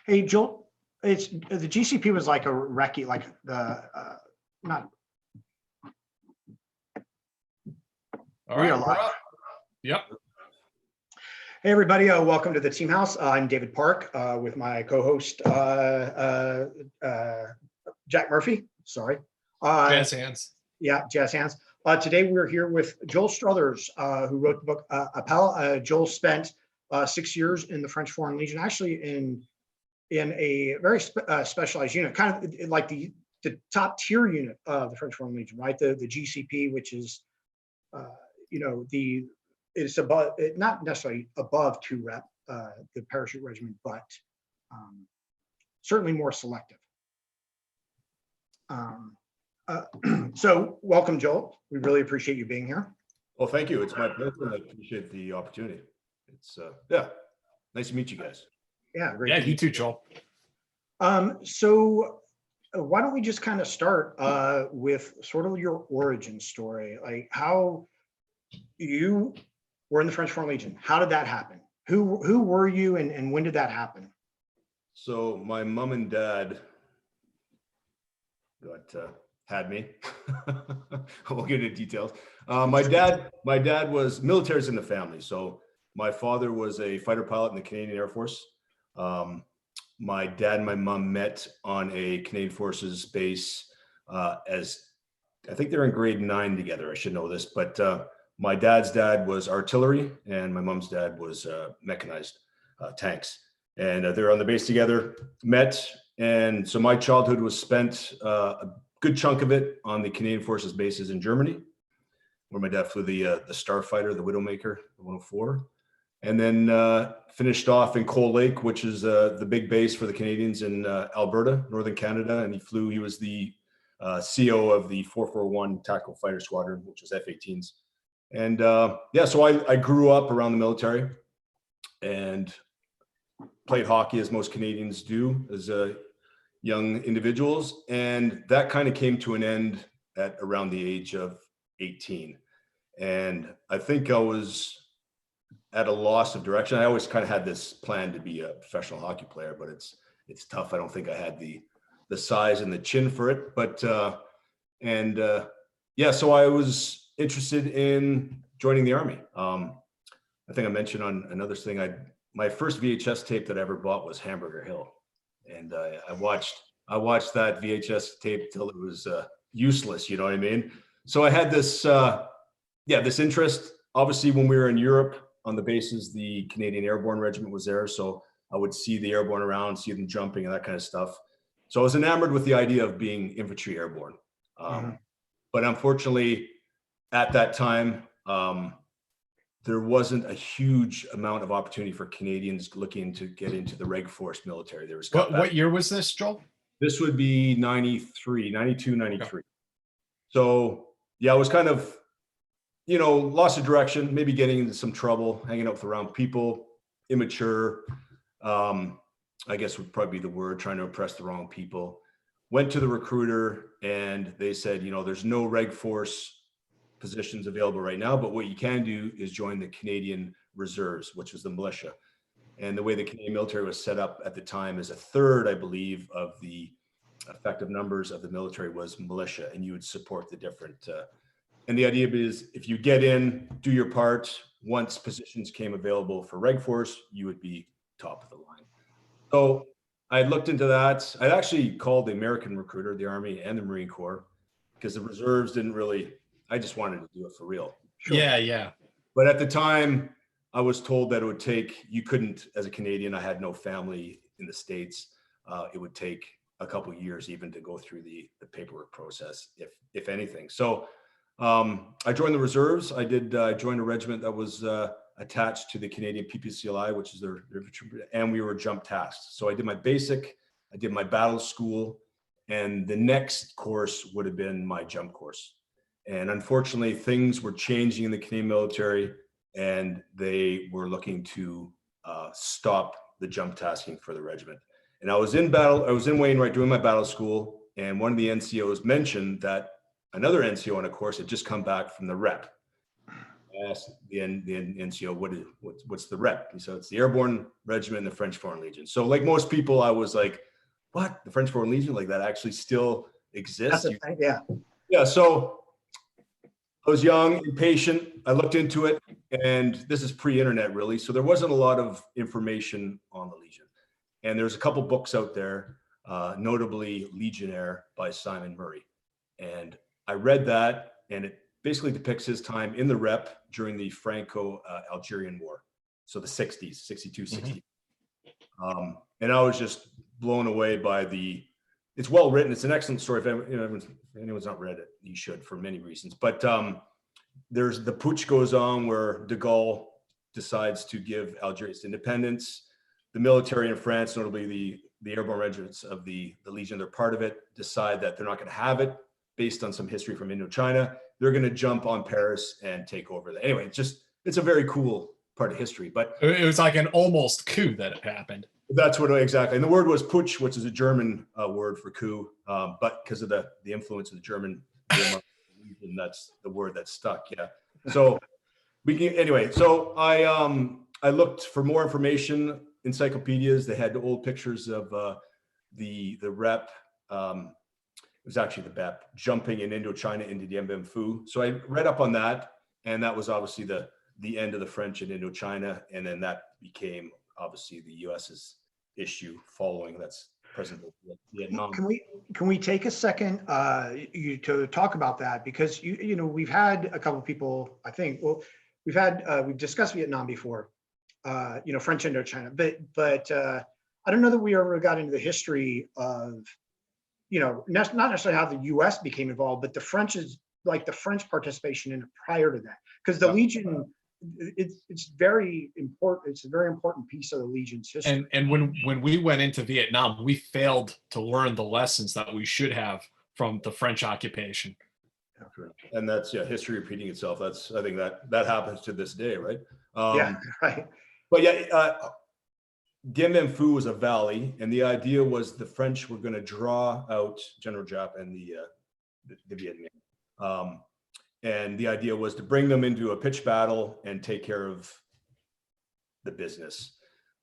Hey, Joel, it's the GCP was like a recce, like the not. All right, We're we're up. Yep. Hey, everybody, welcome to the Team House. I'm David Park with my co-host Jack Murphy. Sorry. Jazz hands. Yeah, jazz hands. Today we're here with Joel Struthers, who wrote the book Appel. Joel spent 6 years in the French Foreign Legion, actually in a very specialized unit, kind of like the top tier unit of the French Foreign Legion, right? The GCP, which is it's above, not necessarily above 2 rep, the parachute regiment, but certainly more selective. So welcome, Joel. We really appreciate you being here. Well, thank you. It's my pleasure. I appreciate the opportunity. It's yeah, nice to meet you guys. Yeah, great. Yeah, you too, Joel. So why don't we just kind of start with sort of your origin story, like how you were in the French Foreign Legion. How did that happen? Who were you, and when did that happen? So my mom and dad had me. I won't get into details. My dad was military's in the family. So my father was a fighter pilot in the Canadian Air Force. My dad and my mom met on a Canadian Forces base as I think they're in grade 9 together. I should know this, but my dad's dad was artillery and my mom's dad was mechanized tanks. And they're on the base together, met. And so my childhood was spent a good chunk of it on the Canadian Forces bases in Germany, where my dad flew the Starfighter, the Widowmaker, the 104. And then finished off in Cold Lake, which is the big base for the Canadians in Alberta, Northern Canada. And he was the CO of the 441 Tactical Fighter Squadron, which was F-18s. And yeah, so I grew up around the military and played hockey as most Canadians do as young individuals. And that kind of came to an end at around the age of 18. And I think I was at a loss of direction. I always kind of had this plan to be a professional hockey player, but it's tough. I don't think I had the size and the chin for it. But yeah, so I was interested in joining the Army. I think I mentioned on another thing, my first VHS tape that I ever bought was Hamburger Hill, and I watched that VHS tape till it was useless. You know what I mean? So I had this this interest. Obviously, when we were in Europe on the bases, the Canadian Airborne Regiment was there, so I would see the airborne around, see them jumping and that kind of stuff. So I was enamored with the idea of being infantry airborne. But unfortunately, at that time, there wasn't a huge amount of opportunity for Canadians looking to get into the Reg Force military. There was what year was this, Joel? This would be 92, 93. Okay. So yeah, I was kind of, lost of direction, maybe getting into some trouble, hanging out with the wrong people, immature, I guess would probably be the word, trying to impress the wrong people. Went to the recruiter and they said, there's no Reg Force positions available right now, but what you can do is join the Canadian Reserves, which was the militia. And the way the Canadian military was set up at the time is a third, I believe, of the effective numbers of the military was militia, and you would support the different. And the idea is if you get in, do your part, once positions came available for Reg Force, you would be top of the line. So I looked into that. I actually called the American recruiter, the Army and the Marine Corps, because the reserves didn't really, I just wanted to do it for real. Sure. Yeah. But at the time, I was told that it would take, you couldn't, as a Canadian, I had no family in the States. It would take a couple of years even to go through the paperwork process, if anything. So I joined the reserves. I joined a regiment that was attached to the Canadian PPCLI, which is their and we were jump tasked. So I did my basic, I did my battle school, and the next course would have been my jump course. And unfortunately, things were changing in the Canadian military, and they were looking to stop the jump tasking for the regiment. And I was in Wainwright doing my battle school, and one of the NCOs mentioned that another NCO on a course had just come back from the rep. I asked the NCO, what's the rep? He said, it's the Airborne Regiment in the French Foreign Legion. So like most people, I was like, what? The French Foreign Legion? Like that actually still exists? That's a thing, yeah. Yeah, so I was young, impatient. I looked into it, and this is pre-internet really, so there wasn't a lot of information on the Legion. And there's a couple books out there, notably Legionnaire by Simon Murray. And I read that, and it basically depicts his time in the rep during the Franco-Algerian War. So the 60s, 62, 60. And I was just blown away by it's well written. It's an excellent story. If anyone's not read it, you should, for many reasons. But there's the putsch goes on where de Gaulle decides to give Algeria its independence. The military in France, notably the airborne regiments of the Legion, they're part of it, decide that they're not going to have it based on some history from Indochina. They're going to jump on Paris and take over. Anyway, it's a very cool part of history. But It was like an almost coup that it happened. that's what exactly. And the word was putsch, which is a German word for coup, but because of the influence of the German, and that's the word that stuck. Yeah. So anyway. So I looked for more information. Encyclopedias. They had old pictures of the rep. It was actually the BEP jumping in Indochina into Dien Bien Phu. So I read up on that, and that was obviously the end of the French in Indochina, and then that became obviously the U.S.'s issue following. That's present Vietnam. Can we take a second to talk about that, because we've had a couple of people, I think, well, we've discussed Vietnam before, French Indochina, but I don't know that we ever got into the history of, not necessarily how the U.S. became involved, but the French participation in it prior to that, because the Legion, it's very important. It's a very important piece of the Legion's history. And when we went into Vietnam, we failed to learn the lessons that we should have from the French occupation. And that's history repeating itself. I think that happens to this day, right? Yeah, right. But Dien Bien Phu was a valley, and the idea was the French were going to draw out General Giap and the Viet Minh. And the idea was to bring them into a pitched battle and take care of the business.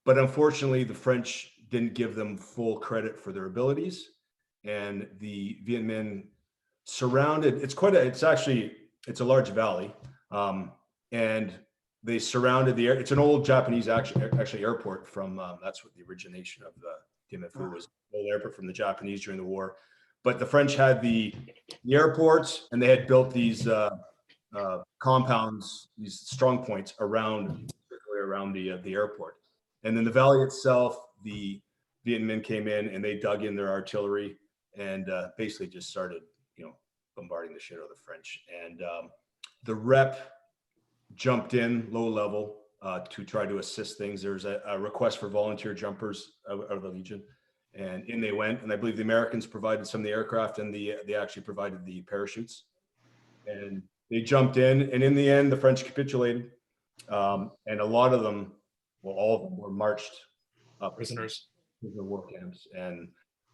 But unfortunately, the French didn't give them full credit for their abilities, and the Viet Minh surrounded. It's a large valley, and they surrounded the air. It's an old Japanese actually airport from. That's what the origination of the Dien Bien Phu was. An old airport from the Japanese during the war. But the French had the airports, and they had built these compounds, these strong points around the airport. And then the valley itself, the Viet Minh came in and they dug in their artillery and basically just started, bombarding the shit out of the French. And the rep jumped in low level to try to assist things. There's a request for volunteer jumpers out of the Legion. And in they went, and I believe the Americans provided some of the aircraft, and they actually provided the parachutes. And they jumped in, and in the end, the French capitulated. And a lot of them, well, all of them were marched up Prisoners. to the war camps. And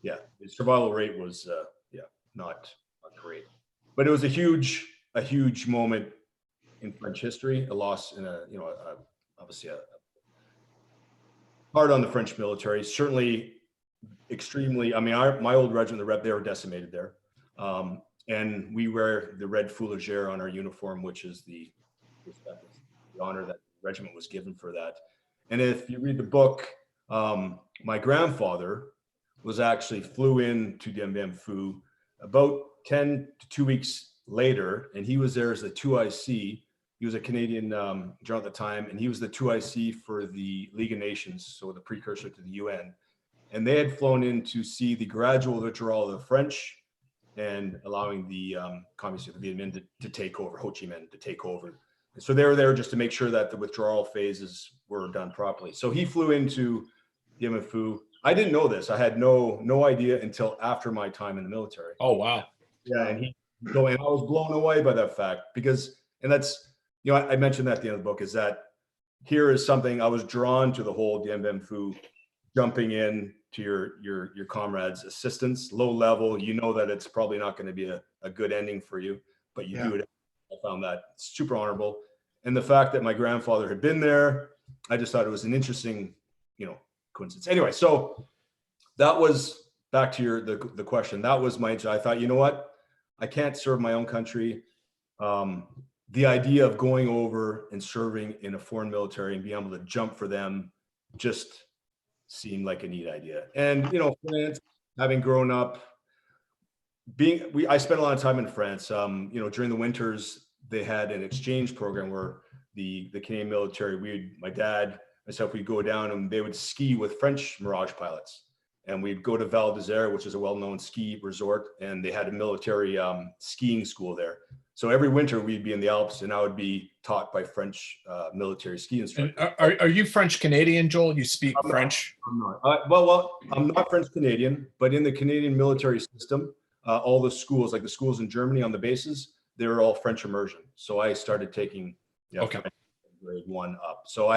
the survival rate was not great. But it was a huge moment in French history. A loss in obviously a hard on the French military. Certainly. Extremely, my old regiment, the rep, they were decimated there. And we wear the red foulagère on our uniform, which is the honor that the regiment was given for that. And if you read the book, my grandfather flew in to Dien Bien Phu about 10 to 2 weeks later, and he was there as the 2IC. He was a Canadian general at the time, and he was the 2IC for the League of Nations, so the precursor to the UN. And they had flown in to see the gradual withdrawal of the French and allowing the communists of the Viet Minh to take over, Ho Chi Minh to take over. And so they were there just to make sure that the withdrawal phases were done properly. So he flew into Dien Bien Phu. I didn't know this. I had no idea until after my time in the military. Oh, wow. Yeah, and I was blown away by that fact because, and that's, I mentioned that at the end of the book, is that here is something I was drawn to the whole Dien Bien Phu, jumping in to your comrades' assistance, low level, that it's probably not going to be a good ending for you, but you do it. I found that super honorable. And the fact that my grandfather had been there, I just thought it was an interesting, coincidence. Anyway, so that was back to the question. That was my, I thought, you know what? I can't serve my own country. The idea of going over and serving in a foreign military and being able to jump for them just seemed like a neat idea. And, France, having grown up, I spent a lot of time in France. During the winters, they had an exchange program where the Canadian military, my dad, myself, we'd go down and they would ski with French Mirage pilots. And we'd go to Val d'Isère, which is a well-known ski resort, and they had a military skiing school there. So every winter we'd be in the Alps, and I would be taught by French military ski instructors. Are you French Canadian, Joel? You speak French? I'm not. Well, I'm not French Canadian, but in the Canadian military system, all the schools, like the schools in Germany on the bases, they're all French immersion. So I started taking Okay. grade 1 up. So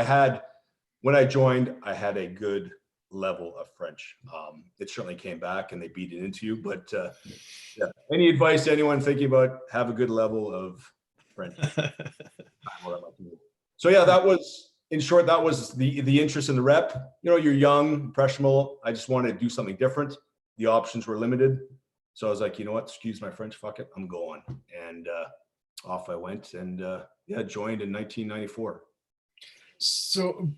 when I joined, I had a good level of French. It certainly came back and they beat it into you, but any advice to anyone thinking about have a good level of French? So that was, in short, that was the interest in the rep. You're young, impressionable. I just wanted to do something different. The options were limited. So I was like, you know what, excuse my French, fuck it, I'm going. And off I went and joined in 1994. So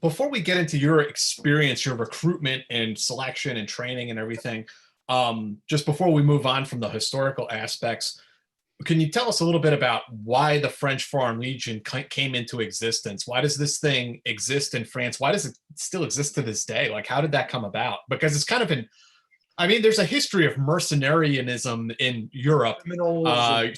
before we get into your experience, your recruitment and selection and training and everything, just before we move on from the historical aspects, can you tell us a little bit about why the French Foreign Legion came into existence? Why does this thing exist in France? Why does it still exist to this day? Like, how did that come about? Because it's kind of there's a history of mercenarianism in Europe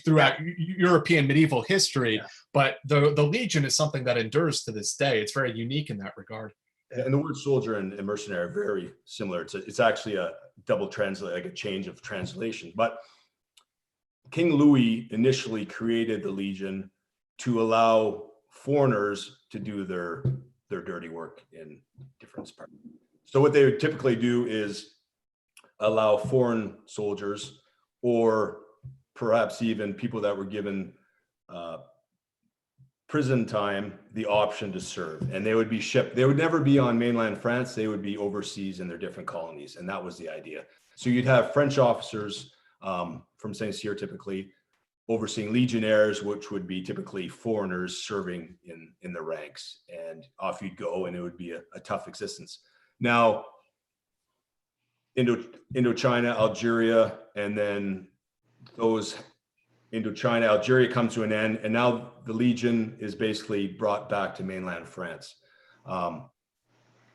throughout European medieval history, but the Legion is something that endures to this day. It's very unique in that regard. And the word soldier and mercenary are very similar. It's actually a double translate, like a change of translation. But King Louis initially created the Legion to allow foreigners to do their dirty work in different parts. So what they would typically do is allow foreign soldiers, or perhaps even people that were given prison time, the option to serve. And they would be shipped. They would never be on mainland France. They would be overseas in their different colonies. And that was the idea. So you'd have French officers from Saint-Cyr typically overseeing legionnaires, which would be typically foreigners serving in the ranks. And off you'd go, and it would be a tough existence. Now, Indochina, Algeria, and then those Indochina, Algeria come to an end, and now the Legion is basically brought back to mainland France.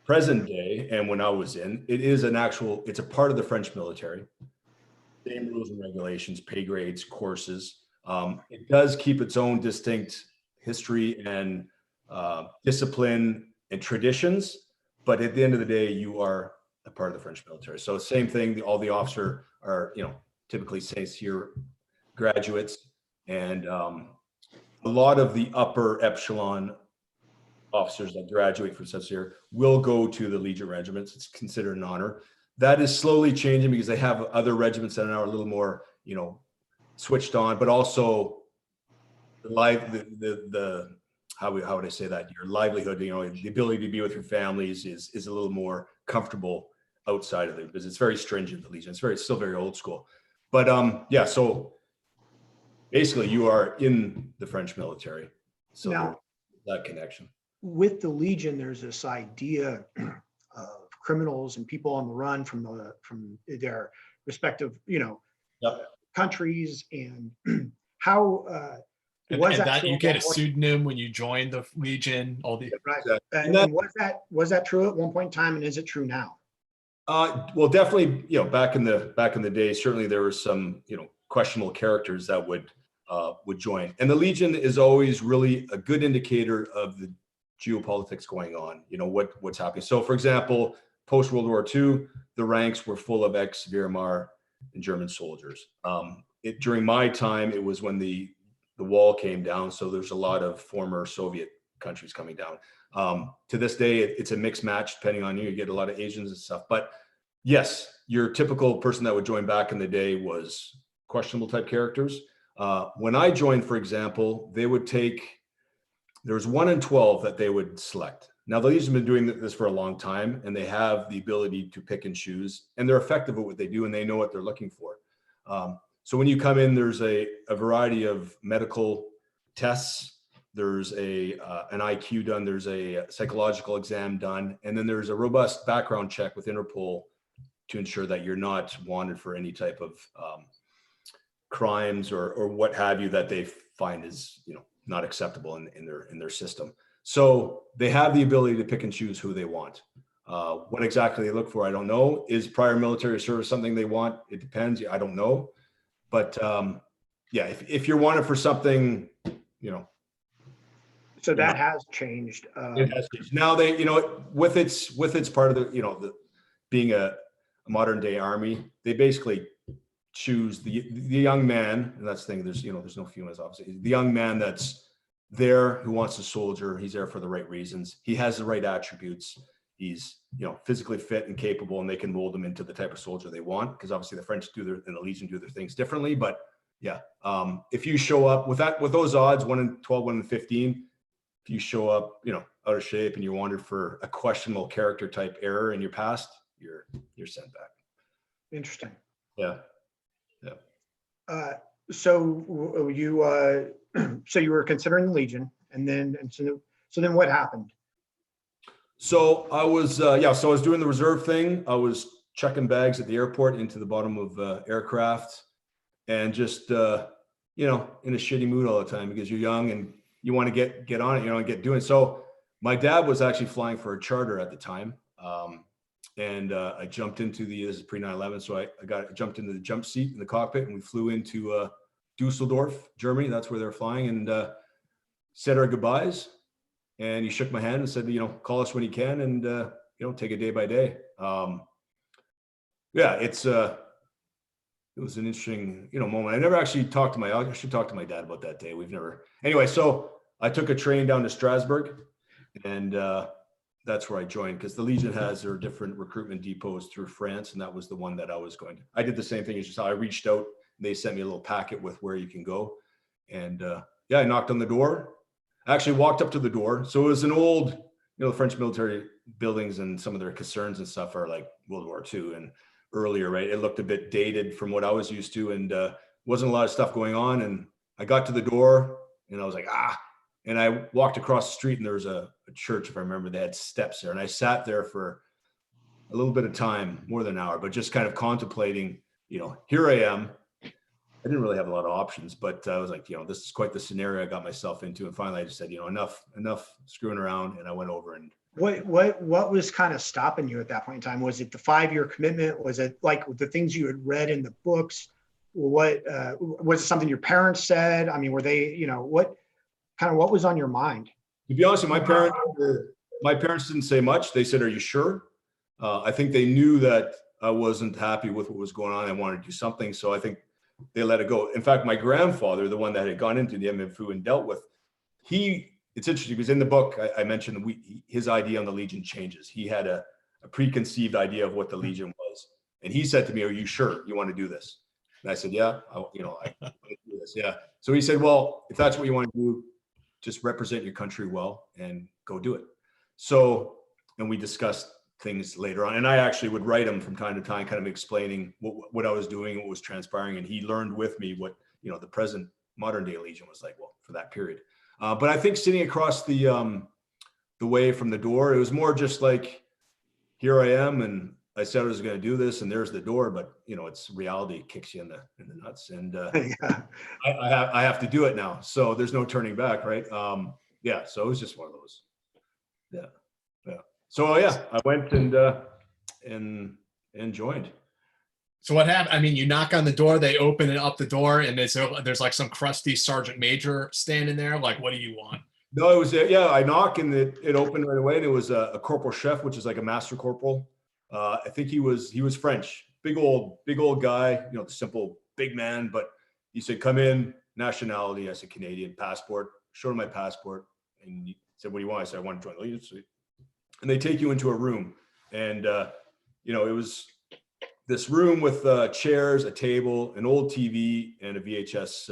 Present day, and when I was it's a part of the French military. Same rules and regulations, pay grades, courses. It does keep its own distinct history and discipline and traditions, but at the end of the day, you are a part of the French military. So same thing, all the officers are, typically Saint-Cyr graduates, and a lot of the upper echelon officers that graduate from Saint-Cyr will go to the Legion regiments. It's considered an honor. That is slowly changing because they have other regiments that are now a little more, switched on, but also the how would I say that? Your livelihood, the ability to be with your families is a little more comfortable outside of it, because it's very stringent, the Legion. It's still very old school. But so basically you are in the French military. So now, that connection. With the Legion, there's this idea of criminals and people on the run from their respective, countries, and how that you get a pseudonym when you join the Legion. All the right. Exactly. And was that true at one point in time, and is it true now? Well, definitely, back in the day, certainly there were some, questionable characters that would join. And the Legion is always really a good indicator of the geopolitics going on, what's happening. So for example, post World War II, the ranks were full of ex-Wehrmacht and German soldiers. During my time, it was when the wall came down. So there's a lot of former Soviet countries coming down. To this day, it's a mixed match, depending on you get a lot of Asians and stuff. But yes, your typical person that would join back in the day was questionable type characters. When I joined, for example, they would take there was 1 in 12 that they would select. Now, the Legion's been doing this for a long time, and they have the ability to pick and choose, and they're effective at what they do, and they know what they're looking for. So when you come in, there's a variety of medical tests. There's an IQ done. There's a psychological exam done, and then there's a robust background check with Interpol to ensure that you're not wanted for any type of crimes or what have you that they find is, you know, not acceptable in their system. So they have the ability to pick and choose who they want. What exactly they look for, I don't know. Is prior military service something they want? It depends. I don't know. But yeah, if you're wanted for something, you know. So that has changed. It has changed. Now they, you know, with its part of the, you know, being a modern day army, they basically choose the young man, and that's the thing. There's no females, obviously. The young man that's there who wants to soldier. He's there for the right reasons. He has the right attributes. He's, you know, physically fit and capable, and they can mold him into the type of soldier they want. Because obviously the French and the Legion do their things differently. But yeah, if you show up with those odds, 1 in 12, 1 in 15, if you show up, you know, out of shape and you're wanted for a questionable character type error in your past, you're sent back. Interesting. Yeah. So you so you were considering the Legion, and so then what happened? So I was so I was doing the reserve thing. I was checking bags at the airport into the bottom of aircraft, and just you know, in a shitty mood all the time because you're young and you want to get on it, you know, and get doing it. So my dad was actually flying for a charter at the time, and I jumped into this is pre 9/11, so I jumped into the jump seat in the cockpit, and we flew into Dusseldorf, Germany. That's where they're flying, and said our goodbyes. And he shook my hand and said, you know, call us when you can, and you know, take it day by day. Yeah, it was an interesting, you know, moment. I never actually talked to I should talk to my dad about that day. We've never. Anyway, so I took a train down to Strasbourg, and that's where I joined, because the Legion has their different recruitment depots through France, and that was the one that I was going to. I did the same thing as just how I reached out. And they sent me a little packet with where you can go, and yeah, I knocked on the door. I actually walked up to the door. So it was an old, you know, the French military buildings, and some of their casernes and stuff are like World War II and earlier, right? It looked a bit dated from what I was used to, and wasn't a lot of stuff going on. And I got to the door, and I was like, and I walked across the street, and there was a church, if I remember. They had steps there, and I sat there for a little bit of time, more than an hour, but just kind of contemplating, you know, here I am. I didn't really have a lot of options, but I was like, you know, this is quite the scenario I got myself into. And finally I just said, you know, enough screwing around. And I went over and. What was kind of stopping you at that point in time? Was it the 5-year commitment? Was it like the things you had read in the books? What was it something your parents said? I mean, were they, you know, what was on your mind? To be honest, my parents didn't say much. They said, are you sure? I think they knew that I wasn't happy with what was going on. I wanted to do something. So I think they let it go. In fact, my grandfather, the one that had gone into the MFU and dealt with, it's interesting because in the book, I mentioned his idea on the Legion changes. He had a preconceived idea of what the Legion was. And he said to me, are you sure you want to do this? And I said, yeah, I want to do this. Yeah. So he said, well, if that's what you want to do, just represent your country well and go do it. So, and we discussed things later on, and I actually would write him from time to time, kind of explaining what I was doing, what was transpiring, and he learned with me what, you know, the present modern day Legion was like, well, for that period. But I think sitting across the way from the door, it was more just like, here I am, and I said I was going to do this, and there's the door, but you know, it's reality kicks you in the nuts, and Yeah. I have to do it now, so there's no turning back, right? Yeah, so it was just one of those. Yeah. So yeah, I went and joined. So what happened? I mean, you knock on the door, they open up the door, and there's like some crusty sergeant major standing there. Like, what do you want? No, it was I knock, and it opened right away, and it was a corporal chef, which is like a master corporal. I think he was French, big old guy, you know, the simple big man. But he said, "Come in." Nationality, I said Canadian. Passport. Showed him my passport, and he said, "What do you want?" I said, "I want to join the Legion." And they take you into a room, and you know, it was this room with chairs, a table, an old TV, and a VHS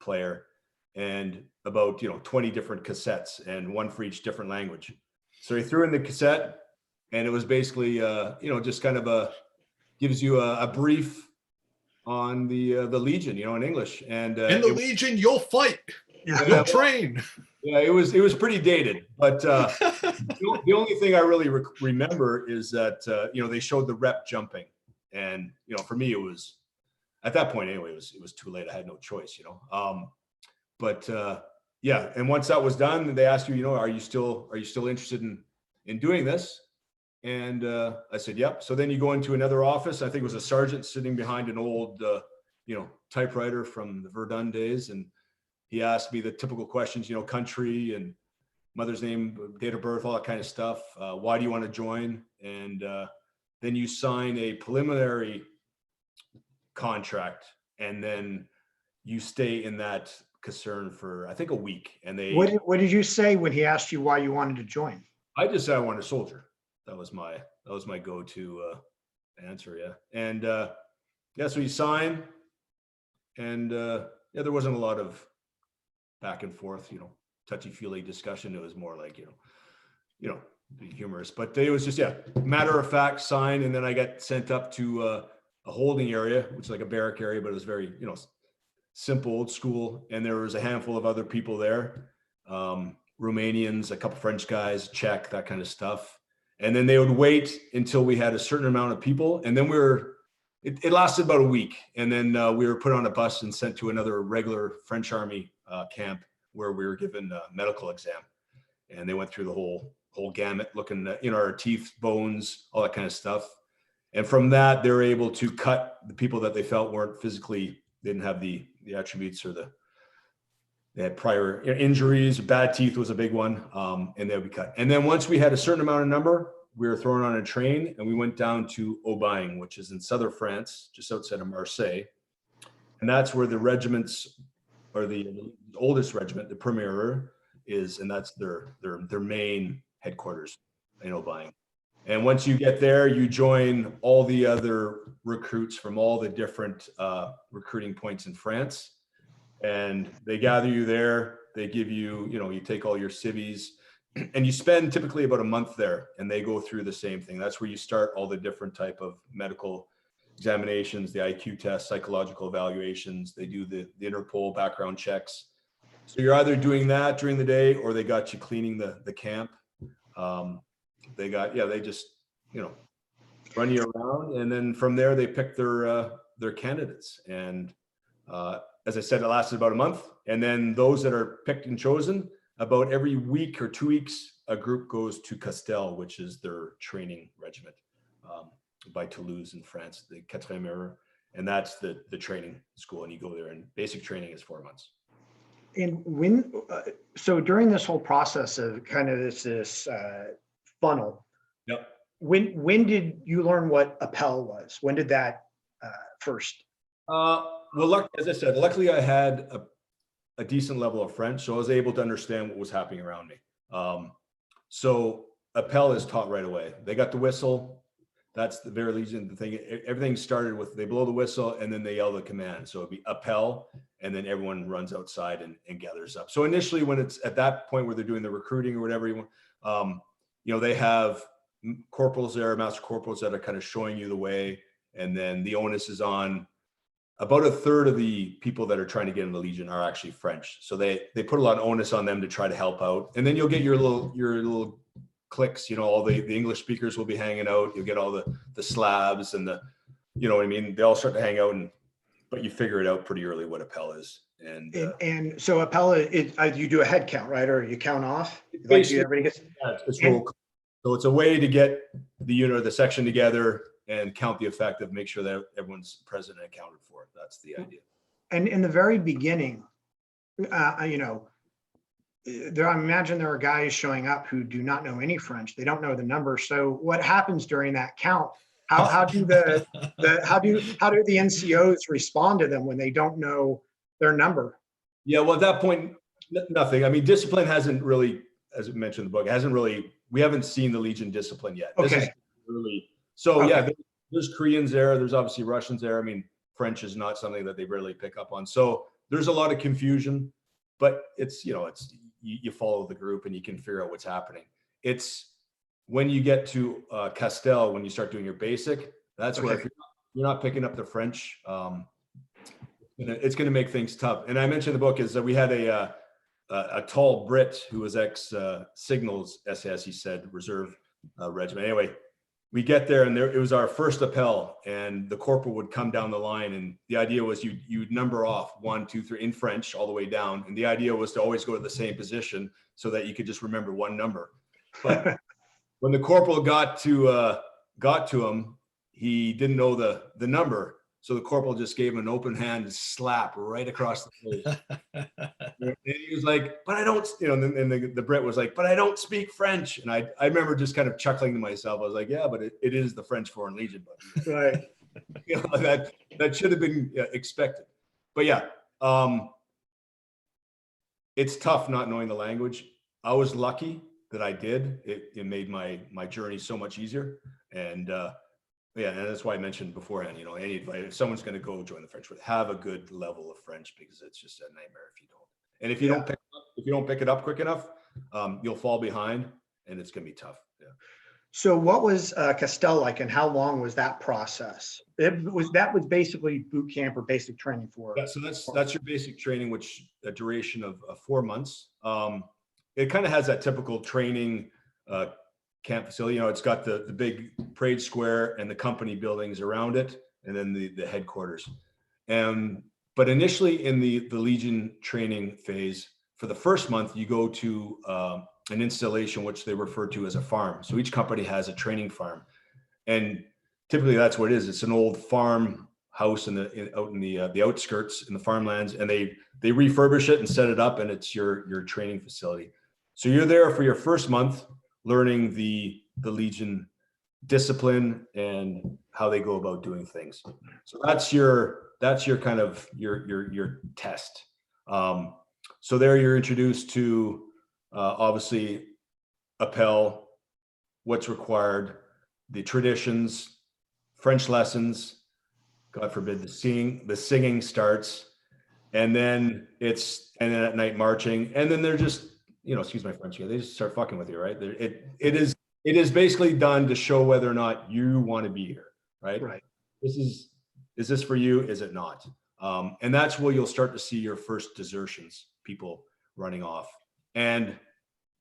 player. and about 20 different cassettes, and one for each different language. So he threw in the cassette, and it was basically just kind of gives you a brief on the Legion, in English. And In the Legion, you'll fight, you'll train. Yeah, it was pretty dated, but the only thing I really remember is that they showed the rep jumping, and for me it was, at that point anyway, it was too late. I had no choice, but yeah. And once that was done, they asked you, are you still interested in doing this? And I said, yep. So then you go into another office. I think it was a sergeant sitting behind an old typewriter from the Verdun days, and he asked me the typical questions, country and mother's name, date of birth, all that kind of stuff. Why do you want to join? And then you sign a preliminary contract, and then you stay in that caserne for, I think, a week. And What did you say when he asked you why you wanted to join? I just said I wanted a soldier. That was my go-to answer. Yeah. And so you sign, and there wasn't a lot of back and forth, touchy-feely discussion. It was more like, be humorous, but it was just, matter of fact, sign. And then I got sent up to a holding area, which is like a barrack area, but it was very, simple, old school. And there was a handful of other people there, Romanians, a couple French guys, Czech, that kind of stuff. And then they would wait until we had a certain amount of people. And then it lasted about a week. And then we were put on a bus and sent to another regular French Army camp, where we were given a medical exam. And they went through the whole gamut, looking at, our teeth, bones, all that kind of stuff. And from that, they were able to cut the people that they felt weren't physically, didn't have the attributes, or they had prior injuries. Bad teeth was a big one. And they would be cut. And then once we had a certain amount of number, we were thrown on a train, and we went down to Aubagne, which is in southern France, just outside of Marseille. And that's where the regiments, or the oldest regiment, the Premier, is, and that's their main headquarters in Aubagne. And once you get there, you join all the other recruits from all the different recruiting points in France, and they gather you there. They give you, you take all your civvies, and you spend typically about a month there, and they go through the same thing. That's where you start all the different type of medical examinations, the IQ tests, psychological evaluations. They do the Interpol background checks. So you're either doing that during the day, or they got you cleaning the camp. They just, run you around. And then from there, they pick their candidates. And as I said, it lasted about a month. And then those that are picked and chosen, about every week or 2 weeks, a group goes to Castel, which is their training regiment, by Toulouse in France, the 4e Heure. And that's the training school. And you go there, and basic training is 4 months. And when, so during this whole process of kind of this funnel, Yep. When did you learn what Appel was? When did that first? Well, as I said, luckily I had a decent level of French, so I was able to understand what was happening around me. So Appel is taught right away. They got the whistle. That's the very Legion. The thing, everything started with, they blow the whistle, and then they yell the command. So it'd be Appel, and then everyone runs outside and gathers up. So initially, when it's at that point where they're doing the recruiting or whatever you want, they have corporals there, master corporals, that are kind of showing you the way. And then the onus is on about a third of the people that are trying to get in the Legion are actually French. So they put a lot of onus on them to try to help out. And then you'll get your little cliques, all the English speakers will be hanging out. You'll get all the Slavs and what I mean? They all start to hang out, but you figure it out pretty early what Appel is. And so Appel, you do a head count, right? Or you count off? Like everybody gets. It's roll call. So it's a way to get the unit or the section together and count the effective, make sure that everyone's present and accounted for. That's the idea. And in the very beginning, I imagine there are guys showing up who do not know any French. They don't know the number. So what happens during that count? How do the NCOs respond to them when they don't know their number? Yeah, well, at that point, nothing. I mean, discipline hasn't really, as I mentioned in the book, we haven't seen the Legion discipline yet. Okay. This is early. So okay. Yeah, there's Koreans there. There's obviously Russians there. I mean, French is not something that they really pick up on. So there's a lot of confusion. but it's, you know, it's, you follow the group and you can figure out what's happening. It's when you get to Castel, when you start doing your basic, that's where if you're not picking up the French, it's going to make things tough. And I mentioned in the book is that we had a tall Brit who was ex Signals SAS, he said, reserve regiment. Anyway, we get there and it was our first Appel, and the corporal would come down the line, and the idea was you'd number off 1, 2, 3 in French all the way down, and the idea was to always go to the same position so that you could just remember one number. But when the corporal got to him, he didn't know the number, so the corporal just gave him an open hand slap right across the face. And he was like, "But I don't," you know, and the Brit was like, "But I don't speak French." And I remember just kind of chuckling to myself. I was like, "Yeah, but it is the French Foreign Legion, buddy." Right. You know, that should have been expected. But yeah, it's tough not knowing the language. I was lucky that I did. It made my journey so much easier. And yeah, and that's why I mentioned beforehand, you know, any advice, if someone's going to go join the French, have a good level of French, because it's just a nightmare if you don't. And if you don't pick it up quick enough, you'll fall behind, and it's going to be tough. Yeah. So what was Castel like, and how long was that process? That was basically boot camp or basic training for. Yeah, so that's your basic training, which a duration of 4 months. It kind of has that typical training camp facility. You know, it's got the big parade square and the company buildings around it, and then the headquarters. But initially in the Legion training phase, for the first month, you go to an installation, which they refer to as a farm. So each company has a training farm, and typically that's what it is. It's an old farm house out in the outskirts in the farmlands, and they refurbish it and set it up, and it's your training facility. So you're there for your first month, learning the Legion discipline and how they go about doing things. So that's your kind of your test. So there you're introduced to obviously Appel, what's required, the traditions, French lessons, God forbid the singing starts, and then at night marching, and then they're just, you know, excuse my French here, they just start fucking with you, right? It is basically done to show whether or not you want to be here, right? Right. Is this for you? Is it not? And that's where you'll start to see your first desertions, people running off. And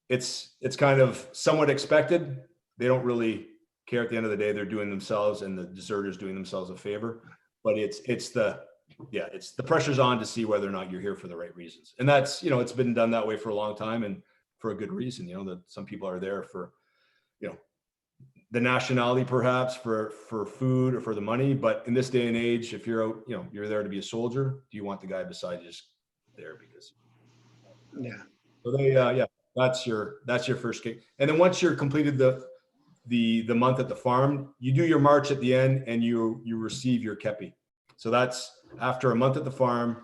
it's kind of somewhat expected. They don't really care at the end of the day. They're doing themselves, and the deserters doing themselves a favor. But it's the pressure's on to see whether or not you're here for the right reasons. And that's, you know, it's been done that way for a long time, and for a good reason. You know, that some people are there for, you know, the nationality, perhaps for food or for the money. But in this day and age, if you're out, you know, you're there to be a soldier, do you want the guy beside you just there because? Yeah. So that's your first kick. And then once you're completed the month at the farm, you do your march at the end, and you receive your kepi. So that's after a month at the farm,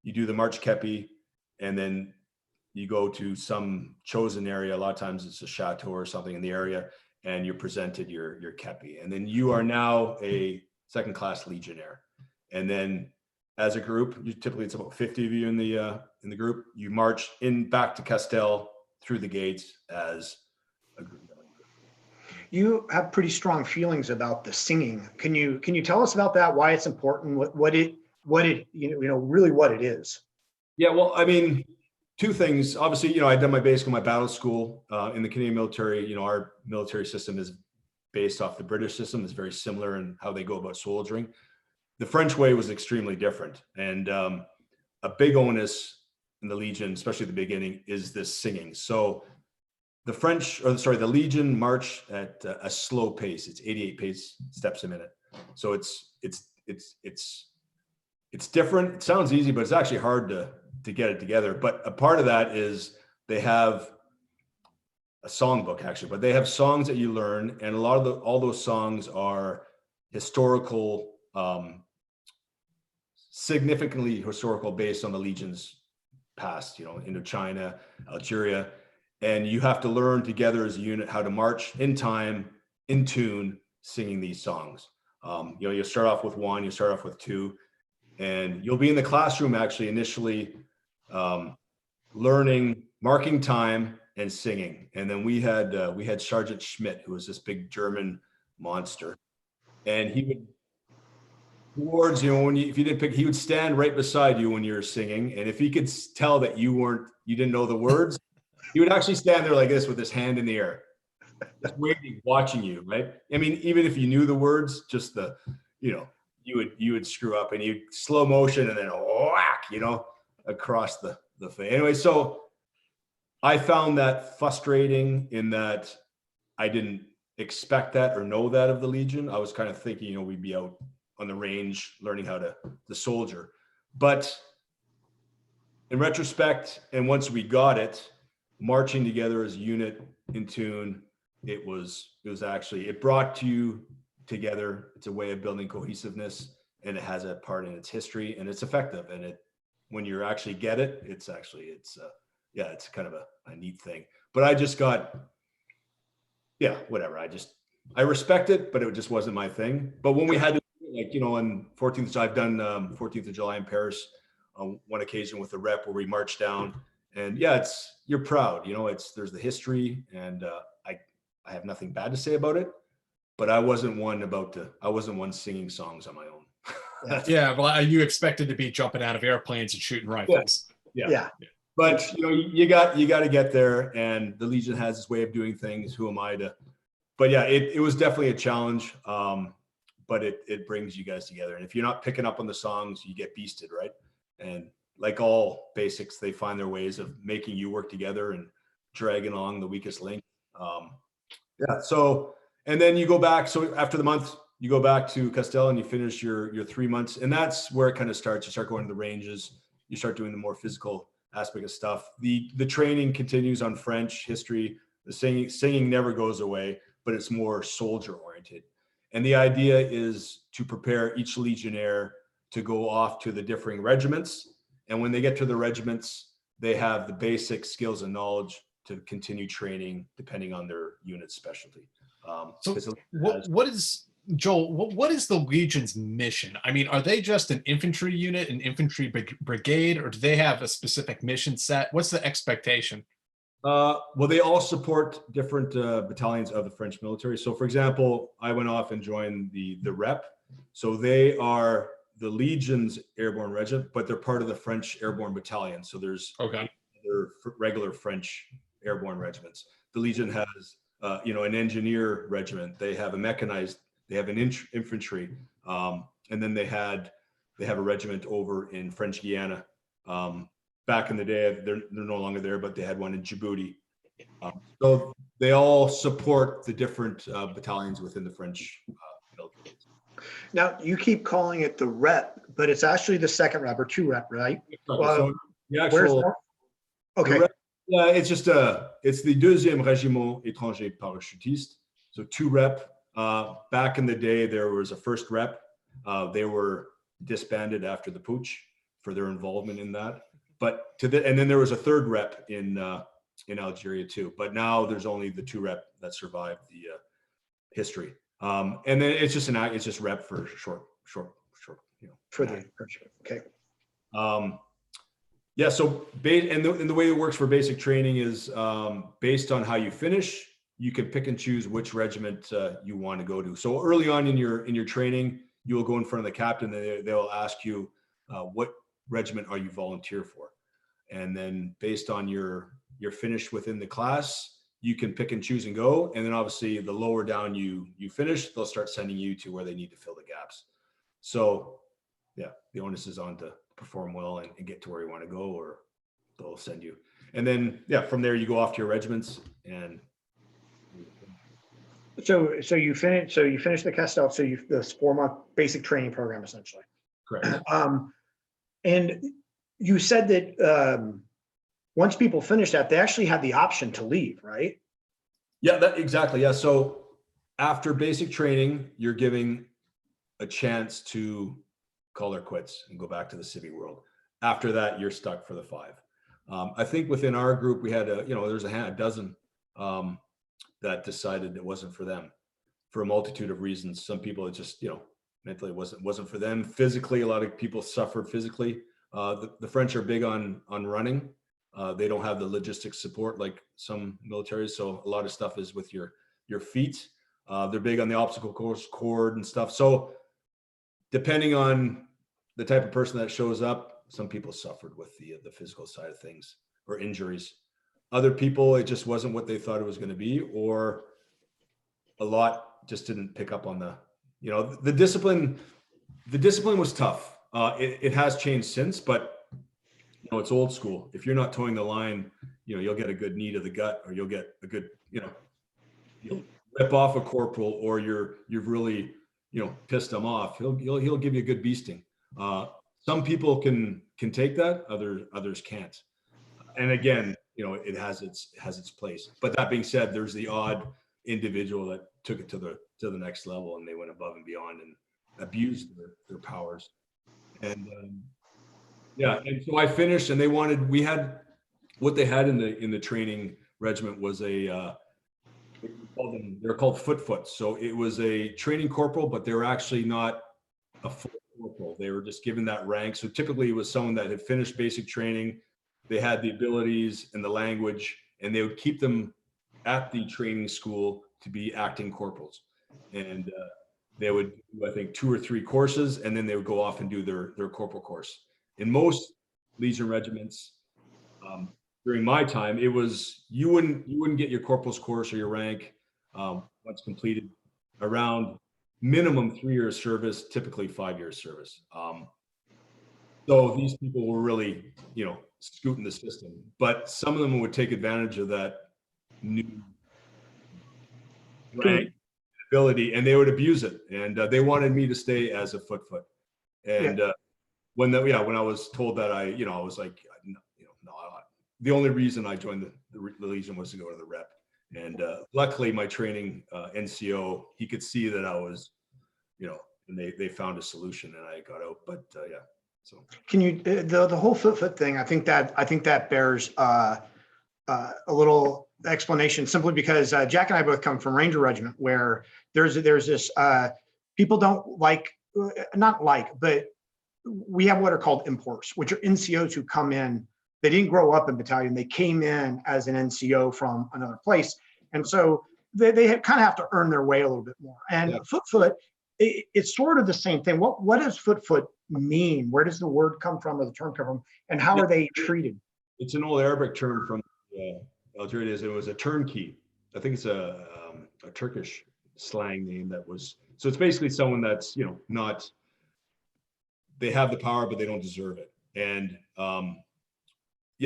you do the march kepi, and then you go to some chosen area. A lot of times it's a chateau or something in the area, and you're presented your kepi, and then you are now a second-class Legionnaire. And then as a group, typically it's about 50 of you in the group. You march back to Castel through the gates as a group. You have pretty strong feelings about the singing. Can you tell us about that? Why it's important? What it really what it is? Yeah, well, I mean, two things. Obviously, you know, I've done my basic, my battle school in the Canadian military. You know, our military system is based off the British system. It's very similar in how they go about soldiering. The French way was extremely different, and a big onus in the Legion, especially at the beginning, is this singing. So the Legion march at a slow pace. It's 88 steps a minute. So it's different. It sounds easy, but it's actually hard to get it together. But a part of that is they have a songbook, actually, but they have songs that you learn, and a lot of all those songs are historical, significantly historical, based on the Legion's past, you know, Indochina, Algeria. And you have to learn together as a unit how to march in time, in tune, singing these songs. You know, you'll start off with 1, you start off with 2, and you'll be in the classroom actually initially learning, marking time, and singing. And then we had Sergeant Schmidt, who was this big German monster, and he would towards you when if you didn't pick, he would stand right beside you when you were singing, and if he could tell that you didn't know the words, he would actually stand there like this with his hand in the air, just waiting, watching you. Right? I mean, even if you knew the words, just you would screw up, and you'd slow motion and then whack, across the face. Anyway, so I found that frustrating in that I didn't expect that or know that of the Legion. I was kind of thinking, we'd be out on the range learning how to soldier. But in retrospect, and once we got it, marching together as a unit in tune, it brought you together. It's a way of building cohesiveness, and it has a part in its history, and it's effective. And when you actually get it, it's kind of a neat thing. But I just got, whatever. I respect it, but it just wasn't my thing. But when we had to, on 14th, I've done 14th of July in Paris on one occasion with the rep where we marched down, and you're proud, there's the history, and I have nothing bad to say about it, but I wasn't one singing songs on my own. Yeah, well, you expected to be jumping out of airplanes and shooting rifles. Yeah. But you got to get there, and the Legion has its way of doing things. Who am I to? But yeah, it was definitely a challenge. But it brings you guys together. And if you're not picking up on the songs, you get beasted, right? And like all basics, they find their ways of making you work together and dragging along the weakest link. So, and then you go back. So after the month, you go back to Castel and you finish your 3 months. And that's where it kind of starts. You start going to the ranges. You start doing the more physical aspect of stuff. The training continues on French history. The singing never goes away, but it's more soldier oriented. And the idea is to prepare each Legionnaire to go off to the differing regiments. And when they get to the regiments, they have the basic skills and knowledge to continue training depending on their unit specialty. What is the Legion's mission? I mean, are they just an infantry unit, an infantry brigade, or do they have a specific mission set? What's the expectation? Well, they all support different battalions of the French military. So, for example, I went off and joined the Rep. So they are the Legion's airborne regiment, but they're part of the French airborne battalion. So there's other regular French airborne regiments. The Legion has, an engineer regiment. They have a mechanized. They have an infantry, and then they have a regiment over in French Guiana. Back in the day, they're no longer there, but they had one in Djibouti. So they all support the different battalions within the French military. Now, you keep calling it the rep, but it's actually the second rep or 2 rep, right? So the actual, okay. The rep, it's just it's the Deuxième Régiment Étranger Parachutiste. So 2 rep. Back in the day, there was a 1st rep. They were disbanded after the putsch for their involvement in that. But and then there was a 3rd rep in Algeria too. But now there's only the 2 rep that survived the history. And then it's just rep for short. For the okay. So the way it works for basic training is based on how you finish. You can pick and choose which regiment you want to go to. So early on in your training, you will go in front of the captain. They will ask you what regiment are you volunteer for, and then based on your finish within the class, you can pick and choose and go. And then obviously the lower down you finish, they'll start sending you to where they need to fill the gaps. So the onus is on to perform well and get to where you want to go, or they'll send you. And then from there you go off to your regiments. And so you finish the Castel, so this 4-month basic training program essentially. Correct. And you said that once people finish that, they actually have the option to leave, right? Yeah, exactly. Yeah. So after basic training, you're giving a chance to call it quits and go back to the civvy world. After that, you're stuck for the 5. I think within our group, we had there's a dozen that decided it wasn't for them for a multitude of reasons. Some people, it just, mentally wasn't for them. Physically, a lot of people suffered physically. The French are big on running. They don't have the logistics support like some militaries. So a lot of stuff is with your feet. They're big on the obstacle course, cord and stuff. So depending on the type of person that shows up, some people suffered with the physical side of things or injuries. Other people, it just wasn't what they thought it was going to be, or a lot just didn't pick up on the discipline. The discipline was tough. It has changed since, but it's old school. If you're not towing the line, you'll get a good knee to the gut, or you'll get a good, you'll rip off a corporal, or you've really, pissed him off. He'll give you a good beasting. Some people can take that, others can't. And again, it has its place. But that being said, there's the odd individual that took it to the next level, and they went above and beyond and abused their powers. And and so I finished, and we had what they had in the training regiment was they're called foot. So it was a training corporal, but they were actually not a full corporal. They were just given that rank. So typically it was someone that had finished basic training. They had the abilities and the language, and they would keep them at the training school to be acting corporals. And they would do, I think, 2 or 3 courses, and then they would go off and do their corporal course. In most Legion regiments, during my time, it was you wouldn't get your corporal's course or your rank once completed around minimum 3 years service, typically 5 years service. So these people were really, scooting the system, but some of them would take advantage of that new rank ability, and they would abuse it. And they wanted me to stay as a foot. And when I was told that, I was like, no. The only reason I joined the Legion was to go to the rep. And luckily, my training NCO, he could see that I was, and they found a solution, and I got out. But so Can you the whole foot thing? I think that bears a little explanation, simply because Jack and I both come from Ranger Regiment, where there's this people don't but we have what are called imports, which are NCOs who come in. They didn't grow up in battalion. They came in as an NCO from another place. And so they kind of have to earn their way a little bit more. And foot, it's sort of the same thing. What does foot mean? Where does the word come from, or the term come from? And how are they treated? It's an old Arabic term from Algeria. It was a turnkey. I think it's a Turkish slang name so it's basically someone that's, not, they have the power, but they don't deserve it. And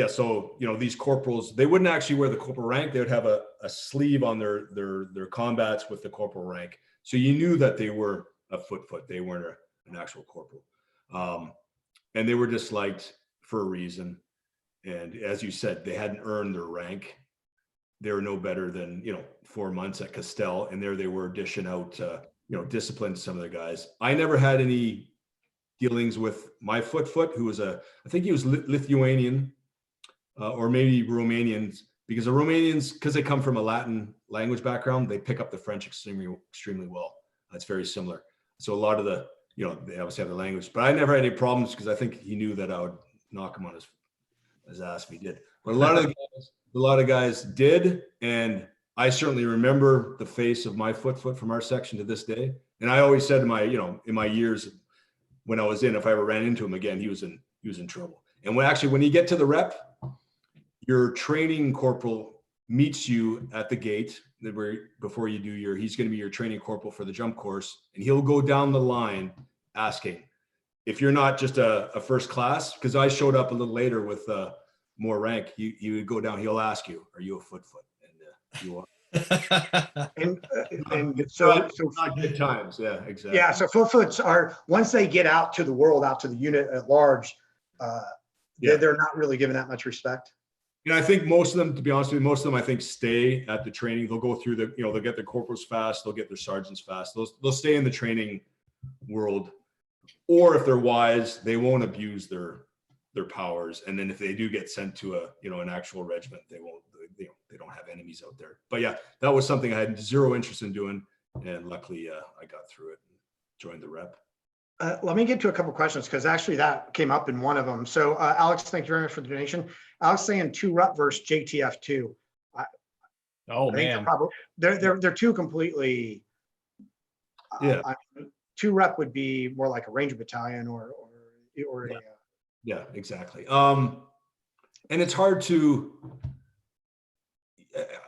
so these corporals, they wouldn't actually wear the corporal rank. They would have a sleeve on their combats with the corporal rank, so you knew that they were a foot. They weren't an actual corporal, and they were disliked for a reason. And as you said, they hadn't earned their rank. They were no better than 4 months at Castell, and there they were dishing out discipline to some of the guys. I never had any dealings with my foot, who was I think he was Lithuanian. Or maybe Romanians, because the Romanians, because they come from a Latin language background, they pick up the French extremely well. That's very similar. So a lot of they obviously have the language, but I never had any problems, because I think he knew that I would knock him on his ass if he did. But a lot of guys did, and I certainly remember the face of my foot from our section to this day. And I always said in my years when I was if I ever ran into him again, he was in trouble. And when you get to the rep, your training corporal meets you at the gate before you do he's going to be your training corporal for the jump course. And he'll go down the line asking, if you're not just a first class, because I showed up a little later with more rank, he would go down, he'll ask you, are you a foot? And you are. and so not good times. Yeah, exactly. Yeah. So foots are, once they get out to the world, out to the unit at large, they're not really given that much respect. And I think most of them, to be honest with you, I think stay at the training. They'll go through they'll get their corporals fast. They'll get their sergeants fast. They'll stay in the training world. Or if they're wise, they won't abuse their powers. And then if they do get sent to an actual regiment, they don't have enemies out there. But yeah, that was something I had zero interest in doing. And luckily I got through it and joined the rep. Let me get to a couple questions because actually that came up in one of them. So Alex, thank you very much for the donation. Alex saying 2-rep versus JTF2. Oh I think man. they're two completely. Yeah. 2-rep would be more like a Ranger battalion or Yeah. a, Yeah, exactly. And it's hard to.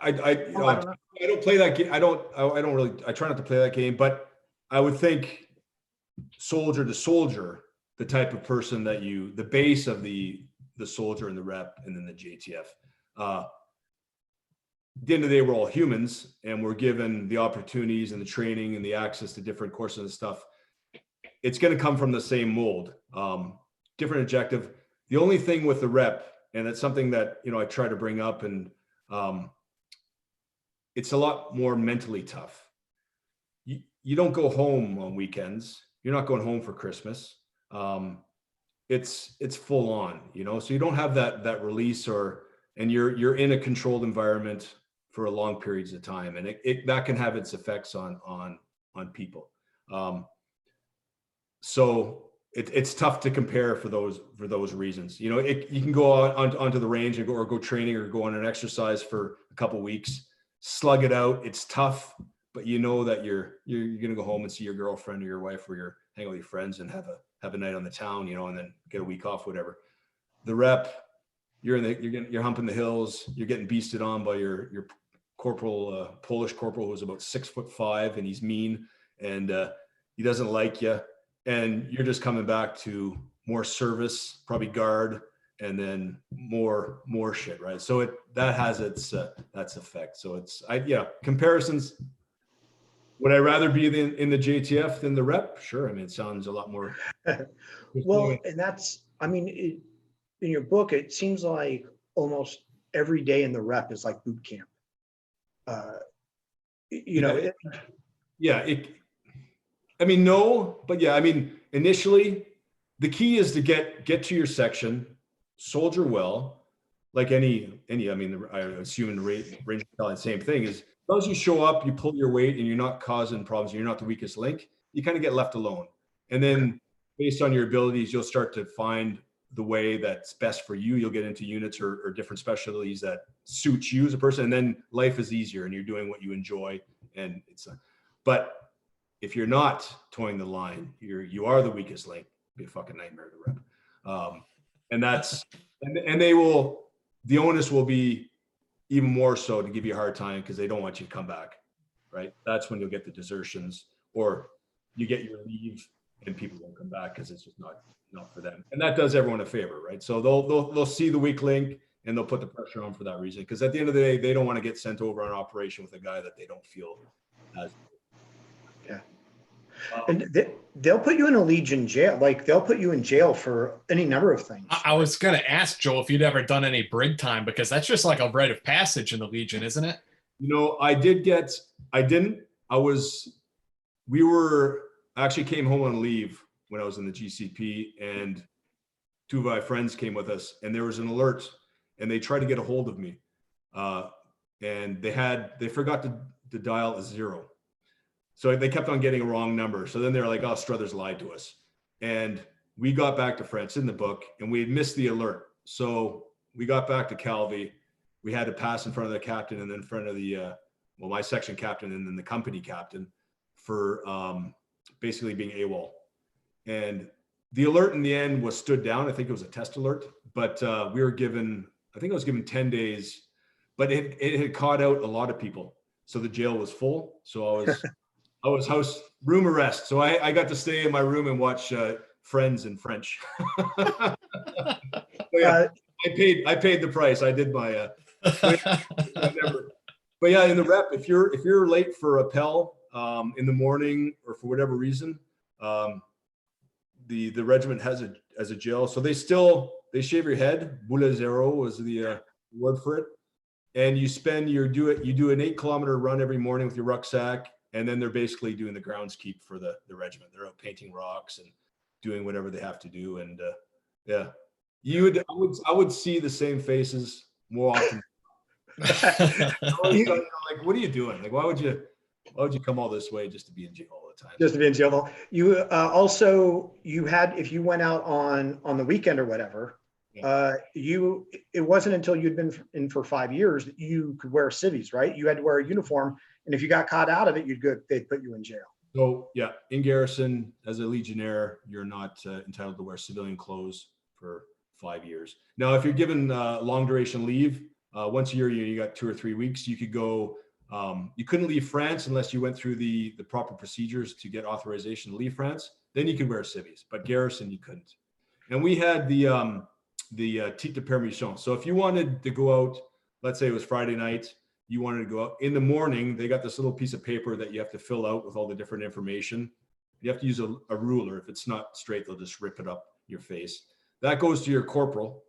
I don't know. I don't play that game. I don't really. I try not to play that game, but I would think soldier to soldier, the type of person that the base of the soldier and the rep, and then the JTF. At the end of the day, we're all humans, and we're given the opportunities and the training and the access to different courses and stuff. It's going to come from the same mold, different objective. The only thing with the rep, and it's something that I try to bring up, and it's a lot more mentally tough. You don't go home on weekends. You're not going home for Christmas. It's full on, so you don't have that release, and you're in a controlled environment for a long periods of time, and that can have its effects on people. So it's tough to compare for those reasons. You can go onto the range and go training or go on an exercise for a couple weeks, slug it out. It's tough, but you know that you're going to go home and see your girlfriend or your wife, or you're hanging with your friends and have a night on the town, and then get a week off, whatever. The rep, you're humping the hills, you're getting beasted on by your corporal, Polish corporal, who's about 6'5", and he's mean, and he doesn't like you, and you're just coming back to more service, probably guard, and then more shit, right? So that has its effect. So comparisons. Would I rather be in the JTF than the rep? Sure. I mean, it sounds a lot more. Well, and that's, in your book, it seems like almost every day in the rep is like boot camp. No, but yeah, initially the key is to get to your section, soldier well, like any, I assume in the Ranger Battalion, same thing is, as long as you show up, you pull your weight, and you're not causing problems, you're not the weakest link, you kind of get left alone. And then based on your abilities, you'll start to find the way that's best for you. You'll get into units or different specialties that suit you as a person. And then life is easier and you're doing what you enjoy. And but if you're not towing the line, you are the weakest link. It'd be a fucking nightmare to rep. And the onus will be even more so to give you a hard time because they don't want you to come back, right? That's when you'll get the desertions, or you get your leave and people won't come back because it's just not for them. And that does everyone a favor, right? So they'll see the weak link and they'll put the pressure on for that reason. Because at the end of the day, they don't want to get sent over on an operation with a guy that they don't feel as. Yeah. And they'll put you in a Legion jail. Like they'll put you in jail for any number of things. I was going to ask Joel if you'd ever done any brig time, because that's just like a rite of passage in the Legion, isn't it? I actually came home on leave when I was in the GCP, and two of my friends came with us, and there was an alert, and they tried to get a hold of me. And they forgot to dial a 0. So they kept on getting a wrong number. So then they're like, oh, Struthers lied to us. And we got back to France in the book, and we had missed the alert. So we got back to Calvi. We had to pass in front of the captain and then in front of the, my section captain and then the company captain for basically being AWOL. And the alert in the end was stood down. I think it was a test alert, but we were given, I think I was given 10 days, but it had caught out a lot of people. So the jail was full. So I was house room arrest. So I got to stay in my room and watch Friends in French. Yeah, I paid the price. I did my, but yeah, in the rep, if you're late for Appel in the morning or for whatever reason, the regiment has a jail. So they shave your head. Boule zero was the word for it. And you do an 8-kilometer run every morning with your rucksack. And then they're basically doing the groundskeep for the regiment. They're out painting rocks and doing whatever they have to do. And yeah, I would see the same faces more often. Like, what are you doing? Like, why would you come all this way just to be in jail all the the time. Just to be in jail. You also, you had, if you went out on the weekend or whatever, it wasn't until you'd been in for 5 years that you could wear civvies, right? You had to wear a uniform, and if you got caught out of it, they'd put you in jail. So yeah, in garrison as a Legionnaire, you're not entitled to wear civilian clothes for 5 years. Now, if you're given long duration leave, once a year, you got 2 or 3 weeks, you could go. You couldn't leave France unless you went through the proper procedures to get authorization to leave France. Then you could wear civvies, but garrison you couldn't. And we had the titre de permission. So if you wanted to go out, let's say it was Friday night, you wanted to go out in the morning, they got this little piece of paper that you have to fill out with all the different information. You have to use a ruler. If it's not straight, they'll just rip it up your face. That goes to your corporal.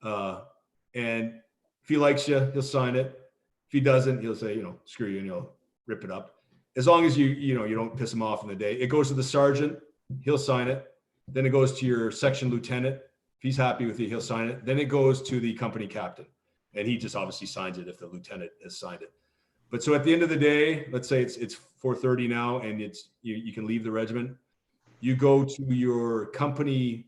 And if he likes you, he'll sign it. If he doesn't, he'll say, screw you, and he'll rip it up. As long as you don't piss him off in the day. It goes to the sergeant, he'll sign it. Then it goes to your section lieutenant. If he's happy with you, he'll sign it. Then it goes to the company captain, and he just obviously signs it if the lieutenant has signed it. But so at the end of the day, let's say it's 4:30 now, and it's you can leave the regiment. You go to your company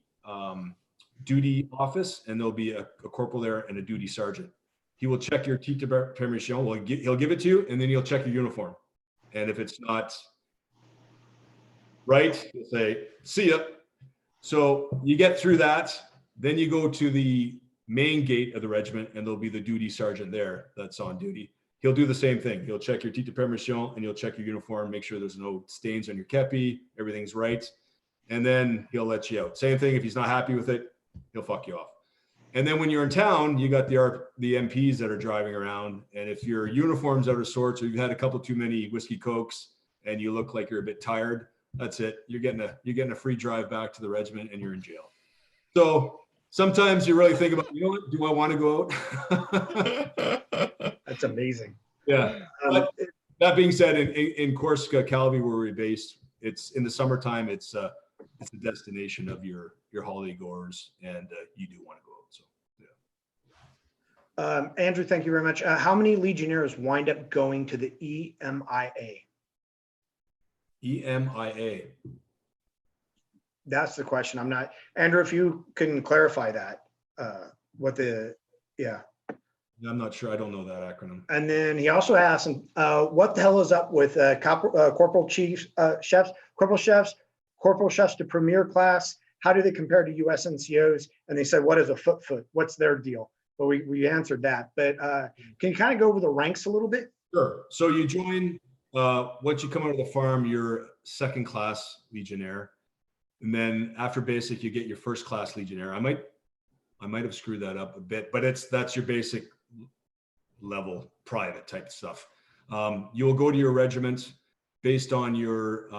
duty office, and there'll be a corporal there and a duty sergeant. He will check your titre de permission. Well, he'll give it to you, and then he'll check your uniform. And if it's not right, he'll say, "See ya." So you get through that. Then you go to the main gate of the regiment, and there'll be the duty sergeant there that's on duty. He'll do the same thing. He'll check your titre de permission, and he'll check your uniform, make sure there's no stains on your kepi, everything's right. And then he'll let you out. Same thing, if he's not happy with it, he'll fuck you off. And then when you're in town, you got the MPs that are driving around. And if your uniform's out of sorts, or you've had a couple too many whiskey cokes and you look like you're a bit tired, that's it. You're getting a free drive back to the regiment, and you're in jail. So sometimes you really think about, what, do I want to go out? That's amazing. Yeah. That being said, in Corsica, Calvi, where we're based, it's in the summertime. It's a destination of your holiday goers, and you do want to go out. So yeah. Andrew, thank you very much. How many Legionnaires wind up going to the EMIA? EMIA. That's the question. I'm not, Andrew, if you can clarify that, I'm not sure. I don't know that acronym. And then he also asked him, what the hell is up with corporal chefs to premier class? How do they compare to US NCOs? And they said, what is a foot? What's their deal? Well, we answered that, but can you kind of go over the ranks a little bit? Sure. So you join, once you come out of the farm, you're second class Legionnaire. And then after basic, you get your first class Legionnaire. I might have screwed that up a bit, but that's your basic level private type stuff. You'll go to your regiment based on your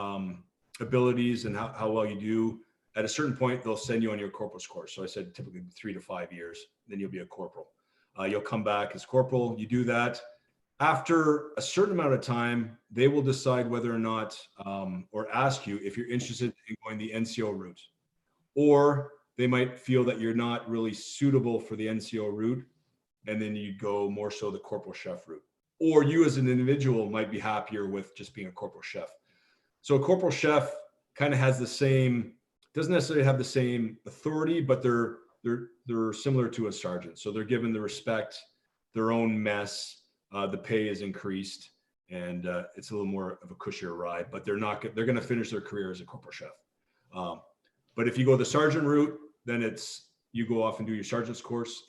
abilities and how well you do. At a certain point, they'll send you on your corporal's course. So I said typically 3 to 5 years, then you'll be a corporal. You'll come back as corporal. You do that. After a certain amount of time, they will decide whether or not, or ask you if you're interested in going the NCO route, or they might feel that you're not really suitable for the NCO route, and then you go more so the corporal chef route. Or you as an individual might be happier with just being a corporal chef. So a corporal chef kind of has the same, doesn't necessarily have the same authority, but they're similar to a sergeant. So they're given the respect, their own mess, the pay is increased, and it's a little more of a cushier ride, but they're going to finish their career as a corporal chef. But if you go the sergeant route, then you go off and do your sergeant's course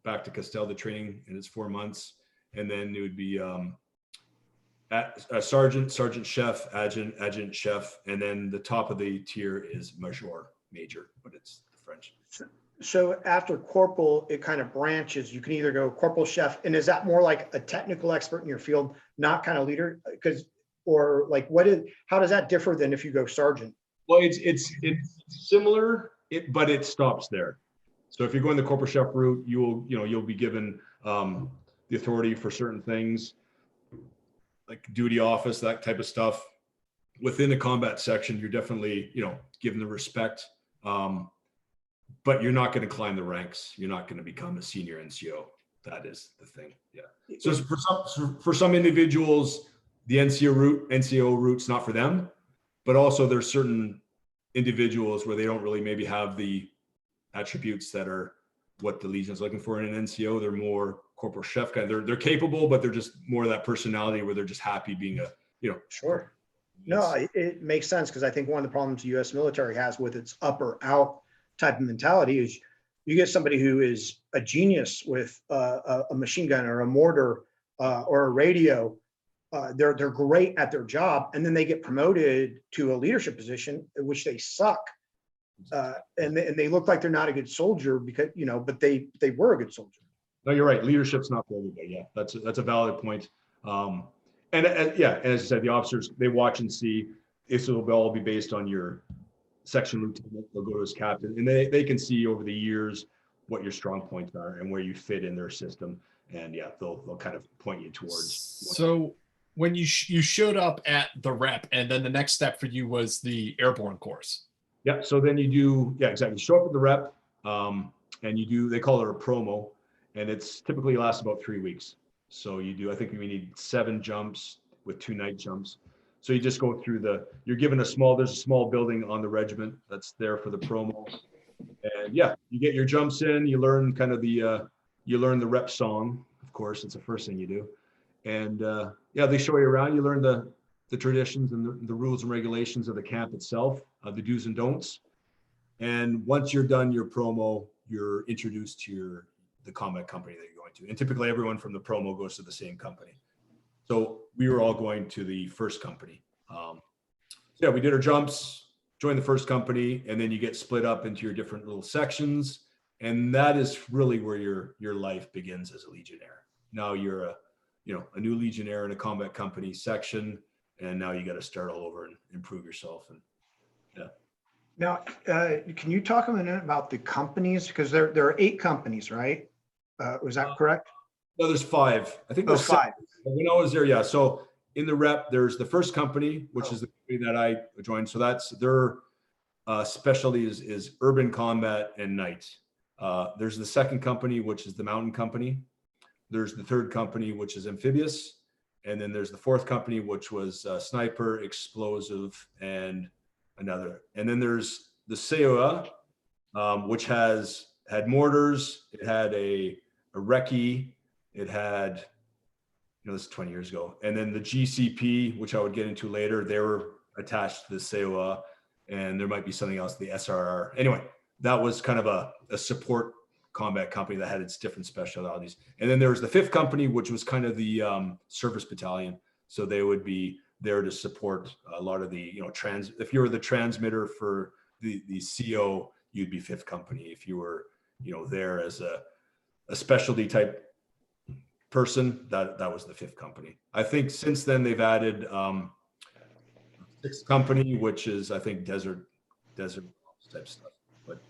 back to Castel, the training, and it's 4 months. And then it would be sergeant chef, adjutant chef. And then the top of the tier is major, but it's the French. So after corporal, it kind of branches. You can either go corporal chef, and is that more like a technical expert in your field, not kind of leader? How does that differ than if you go sergeant? Well, it's similar, but it stops there. So if you're going the corporal chef route, you'll be given the authority for certain things, like duty office, that type of stuff. Within the combat section, you're definitely given the respect, but you're not going to climb the ranks. You're not going to become a senior NCO. That is the thing. Yeah. So for some individuals, the NCO route's not for them. but also there's certain individuals where they don't really maybe have the attributes that are what the Legion's looking for in an NCO. They're more corporal chef kind. They're capable, but they're just more of that personality where they're just happy being a, you know. Sure. No, it makes sense, because I think one of the problems the U.S. military has with its up or out type of mentality is you get somebody who is a genius with a machine gun or a mortar or a radio. They're great at their job, and then they get promoted to a leadership position in which they suck, and they look like they're not a good soldier because, you know, but they were a good soldier. No, you're right. Leadership's not for everybody. Yeah, that's a valid point. And yeah, and as I said, the officers, they watch and see. This will all be based on your section lieutenant. They'll go to his captain, and they can see over the years what your strong points are and where you fit in their system. And yeah, they'll kind of point you towards. So when you showed up at the rep, and then the next step for you was the airborne course. Yeah. So then you do, yeah, exactly. Show up at the rep, and you do, they call it a promo, and it's typically lasts about 3 weeks. So you do, I think we need 7 jumps with 2 night jumps. So you just go through you're given there's a small building on the regiment that's there for the promo. And yeah, you get your jumps in, you learn kind of you learn the rep song, of course, it's the first thing you do. And yeah, they show you around, you learn the traditions and the rules and regulations of the camp itself, the do's and don'ts. And once you're done your promo, you're introduced to the combat company that you're going to. And typically everyone from the promo goes to the same company. So we were all going to the first company. So yeah, we did our jumps, joined the first company, and then you get split up into your different little sections. And that is really where your life begins as a Legionnaire. Now you're a new Legionnaire in a combat company section, and now you got to start all over and improve yourself. And yeah. Now, can you talk a minute about the companies? Because there are 8 companies, right? Was that correct? No, there's 5. I think there's 5. When I was there, yeah. So in the rep, there's the first company, which is the company that I joined. So that's their specialty is urban combat and night. There's the second company, which is the mountain company. There's the third company, which is amphibious. And then there's the fourth company, which was sniper, explosive, and another. And then there's the COA, which had mortars. It had a recce. It had, this is 20 years ago. And then the GCP, which I would get into later, they were attached to the COA, and there might be something else, the SRR. Anyway, that was kind of a support combat company that had its different specialties. And then there was the fifth company, which was kind of the service battalion. So they would be there to support a lot of the, if you were the transmitter for the CO, you'd be fifth company. If you were, there as a specialty type person, that was the fifth company. I think since then they've added sixth company, which is, I think, desert type stuff, but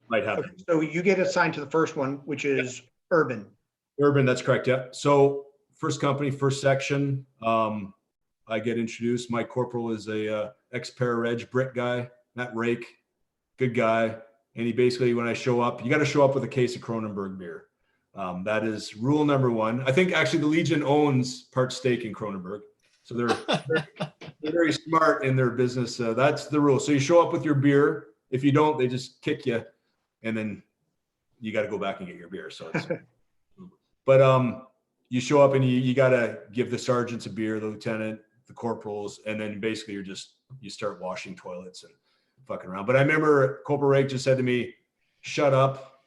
might have. Okay, so you get assigned to the first one, which is urban. Urban, that's correct. Yeah. So first company, first section, I get introduced. My corporal is a ex-para-reg Brit guy, Matt Rake, good guy. And he basically, when I show up, you got to show up with a case of Kronenberg beer. That is rule number 1. I think actually the Legion owns part stake in Kronenberg. So they're very smart in their business. That's the rule. So you show up with your beer. If you don't, they just kick you. And then you got to go back and get your beer. So it's, but you show up and you got to give the sergeants a beer, the lieutenant, the corporals, and then basically you start washing toilets and fucking around. But I remember Corporal Rake just said to me, shut up,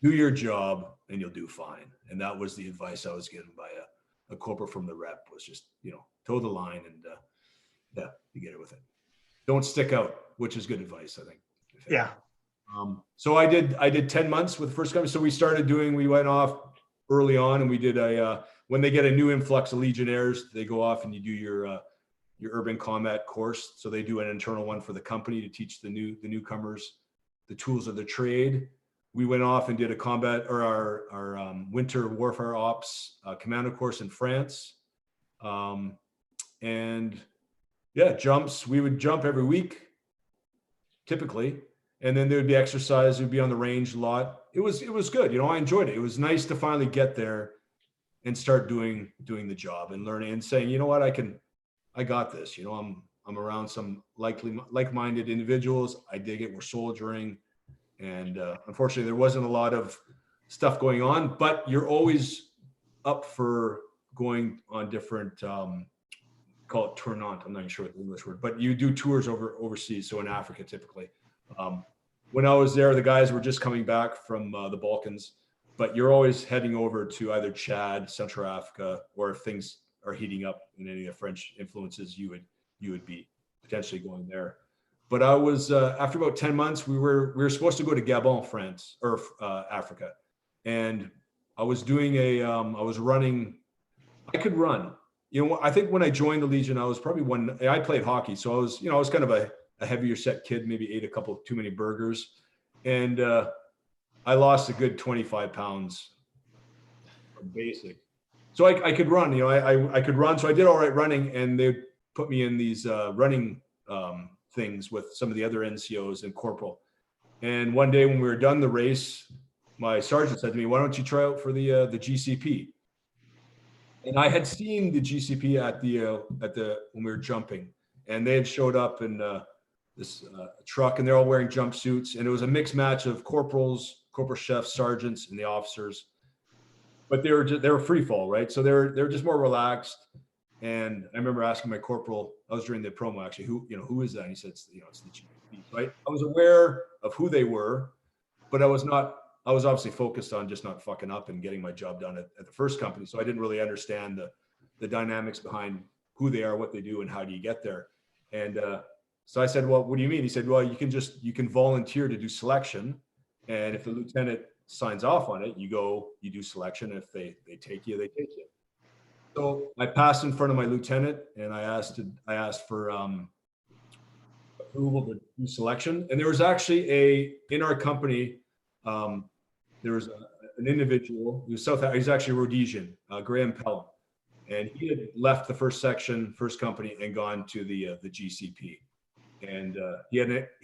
do your job, and you'll do fine. And that was the advice I was given by a corporal from the rep, was just, toe the line and yeah, you get it with it. Don't stick out, which is good advice, I think. Yeah. So I did 10 months with the first company. So we went off early on, and we did when they get a new influx of Legionnaires, they go off and you do your urban combat course. So they do an internal one for the company to teach the newcomers the tools of the trade. We went off and did a combat or our winter warfare ops commando course in France. And yeah, jumps, we would jump every week typically. And then there would be exercise. We'd be on the range a lot. It was good. I enjoyed it. It was nice to finally get there and start doing the job and learning and saying, you know what, I can I got this. You know, I'm around some like-minded individuals. I dig it. We're soldiering, and unfortunately, there wasn't a lot of stuff going on. But you're always up for going on different, call it tournant. I'm not even sure what the English word, but you do tours overseas. So in Africa, typically. When I was there, the guys were just coming back from the Balkans, but you're always heading over to either Chad, Central Africa, or if things are heating up in any of the French influences, you would be potentially going there. But I was after about 10 months, we were supposed to go to Gabon, France, or Africa, and I was doing I was running. I could run. You know, I think when I joined the Legion, I was probably I played hockey, so I was kind of a heavier set kid, maybe ate a couple too many burgers, and I lost a good 25 pounds from basic. So I could run, you know, I could run. So I did all right running, and they put me in these running things with some of the other NCOs and corporal. And one day when we were done the race, my sergeant said to me, "Why don't you try out for the GCP?" And I had seen the GCP at the when we were jumping, and they had showed up in this truck, and they're all wearing jumpsuits, and it was a mixed match of corporals, corporal chefs, sergeants, and the officers. But they were free fall, right? So they were just more relaxed. And I remember asking my corporal, I was during the promo actually, who is that? And he said, it's the GCP. So I was aware of who they were, but I was obviously focused on just not fucking up and getting my job done at the first company. So I didn't really understand the dynamics behind who they are, what they do, and how do you get there. And so I said, "Well, what do you mean?" He said, "Well, you can volunteer to do selection. And if the lieutenant signs off on it, you go, you do selection. If they take you, they take you." So I passed in front of my lieutenant, and I asked for approval to do selection. And there was actually in our company, there was an individual he's actually Rhodesian, Graham Pelham, and he had left the first company, and gone to the GCP, and he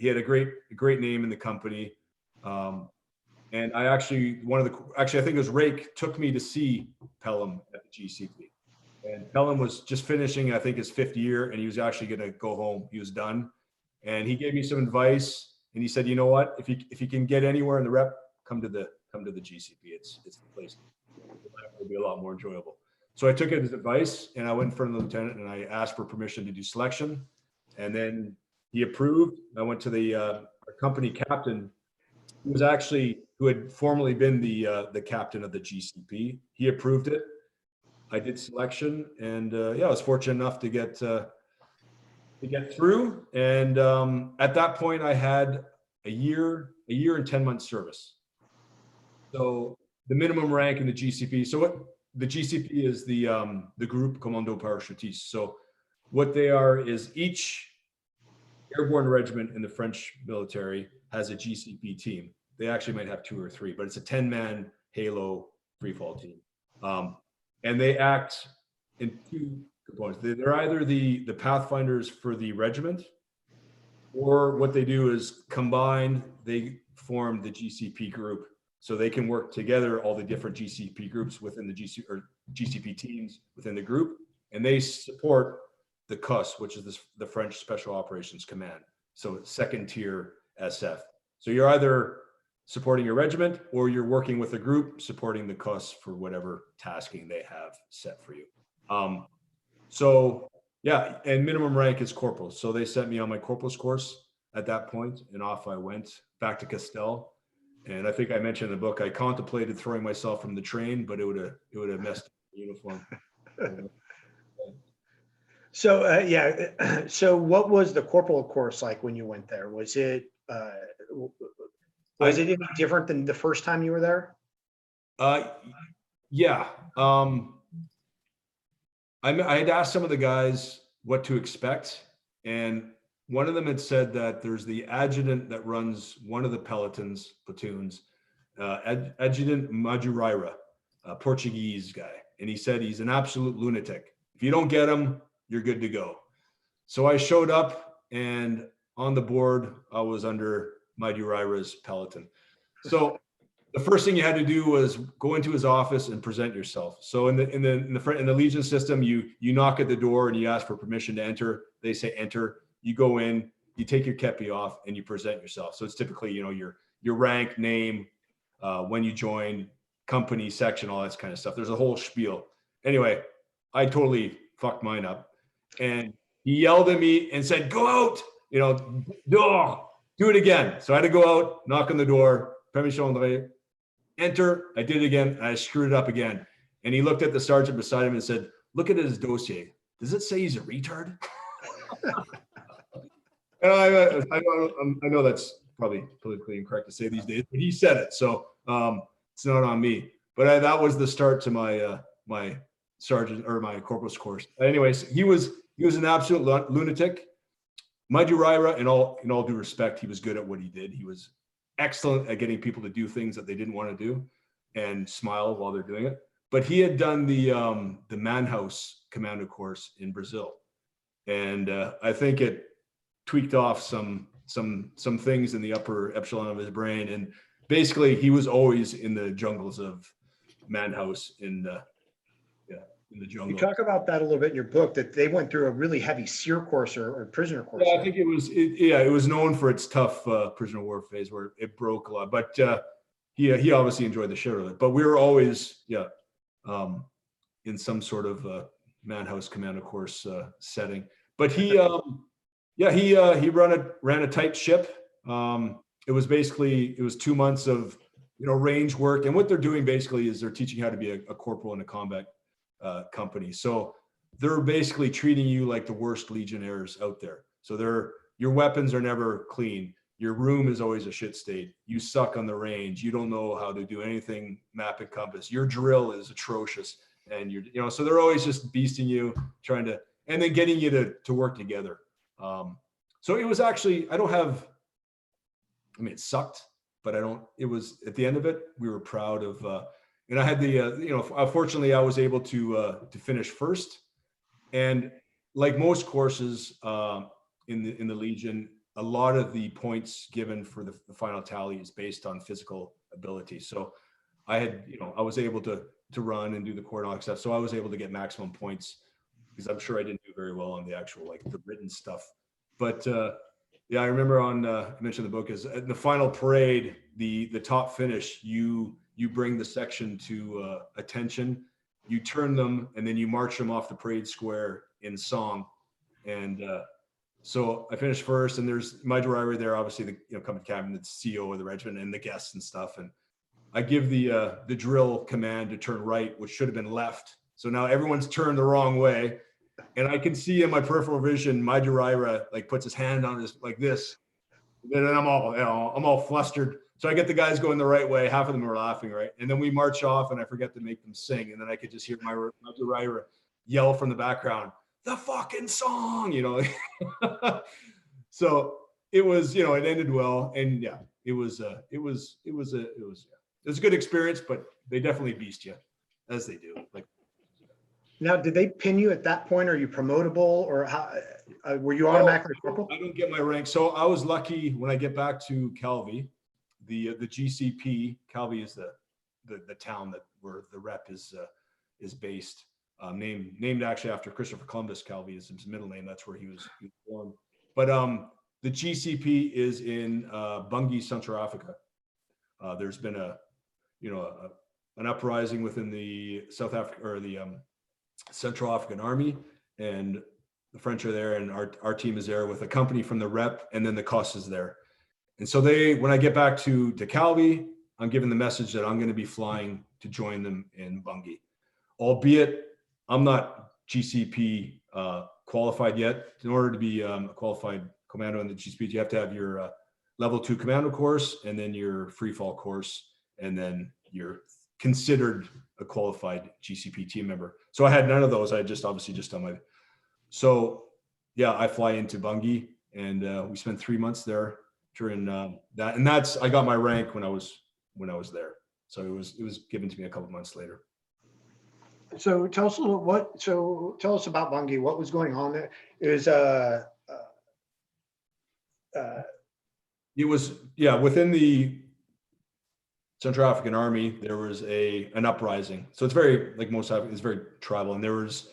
had a great name in the company. And I think it was Rake took me to see Pelham at the GCP, and Pelham was just finishing, I think, his 5th year, and he was actually going to go home. He was done, and he gave me some advice, and he said, "You know what? If you can get anywhere in the rep, come to the GCP. It's the place. It'll be a lot more enjoyable." So I took his advice, and I went in front of the lieutenant, and I asked for permission to do selection, and then he approved. I went to our company captain, who had formerly been the captain of the GCP. He approved it. I did selection, and I was fortunate enough to get through. And at that point, I had a year and 10 months service. So the minimum rank in the GCP. So what the GCP is, the group Commando Parachutiste. So what they are is each airborne regiment in the French military has a GCP team. They actually might have 2 or 3, but it's a 10-man Halo freefall team. And they act in 2 components. They're either the pathfinders for the regiment, or what they do is combined, they form the GCP group, so they can work together, all the different GCP groups within the GCP teams within the group, and they support the CUS, which is the French Special Operations Command. So 2nd tier SF. So you're either supporting your regiment, or you're working with a group supporting the CUS for whatever tasking they have set for you. So yeah, and minimum rank is corporal. So they sent me on my corporal's course at that point, and off I went back to Castel. And I think I mentioned in the book, I contemplated throwing myself from the train, but it would have messed up the uniform. So so what was the corporal course like when you went there? Was it any different than the first time you were there? Yeah. I had asked some of the guys what to expect, and one of them had said that there's the adjutant that runs one of the platoons, Adjutant Majuraira, a Portuguese guy, and he said he's an absolute lunatic. If you don't get him, you're good to go. So I showed up, and on the board, I was under Majuraira's peloton. So the first thing you had to do was go into his office and present yourself. So in the Legion system, you knock at the door and you ask for permission to enter. They say enter. You go in, you take your kepi off, and you present yourself. So it's typically, you know, your rank, name, when you joined, company, section, all that kind of stuff. There's a whole spiel. Anyway, I totally fucked mine up, and he yelled at me and said, "Go out!" You know, do it again. So I had to go out, knock on the door, permission, enter. I did it again, and I screwed it up again. And he looked at the sergeant beside him and said, "Look at his dossier. Does it say he's a retard?" And I know that's probably politically incorrect to say these days, but he said it, so it's not on me. But that was the start to my my sergeant or my corporal's course. Anyways, he was an absolute lunatic. Majuraira, in all due respect, he was good at what he did. He was excellent at getting people to do things that they didn't want to do and smile while they're doing it. But he had done the Manhouse Commando course in Brazil, and I think it tweaked off some things in the upper echelon of his brain. And basically, he was always in the jungles of Manhouse in the jungle. You talk about that a little bit in your book, that they went through a really heavy SEER course or prisoner course. Yeah, I think it was known for its tough prisoner of war phase where it broke a lot. But he obviously enjoyed the shit out of it. But we were always in some sort of Manhouse Commando course setting. But he ran a tight ship. It was 2 months of range work, and what they're doing basically is they're teaching how to be a corporal in a combat company. So they're basically treating you like the worst legionnaires out there. So your weapons are never clean. Your room is always a shit state. You suck on the range. You don't know how to do anything map and compass. Your drill is atrocious, and so they're always just beasting you, trying to, and then getting you to work together. So it was actually, it sucked, but it was, at the end of it, we were proud of, and I had fortunately I was able to finish first. And like most courses in the Legion, a lot of the points given for the final tally is based on physical ability. So I was able to run and do the core and all that stuff. So I was able to get maximum points, because I'm sure I didn't do very well on the actual, the written stuff. But I remember I mentioned the book is in the final parade, the top finish, you bring the section to attention, you turn them, and then you march them off the parade square in song. And so I finished first, and there's Majuraira there, obviously the company captain, the CEO of the regiment, and the guests and stuff. And I give the drill command to turn right, which should have been left. So now everyone's turned the wrong way. And I can see in my peripheral vision, Majuraira puts his hand on his like this, and then I'm all flustered. So I get the guys going the right way. Half of them are laughing, right? And then we march off, and I forget to make them sing. And then I could just hear Majuraira yell from the background, "The fucking song," So it was, it ended well, and it was a good experience. But they definitely beast you, as they do. Now, did they pin you at that point? Are you promotable, or how were you automatically corporal? I don't get my rank. So I was lucky when I get back to Calvi, the GCP. Calvi is the town where the rep is based. Named actually after Christopher Columbus. Calvi is his middle name. That's where he was born. But the GCP is in Bangui, Central Africa. There's been an uprising within the South Africa or the Central African Army, and the French are there, and our team is there with a company from the rep, and then the COS is there. And so when I get back to Calvi, I'm given the message that I'm going to be flying to join them in Bangui, albeit I'm not GCP qualified yet. In order to be a qualified commando in the GCP, you have to have your level 2 commando course, and then your free fall course, and then you're considered a qualified GCP team member. So I had none of those. I just done my. So I fly into Bangui, and we spent 3 months there during that, and I got my rank when I was there. So it was given to me a couple months later. So tell us tell us about Bangui. What was going on there? It was within the. Central African Army, there was an uprising. So it's very, like most African, it's very tribal. And there was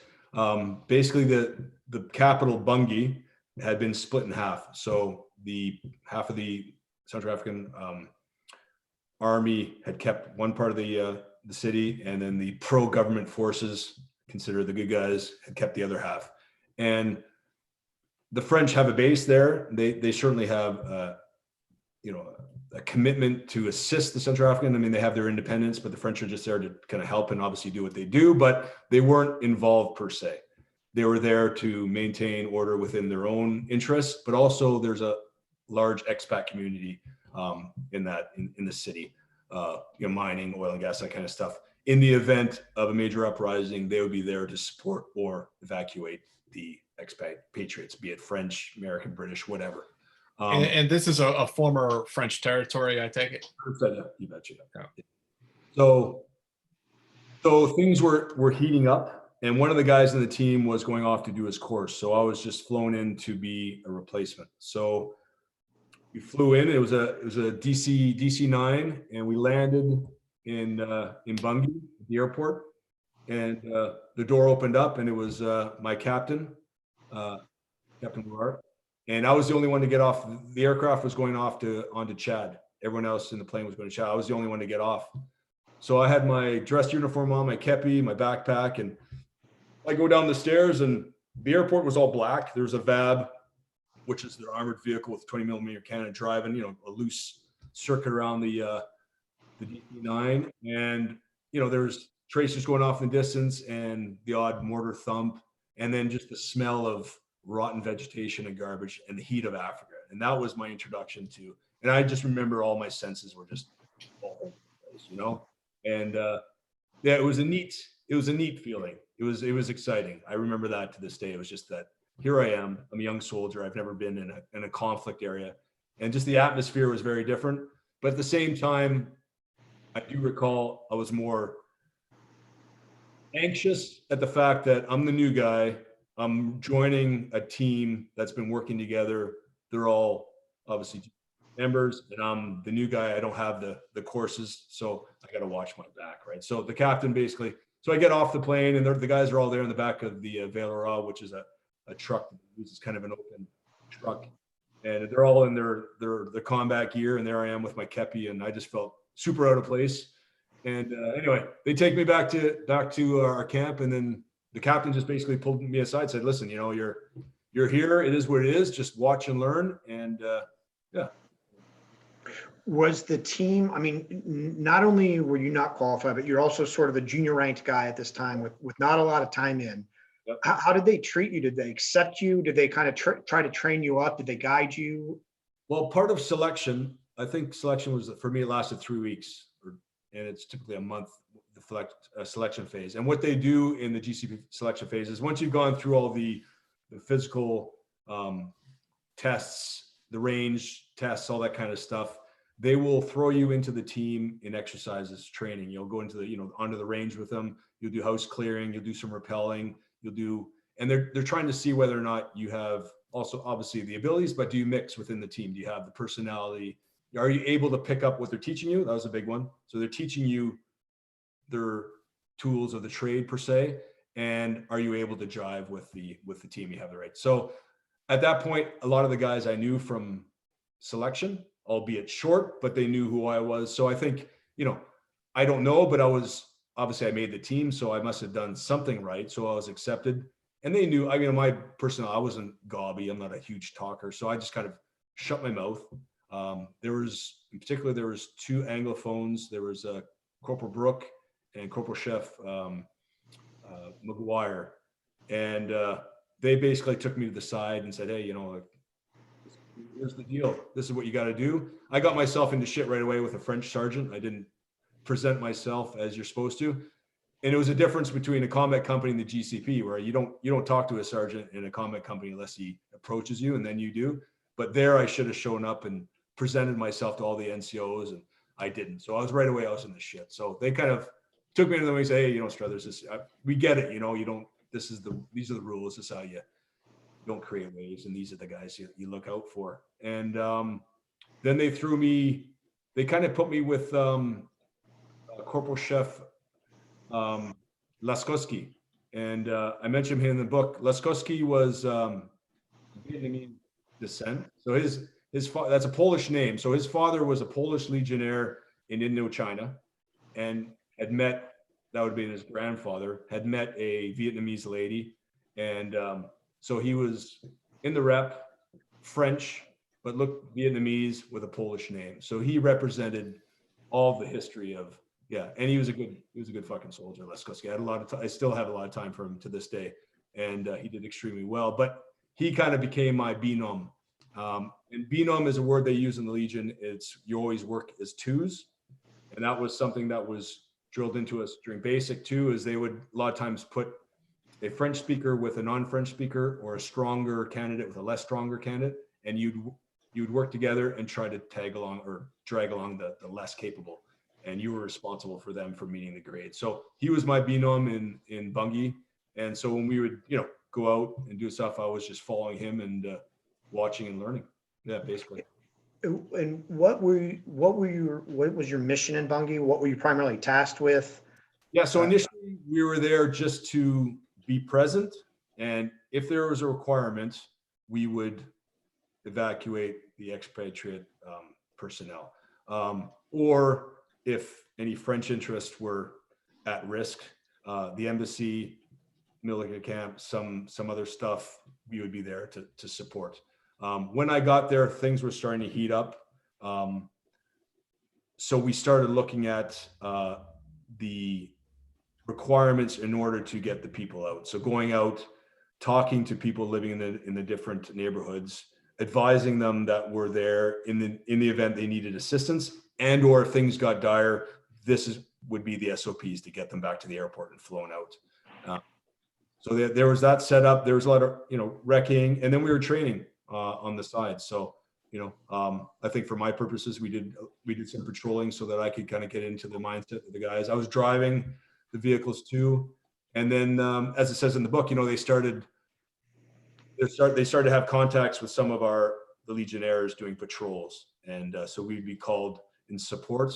basically the capital, Bangui, had been split in half. So the half of the Central African Army had kept one part of the city, and then the pro-government forces, considered the good guys, had kept the other half. And the French have a base there. They certainly have, a commitment to assist the Central African. I mean, they have their independence, but the French are just there to kind of help and obviously do what they do, but they weren't involved per se. They were there to maintain order within their own interests, but also there's a large expat community in the city, mining, oil and gas, that kind of stuff. In the event of a major uprising, they would be there to support or evacuate the expatriates, be it French, American, British, whatever. And this is a former French territory, I take it. You betcha. Yeah. So things were heating up, and one of the guys in the team was going off to do his course. So I was just flown in to be a replacement. So we flew in. It was a DC-9, and we landed in Bangui, the airport, and the door opened up, and it was my captain, Captain Morar. And I was the only one to get off. The aircraft was going off onto Chad. Everyone else in the plane was going to Chad. I was the only one to get off. So I had my dress uniform on, my kepi, my backpack, and I go down the stairs, and the airport was all black. There's a VAB, which is their armored vehicle with 20 millimeter cannon driving, a loose circuit around the DC-9. And, there's tracers going off in the distance and the odd mortar thump, and then just the smell of rotten vegetation and garbage and the heat of Africa. And that was my introduction to, and I just remember all my senses were just all over the place, and yeah, it was a neat feeling. It was exciting. I remember that to this day. It was just that here I am, I'm a young soldier. I've never been in a conflict area, and just the atmosphere was very different. But at the same time, I do recall I was more anxious at the fact that I'm the new guy. I'm joining a team that's been working together. They're all obviously members, and I'm the new guy. I don't have the courses, so I got to watch my back, right? So the captain basically, so I get off the plane, and the guys are all there in the back of the Velara, which is a truck. This is kind of an open truck, and they're all in their combat gear, and there I am with my kepi, and I just felt super out of place. And anyway, they take me back to our camp, and then the captain just basically pulled me aside, said, "Listen, you're here. It is what it is. Just watch and learn." And yeah. Was the team, I mean, not only were you not qualified, but you're also sort of a junior ranked guy at this time with not a lot of time in. Yep. How did they treat you? Did they accept you? Did they kind of try to train you up? Did they guide you? Well, part of selection, I think selection was, for me, it lasted 3 weeks, and it's typically a month, the selection phase. And what they do in the GCP selection phase is once you've gone through all the physical tests, the range tests, all that kind of stuff, they will throw you into the team in exercises, training. You'll go into onto the range with them. You'll do house clearing. You'll do some rappelling. And they're trying to see whether or not you have also obviously the abilities, but do you mix within the team? Do you have the personality? Are you able to pick up what they're teaching you? That was a big one. So they're teaching you their tools of the trade per se, and are you able to jive with the team? You have the right. So at that point, a lot of the guys I knew from selection, albeit short, but they knew who I was. So I think, I don't know, but I made the team, so I must have done something right. So I was accepted, and they knew. I mean, my personality, I wasn't gobby. I'm not a huge talker, so I just kind of shut my mouth. There was 2 Anglophones. There was Corporal Brooke and Corporal Chef McGuire, and they basically took me to the side and said, "Hey, here's the deal. This is what you got to do." I got myself into shit right away with a French sergeant. I didn't present myself as you're supposed to, and it was a difference between a combat company and the GCP, where you don't talk to a sergeant in a combat company unless he approaches you, and then you do. But there, I should have shown up and presented myself to all the NCOs, and I didn't. So I was in the shit. So they kind of took me to them and say, "Hey, Struthers, we get it. These are the rules. This is how you don't create waves, and these are the guys you look out for." And then they kind of put me with Corporal Chef Laskowski. And I mentioned him in the book. Laskowski was Vietnamese descent. So that's a Polish name. So his father was a Polish legionnaire in Indochina and had met, that would have been his grandfather, had met a Vietnamese lady. And so he was in the rep, French, but looked Vietnamese with a Polish name. So he represented all the history of, and he was a good fucking soldier, Laskowski. I had a lot of time, I still have a lot of time for him to this day. And he did extremely well, but he kind of became my binom. And binom is a word they use in the Legion. It's, you always work as twos. And that was something that was drilled into us during basic too, is they would a lot of times put a French speaker with a non-French speaker, or a stronger candidate with a less stronger candidate. And you'd work together and try to tag along or drag along the less capable. And you were responsible for them for meeting the grade. So he was my binom in Bungie. And so when we would, go out and do stuff, I was just following him and watching and learning. Yeah, basically. And what was your mission in Bungie? What were you primarily tasked with? Yeah, so initially we were there just to be present. And if there was a requirement, we would evacuate the expatriate personnel. Or if any French interests were at risk, the embassy, military camp, some other stuff, we would be there to support. When I got there, things were starting to heat up. So we started looking at the requirements in order to get the people out. So going out, talking to people living in the different neighborhoods, advising them that we're there in the event they needed assistance, and or if things got dire, would be the SOPs to get them back to the airport and flown out. So there was that setup. There was a lot of wrecking, and then we were training on the side. So I think for my purposes, we did some patrolling so that I could kind of get into the mindset of the guys. I was driving the vehicles too, and then as it says in the book, they started to have contacts with some of the Legionnaires doing patrols, and so we'd be called in support,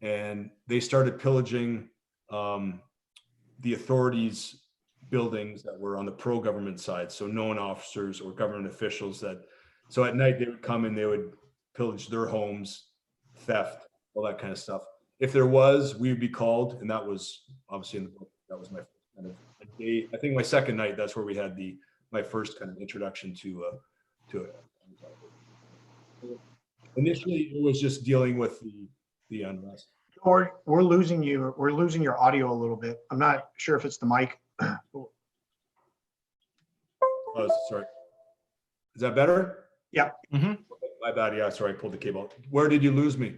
and they started pillaging the authorities' buildings that were on the pro-government side. So known officers or government officials so at night they would come and they would pillage their homes, theft, all that kind of stuff. If there was, we would be called, and that was obviously in the book. That was my first kind of day. I think my second night, that's where we had my first kind of introduction to it. Initially, it was just dealing with the unrest. Or we're losing you. We're losing your audio a little bit. I'm not sure if it's the mic. Oh, sorry. Is that better? Yeah. Mm-hmm. My bad. Yeah, sorry, I pulled the cable. Where did you lose me?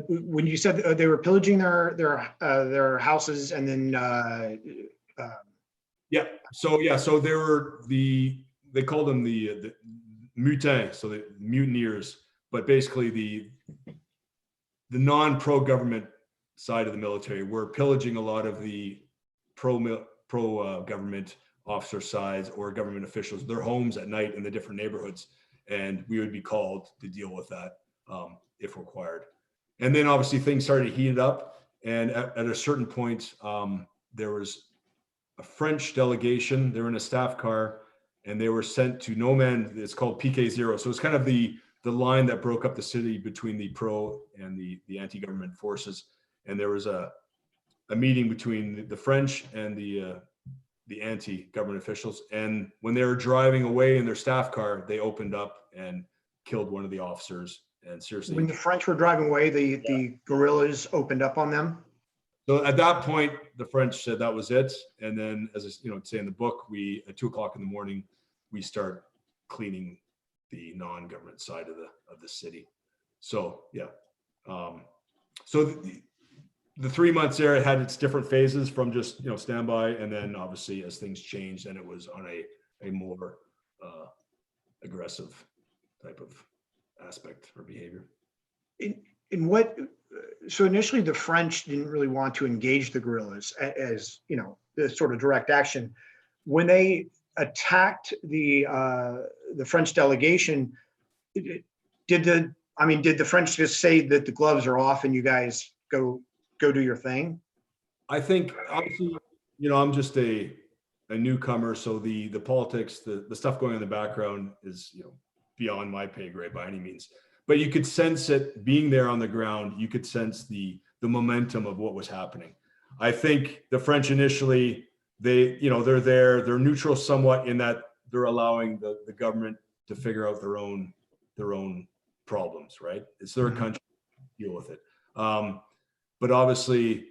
When you said they were pillaging their houses, and then So they were they called them the mutins, so the mutineers, but basically the non-pro government side of the military were pillaging a lot of the pro government officer sides or government officials, their homes at night in the different neighborhoods, and we would be called to deal with that if required. And then obviously things started to heat up, and at a certain point, there was a French delegation. They were in a staff car, and they were sent to no man. It's called PK0. So it's kind of the line that broke up the city between the pro and the anti-government forces. And there was a meeting between the French and the anti-government officials. And when they were driving away in their staff car, they opened up and killed one of the officers. And seriously, when the French were driving away, the guerrillas opened up on them. So at that point, the French said that was it. And then, as I say in the book, at 2:00 in the morning, we start cleaning the non-government side of the city. So yeah, so the 3 months there, it had its different phases from just standby, and then obviously as things changed, and it was on a more aggressive type of aspect or behavior. So initially the French didn't really want to engage the guerrillas as the sort of direct action. When they attacked the French delegation, did the French just say that the gloves are off and you guys go go do your thing? I think obviously, I'm just a newcomer, so the politics, the stuff going on in the background is, beyond my pay grade by any means. But you could sense it being there on the ground. You could sense the momentum of what was happening. I think the French initially, they're there, they're neutral somewhat in that they're allowing the government to figure out their own problems, right? It's their country to deal with it. But obviously,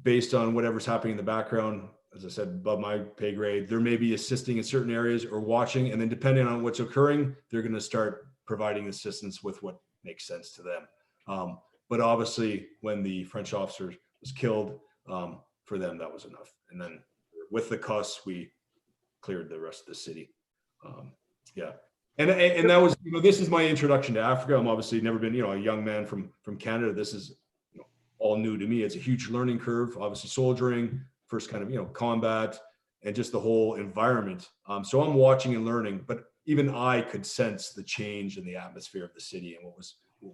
based on whatever's happening in the background, as I said, above my pay grade, there may be assisting in certain areas or watching, and then depending on what's occurring, they're going to start providing assistance with what makes sense to them. But obviously, when the French officer was killed, for them, that was enough. And then with the cuss, we cleared the rest of the city. Yeah. And that was, this is my introduction to Africa. I'm obviously never been, a young man from Canada. This is, all new to me. It's a huge learning curve, obviously soldiering, first kind of, combat, and just the whole environment. So I'm watching and learning, but even I could sense the change in the atmosphere of the city and what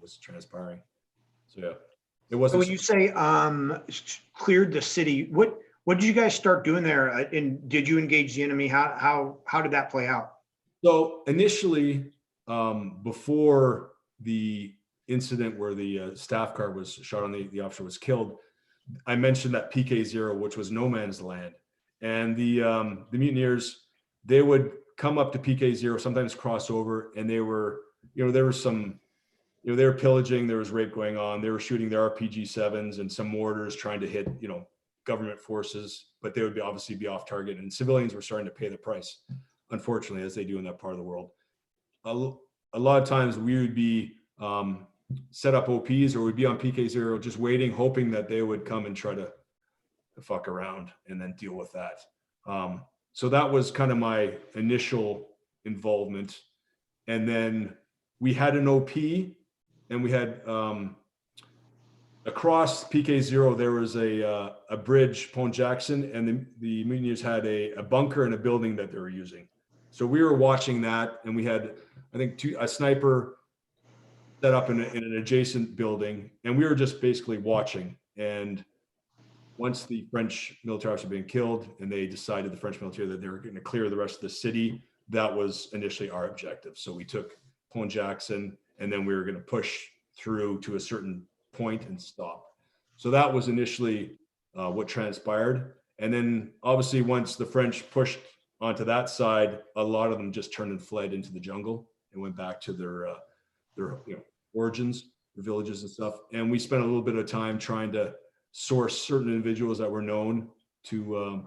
was transpiring. So yeah, it wasn't. So when you say cleared the city, what did you guys start doing there? And did you engage the enemy? How did that play out? So initially, before the incident where the staff car was shot on, the officer was killed, I mentioned that PK0, which was no man's land, and the mutineers, they would come up to PK0, sometimes cross over, and they were, there was some, they were pillaging, there was rape going on, they were shooting their RPG-7s and some mortars trying to hit, government forces, but they would obviously be off target, and civilians were starting to pay the price, unfortunately, as they do in that part of the world. A lot of times we would be set up OPs, or we'd be on PK0 just waiting, hoping that they would come and try to fuck around and then deal with that. So that was kind of my initial involvement. And then we had an OP, and we had across PK0, there was a bridge, Pont Jackson, and the mutineers had a bunker and a building that they were using. So we were watching that, and we had, I think, a sniper set up in an adjacent building, and we were just basically watching. And once the French military officer had been killed, and they decided, the French military, that they were going to clear the rest of the city, that was initially our objective. So we took Pont Jackson, and then we were going to push through to a certain point and stop. So that was initially what transpired. And then obviously once the French pushed onto that side, a lot of them just turned and fled into the jungle and went back to their origins, their villages and stuff. And we spent a little bit of time trying to source certain individuals that were known to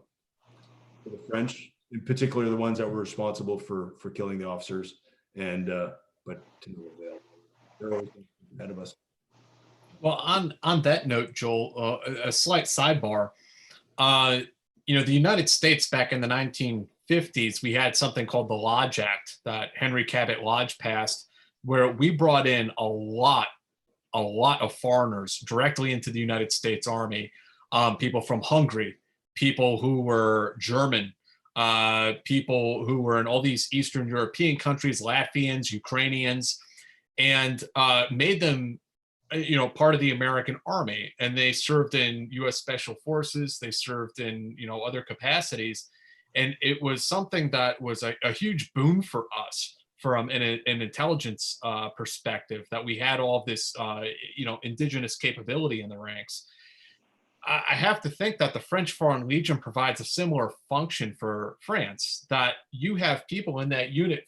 the French, in particular the ones that were responsible for killing the officers. And but to no avail. They're always ahead of us. Well, on that note, Joel, a slight sidebar. The United States back in the 1950s, we had something called the Lodge Act that Henry Cabot Lodge passed, where we brought in a lot of foreigners directly into the United States Army, people from Hungary, people who were German, people who were in all these Eastern European countries, Latvians, Ukrainians, and made them part of the American Army. And they served in U.S. Special Forces, they served in other capacities, and it was something that was a huge boon for us from an intelligence perspective, that we had all this indigenous capability in the ranks. I have to think that the French Foreign Legion provides a similar function for France, that you have people in that unit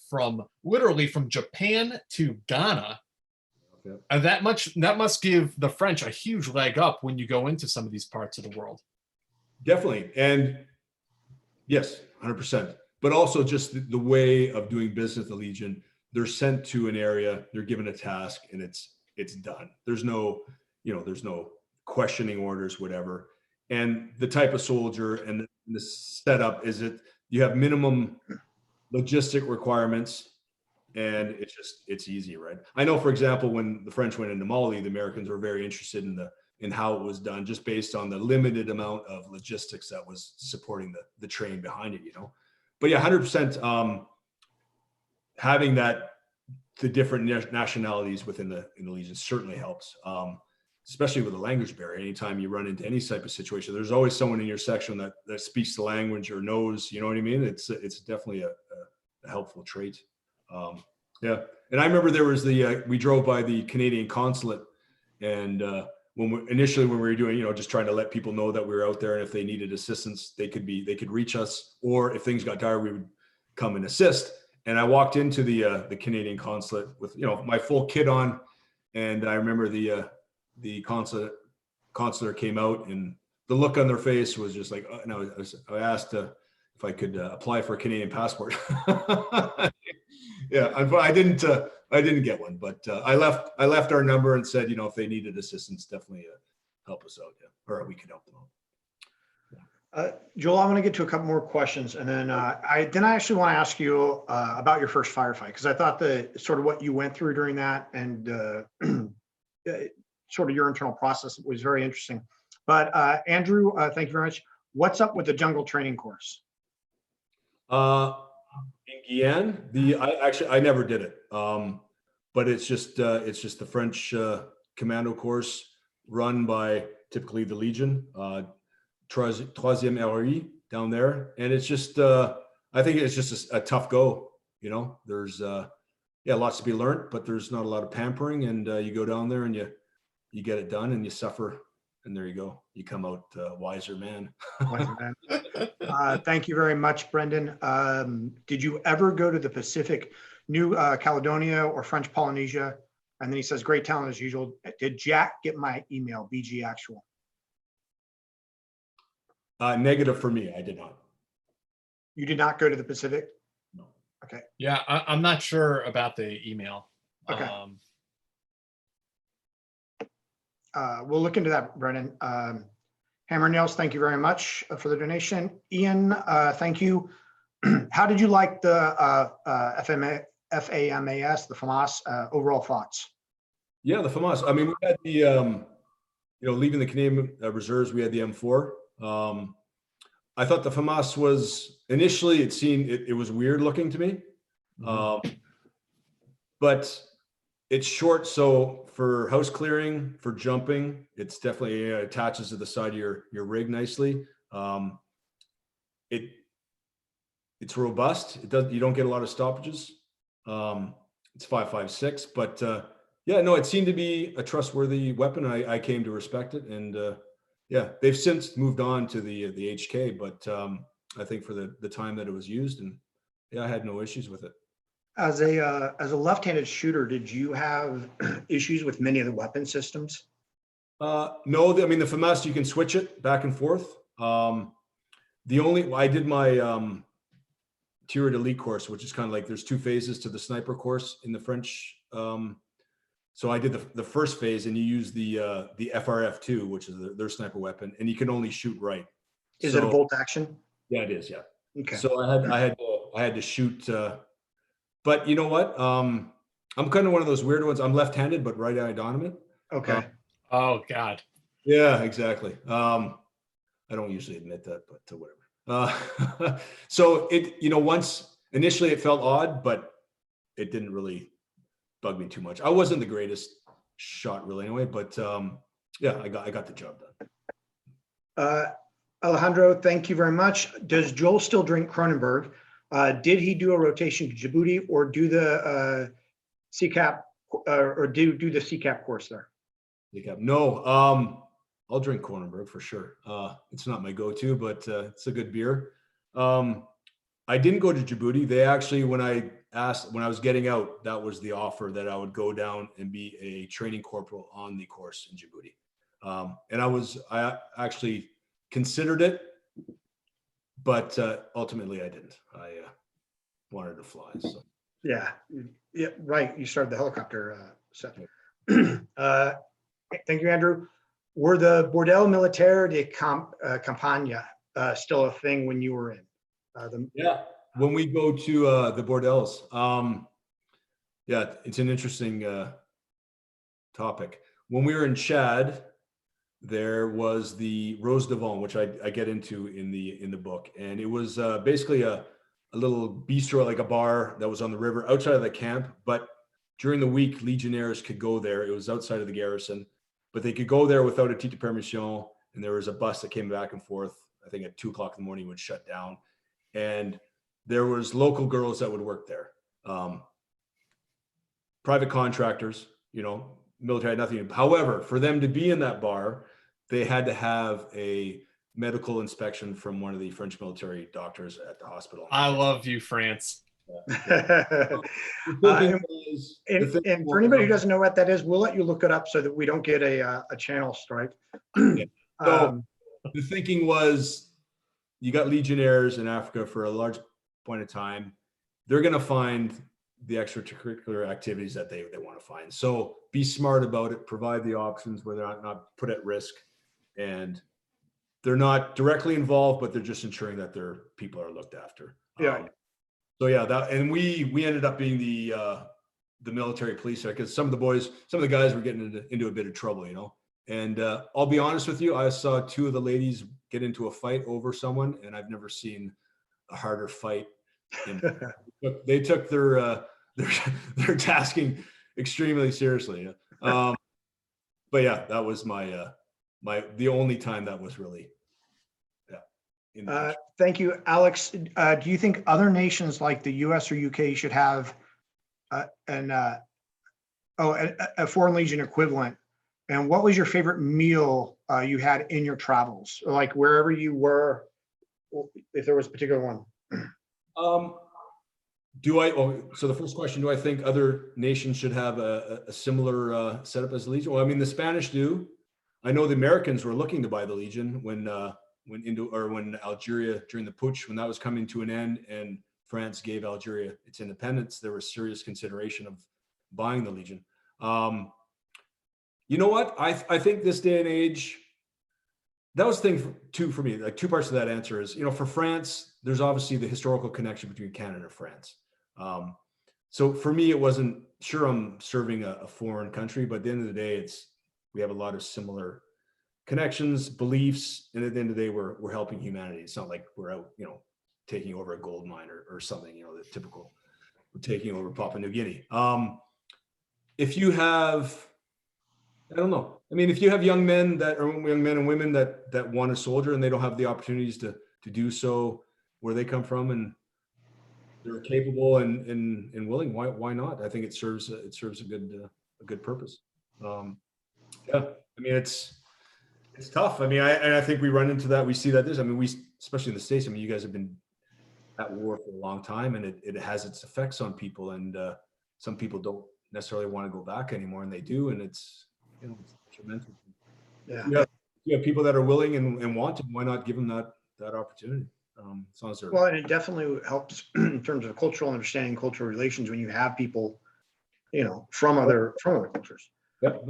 literally from Japan to Ghana. Yep. And that must give the French a huge leg up when you go into some of these parts of the world. Definitely. And yes, 100%. But also just the way of doing business, the Legion, they're sent to an area, they're given a task, and it's done. There's no questioning orders, whatever. And the type of soldier and the setup is you have minimum logistic requirements, and it's easy, right? I know, for example, when the French went into Mali, the Americans were very interested in how it was done, just based on the limited amount of logistics that was supporting the train behind it, But yeah, 100%. Having the different nationalities within the Legion certainly helps. especially with a language barrier, anytime you run into any type of situation, there's always someone in your section that speaks the language or knows, you know what I mean? It's definitely a helpful trait. Yeah. And I remember there was we drove by the Canadian consulate, and initially when we were doing, just trying to let people know that we were out there, and if they needed assistance, they could reach us, or if things got dire, we would come and assist. And I walked into the Canadian consulate with, my full kit on. And I remember the consular came out, and the look on their face was just like, and I asked if I could apply for a Canadian passport. Yeah, I didn't get one, but I left our number and said, if they needed assistance, definitely help us out, or we could help them out. Joel, I want to get to a couple more questions, and then I actually want to ask you about your first firefight, because I thought sort of what you went through during that and sort of your internal process was very interesting. But Andrew, thank you very much. What's up with the jungle training course? In Guyane, I never did it, but it's just the French commando course run by typically the Legion, Troisième RE down there, and it's just I think it's just a tough go. There's lots to be learned, but there's not a lot of pampering, and you go down there and you get it done, and you suffer, and there you go. You come out wiser man. Thank you very much, Brendan. Did you ever go to the Pacific, New Caledonia or French Polynesia? And then he says, great talent as usual. Did Jack get my email, BG Actual? Negative for me. I did not. You did not go to the Pacific? No. Okay. Yeah, I'm not sure about the email. Okay. We'll look into that, Brendan. Hammer Nails, thank you very much for the donation. Ian, thank you. How did you like the FAMAS, the FAMAS, overall thoughts? Yeah, the FAMAS. I mean, we had the, leaving the Canadian Reserves, we had the M4. I thought the FAMAS was, initially it was weird looking to me. But it's short, so for house clearing, for jumping, it's definitely attaches to the side of your rig nicely. It's robust. You don't get a lot of stoppages. It's 5.56, but it seemed to be a trustworthy weapon. I came to respect it, and they've since moved on to the HK, but I think for the time that it was used, and I had no issues with it. As a left-handed shooter, did you have issues with many of the weapon systems? No, I mean, the FAMAS, you can switch it back and forth. I did my Tir d'Elite course, which is kind of like there's two phases to the sniper course in the French. So I did the first phase, and you use the FRF2, which is their sniper weapon, and you can only shoot right. Is it a bolt action? Yeah, it is. Yeah. Okay. So I had to shoot. But you know what? I'm kind of one of those weird ones. I'm left-handed, but right-eye dominant. Okay. Oh God. Yeah, exactly. I don't usually admit that, but whatever. So once initially it felt odd, but it didn't really bug me too much. I wasn't the greatest shot really anyway, but I got the job done. Alejandro, thank you very much. Does Joel still drink Cronenberg? Did he do a rotation to Djibouti, or do the CCAP or do the CCAP course there? CCAP. No, I'll drink Cronenberg for sure. It's not my go-to, but it's a good beer. I didn't go to Djibouti. They actually, when I was getting out, that was the offer, that I would go down and be a training corporal on the course in Djibouti. And I actually considered it, but ultimately I didn't. I wanted to fly. So. Yeah, right. You started the helicopter set. Thank you, Andrew. Were the Bordel Militaire de Campagne still a thing when you were in? When we go to the bordels, it's an interesting topic. When we were in Chad, there was the Rose Devant, which I get into in the book, and it was basically a little bistro, like a bar that was on the river outside of the camp. But during the week, Legionnaires could go there. It was outside of the garrison, but they could go there without a titre de permission. And there was a bus that came back and forth. I think at 2 o'clock in the morning would shut down. And there was local girls that would work there. Private contractors, you know, military had nothing. However, for them to be in that bar, they had to have a medical inspection from one of the French military doctors at the hospital. I love you, France. And for anybody who doesn't know what that is, we'll let you look it up so that we don't get a channel strike. So the thinking was, you got Legionnaires in Africa for a large point of time. They're going to find the extracurricular activities that they want to find. So be smart about it, provide the options where they're not put at risk, and they're not directly involved, but they're just ensuring that their people are looked after. Yeah. So yeah, that, and we ended up being the military police, because some of the guys were getting into a bit of trouble, you know. And I'll be honest with you, I saw 2 of the ladies get into a fight over someone, and I've never seen a harder fight. They took their tasking extremely seriously. But yeah, that was the only time that was really, thank you, Alex. Do you think other nations like the US or UK should have a Foreign Legion equivalent? And what was your favorite meal you had in your travels, like wherever you were, if there was a particular one? So the first question, do I think other nations should have a similar setup as the Legion? Well, I mean, the Spanish do. I know the Americans were looking to buy the Legion when Algeria, during the putsch, when that was coming to an end and France gave Algeria its independence, there was serious consideration of buying the Legion. You know what? I think this day and age, that was the thing too for me. Like, 2 parts of that answer is, you know, for France, there's obviously the historical connection between Canada and France. So for me, it wasn't, sure, I'm serving a foreign country, but at the end of the day, we have a lot of similar connections, beliefs, and at the end of the day, we're helping humanity. It's not like we're out, you know, taking over a gold mine or something, you know, the typical, we're taking over Papua New Guinea. If you have, I don't know. I mean, if you have young men and women that want to soldier and they don't have the opportunities to do so where they come from, and they're capable and willing, why not? I think it serves a good purpose. Yeah, I mean, it's tough. I mean, I think we run into that. We see that I mean, especially in the States, I mean, you guys have been at war for a long time, and it has its effects on people, and some people don't necessarily want to go back anymore, and they do, and it's, you know, it's detrimental. Yeah. You have people that are willing and want to, why not give them that opportunity? As long as they're, well, and it definitely helps in terms of cultural understanding, cultural relations, when you have people, you know, from other cultures. Yep.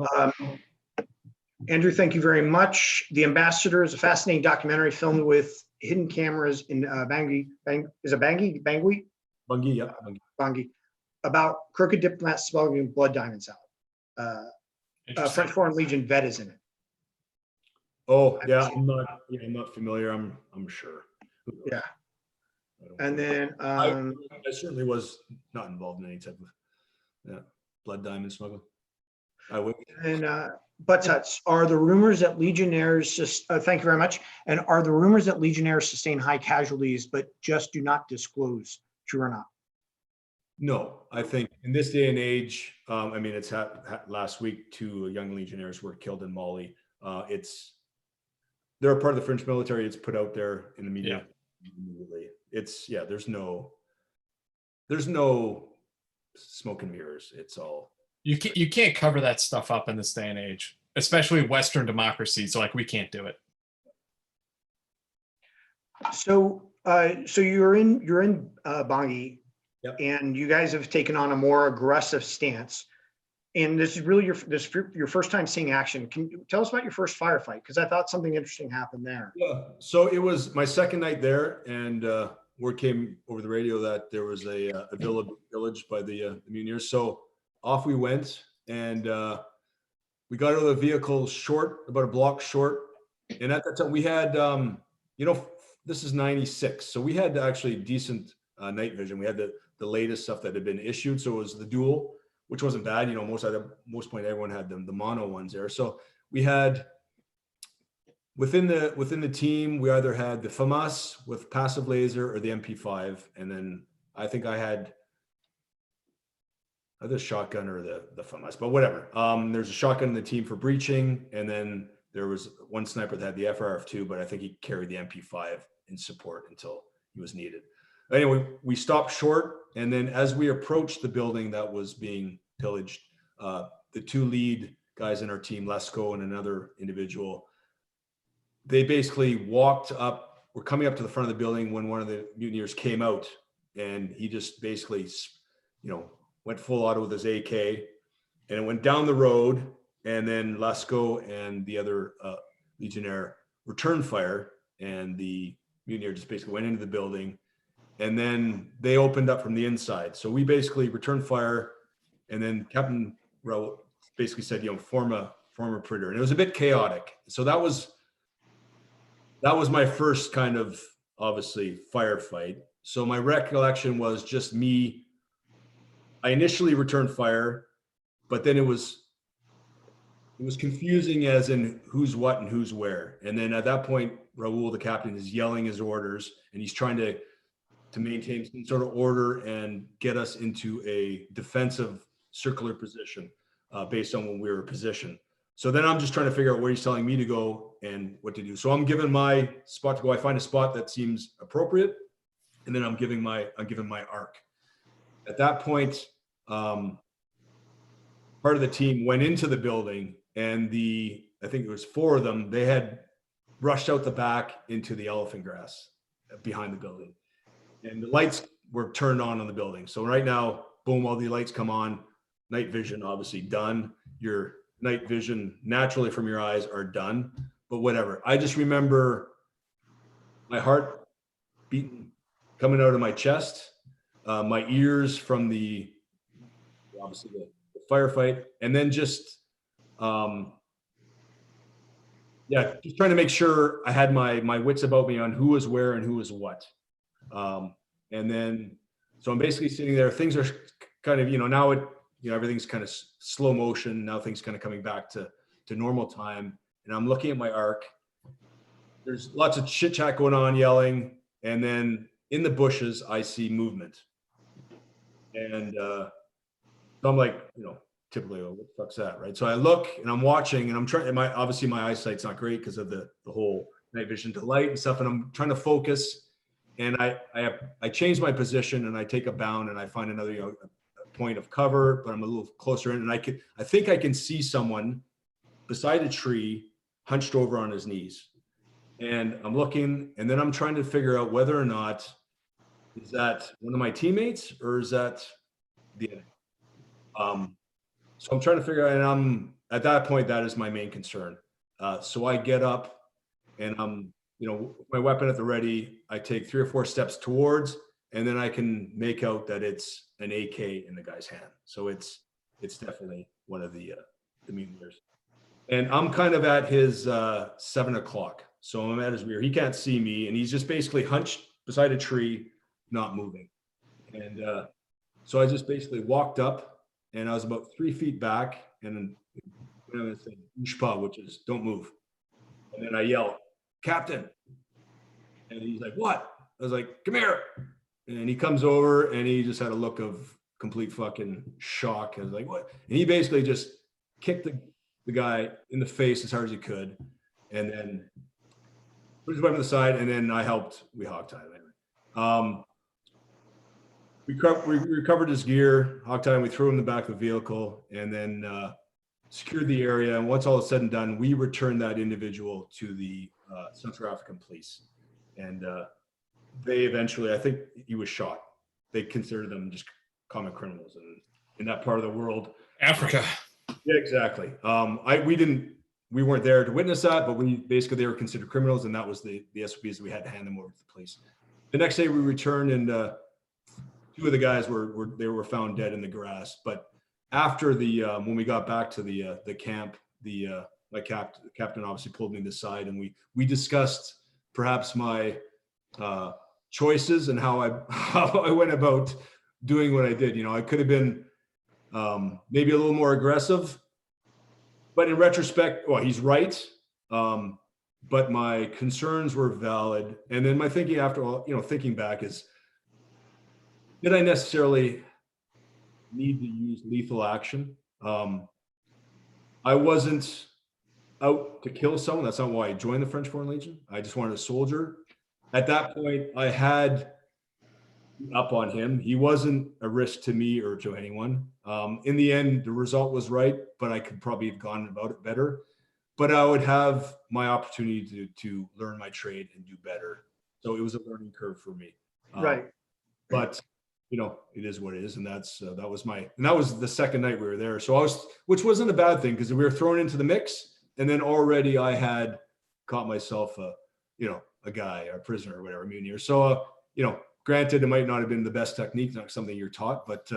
Andrew, thank you very much. The Ambassador is a fascinating documentary filmed with hidden cameras in Bangui, Bungie, Bangui, about crooked diplomats smuggling blood diamonds out. French Foreign Legion vet is in it. Oh yeah, I'm not familiar. I'm sure. Yeah. And then I certainly was not involved in any type of blood diamond smuggling. I would. And Butts Huts, are the rumors that Legionnaires thank you very much. And are the rumors that Legionnaires sustain high casualties but just do not disclose true or not? No, I think in this day and age, I mean, it's last week 2 young Legionnaires were killed in Mali. They're a part of the French military. It's put out there in the media immediately. There's no smoke and mirrors. It's all, you can't cover that stuff up in this day and age, especially Western democracies. Like, we can't do it. So you're in Bangui. Yep. And you guys have taken on a more aggressive stance. And this is really your first time seeing action. Can you tell us about your first firefight? Because I thought something interesting happened there. Yeah. So it was my second night there, and word came over the radio that there was a village by the mutineers. So off we went, and we got out of the vehicle about a block short. And at that time we had, this is 96. So we had actually decent night vision. We had the latest stuff that had been issued. So it was the dual, which wasn't bad. You know, most point everyone had the mono ones there. So we had within the team, we either had the FAMAS with passive laser or the MP5, and then I think I had either shotgun or the FAMAS, but whatever. There's a shotgun in the team for breaching, and then there was one sniper that had the FRF2, but I think he carried the MP5 in support until he was needed. Anyway, we stopped short, and then as we approached the building that was being pillaged, the two lead guys in our team, Lesko and another individual, they basically walked up, were coming up to the front of the building when one of the mutineers came out, and he just basically, went full auto with his AK, and it went down the road, and then Lesko and the other Legionnaire returned fire, and the mutineer just basically went into the building, and then they opened up from the inside. So we basically returned fire, and then Captain Raul basically said, form a perimeter, and it was a bit chaotic. So that was my first kind of, obviously, firefight. So my recollection was just me. I initially returned fire, but then it was confusing as in who's what and who's where. And then at that point, Raul, the captain, is yelling his orders, and he's trying to maintain some sort of order and get us into a defensive circular position based on when we were positioned. So then I'm just trying to figure out where he's telling me to go and what to do. So I'm given my spot to go. I find a spot that seems appropriate, and then I'm given my arc. At that point, part of the team went into the building, and I think it was 4 of them, they had rushed out the back into the elephant grass behind the building. And the lights were turned on the building. So right now, boom, all the lights come on. Night vision, obviously done. Your night vision naturally from your eyes are done, but whatever. I just remember my heart beating, coming out of my chest, my ears from obviously the firefight, and then just trying to make sure I had my wits about me on who was where and who was what. And then, so I'm basically sitting there, things are kind of, now everything's kind of slow motion. Now things kind of coming back to normal time. And I'm looking at my arc. There's lots of chit chat going on, yelling. And then in the bushes, I see movement. And so I'm like, typically, what the fuck's that, right? So I look and I'm watching, and I'm trying, obviously my eyesight's not great because of the whole night vision to light and stuff. And I'm trying to focus. And I change my position, and I take a bound, and I find another a point of cover, but I'm a little closer in, and I think I can see someone beside a tree, hunched over on his knees. And I'm looking, and then I'm trying to figure out whether or not is that one of my teammates or is that the enemy. So I'm trying to figure out, and I'm at that point, that is my main concern. So I get up, and I'm my weapon at the ready. I take 3 or 4 steps towards, and then I can make out that it's an AK in the guy's hand. So it's definitely one of the mutineers. And I'm kind of at his 7 o'clock. So I'm at his rear. He can't see me, and he's just basically hunched beside a tree, not moving. And so I just basically walked up, and I was about 3 feet back, and I'm going to say "Ushpa," which is don't move. And then I yelled, "Captain." And he's like, "What?" I was like, "Come here." And he comes over, and he just had a look of complete fucking shock. I was like, "What?" And he basically just kicked the guy in the face as hard as he could, and then put his weapon to the side, and then we hogtied him. We recovered his gear, hogtied him, we threw him in the back of the vehicle, and then secured the area. And once all is said and done, we returned that individual to the Central African police. And they eventually, I think he was shot. They considered them just common criminals in that part of the world. Africa. Yeah, exactly. We weren't there to witness that, but they were considered criminals, and that was the SOPs that we had to hand them over to the police. The next day we returned, and 2 of the guys were found dead in the grass. But after when we got back to the camp, the captain obviously pulled me to the side, and we discussed perhaps my choices and how I went about doing what I did. I could have been maybe a little more aggressive, but in retrospect, well, he's right. But my concerns were valid. And then my thinking after all, thinking back is, did I necessarily need to use lethal action? I wasn't out to kill someone. That's not why I joined the French Foreign Legion. I just wanted a soldier. At that point, I had up on him. He wasn't a risk to me or to anyone. In the end, the result was right, but I could probably have gone about it better. But I would have my opportunity to learn my trade and do better. So it was a learning curve for me. Right. But it is what it is, and that was the second night we were there. So which wasn't a bad thing because we were thrown into the mix, and then already I had caught myself a guy, a prisoner, or whatever, mutineer. So granted, it might not have been the best technique, not something you're taught, but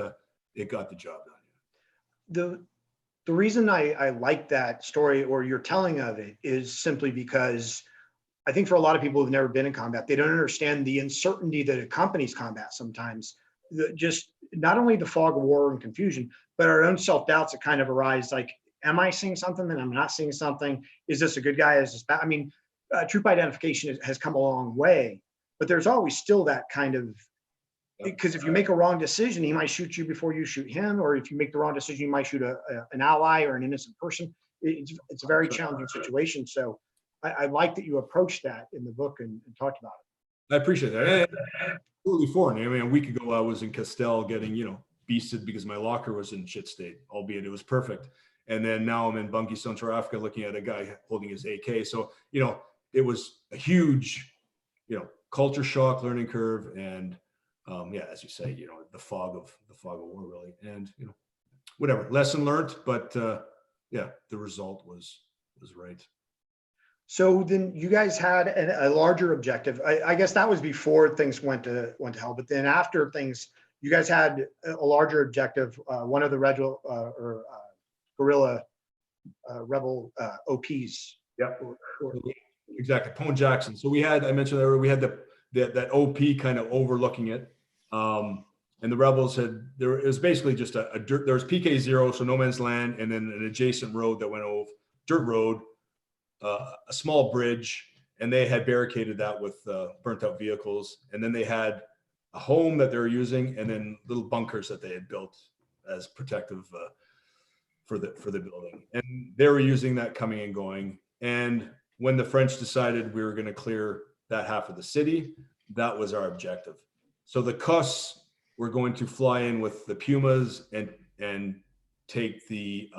it got the job done. The reason I like that story or your telling of it is simply because I think for a lot of people who've never been in combat, they don't understand the uncertainty that accompanies combat sometimes. Just not only the fog of war and confusion, but our own self-doubts that kind of arise like, am I seeing something that I'm not seeing something? Is this a good guy? Is this bad? I mean, troop identification has come a long way, but there's always still that kind of, because if you make a wrong decision, he might shoot you before you shoot him, or if you make the wrong decision, you might shoot an ally or an innocent person. It's a very challenging situation. So I like that you approached that in the book and talked about it. I appreciate that. Totally foreign. I mean, a week ago I was in Castell getting, beasted because my locker was in shit state, albeit it was perfect. And then now I'm in Bunkie, Central Africa, looking at a guy holding his AK. So, it was a huge, culture shock, learning curve, and as you say, the fog of war, really, and whatever lesson learned. But the result was right. So then you guys had a larger objective. I guess that was before things went to hell. But then after things, you guys had a larger objective. One of the guerrilla rebel OPs. Yeah, exactly. Pone Jackson. So I mentioned earlier, we had that OP kind of overlooking it. And the rebels it was basically just a dirt, there was PK0, so no man's land, and then an adjacent road that went over, dirt road, a small bridge, and they had barricaded that with burnt out vehicles. And then they had a home that they were using, and then little bunkers that they had built as protective for the building. And they were using that coming and going. And when the French decided we were going to clear that half of the city, that was our objective. So the Cuss were going to fly in with the Pumas and take the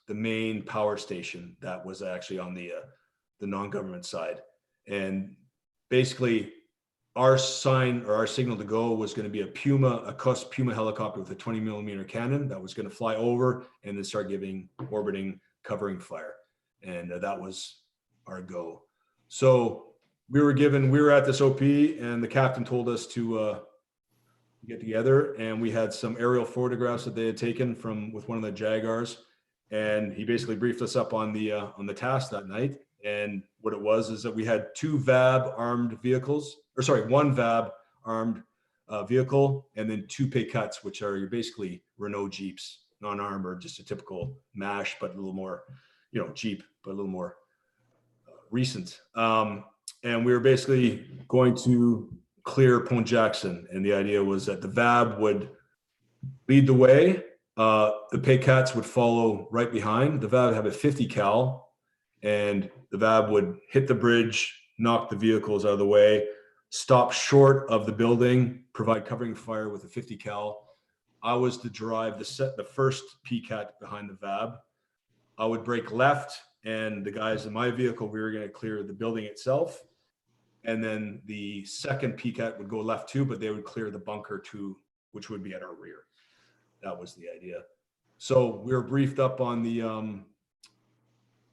main power station that was actually on the non-government side. And basically our sign or our signal to go was going to be a Cuss Puma helicopter with a 20 millimeter cannon that was going to fly over and then start giving orbiting covering fire. And that was our go. So we were at this OP, and the captain told us to get together, and we had some aerial photographs that they had taken with one of the Jaguars. And he basically briefed us up on the task that night. And what it was is that we had one VAB armed vehicle, and then two P-Cuts, which are basically Renault Jeeps, non-armed, or just a typical MASH, but a little more, Jeep, but a little more recent. And we were basically going to clear Pone Jackson. And the idea was that the VAB would lead the way. The P-Cuts would follow right behind. The VAB would have a 50 cal, and the VAB would hit the bridge, knock the vehicles out of the way, stop short of the building, provide covering fire with a 50 cal. I was to drive the first P-Cut behind the VAB. I would brake left, and the guys in my vehicle, we were going to clear the building itself. And then the second P-Cut would go left too, but they would clear the bunker too, which would be at our rear. That was the idea. So we were briefed up on the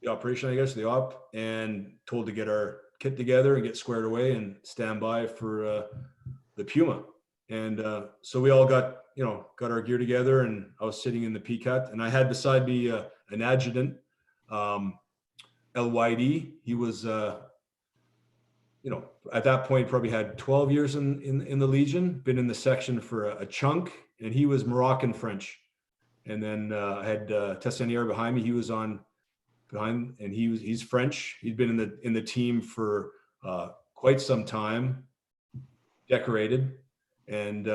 operation, I guess, the op, and told to get our kit together and get squared away and stand by for the Puma. And so we all got our gear together, and I was sitting in the P-Cut, and I had beside me an adjutant, LYD. He was, at that point, probably had 12 years in the Legion, been in the section for a chunk, and he was Moroccan French. And then I had Tessanier behind me. He was on behind, and he's French. He'd been in the team for quite some time, decorated. And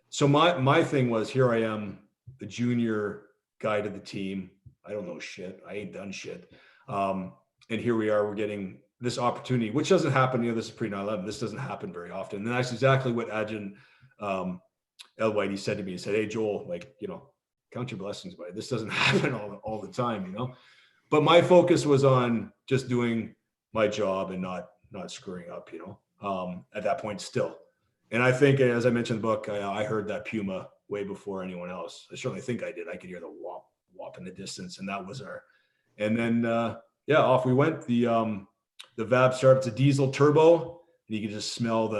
so my thing was, here I am, the junior guy to the team. I don't know shit. I ain't done shit. And here we are, we're getting this opportunity, which doesn't happen. This is pre 9/11. This doesn't happen very often. And that's exactly what Adjutant El Whitey said to me. He said, "Hey, Joel, count your blessings, buddy. This doesn't happen all the time, But my focus was on just doing my job and not screwing up, at that point still. And I think, as I mentioned in the book, I heard that Puma way before anyone else. I certainly think I did. I could hear the whop, whop in the distance, and that was and then, off we went. The VAB started, it's a diesel turbo, and you could just smell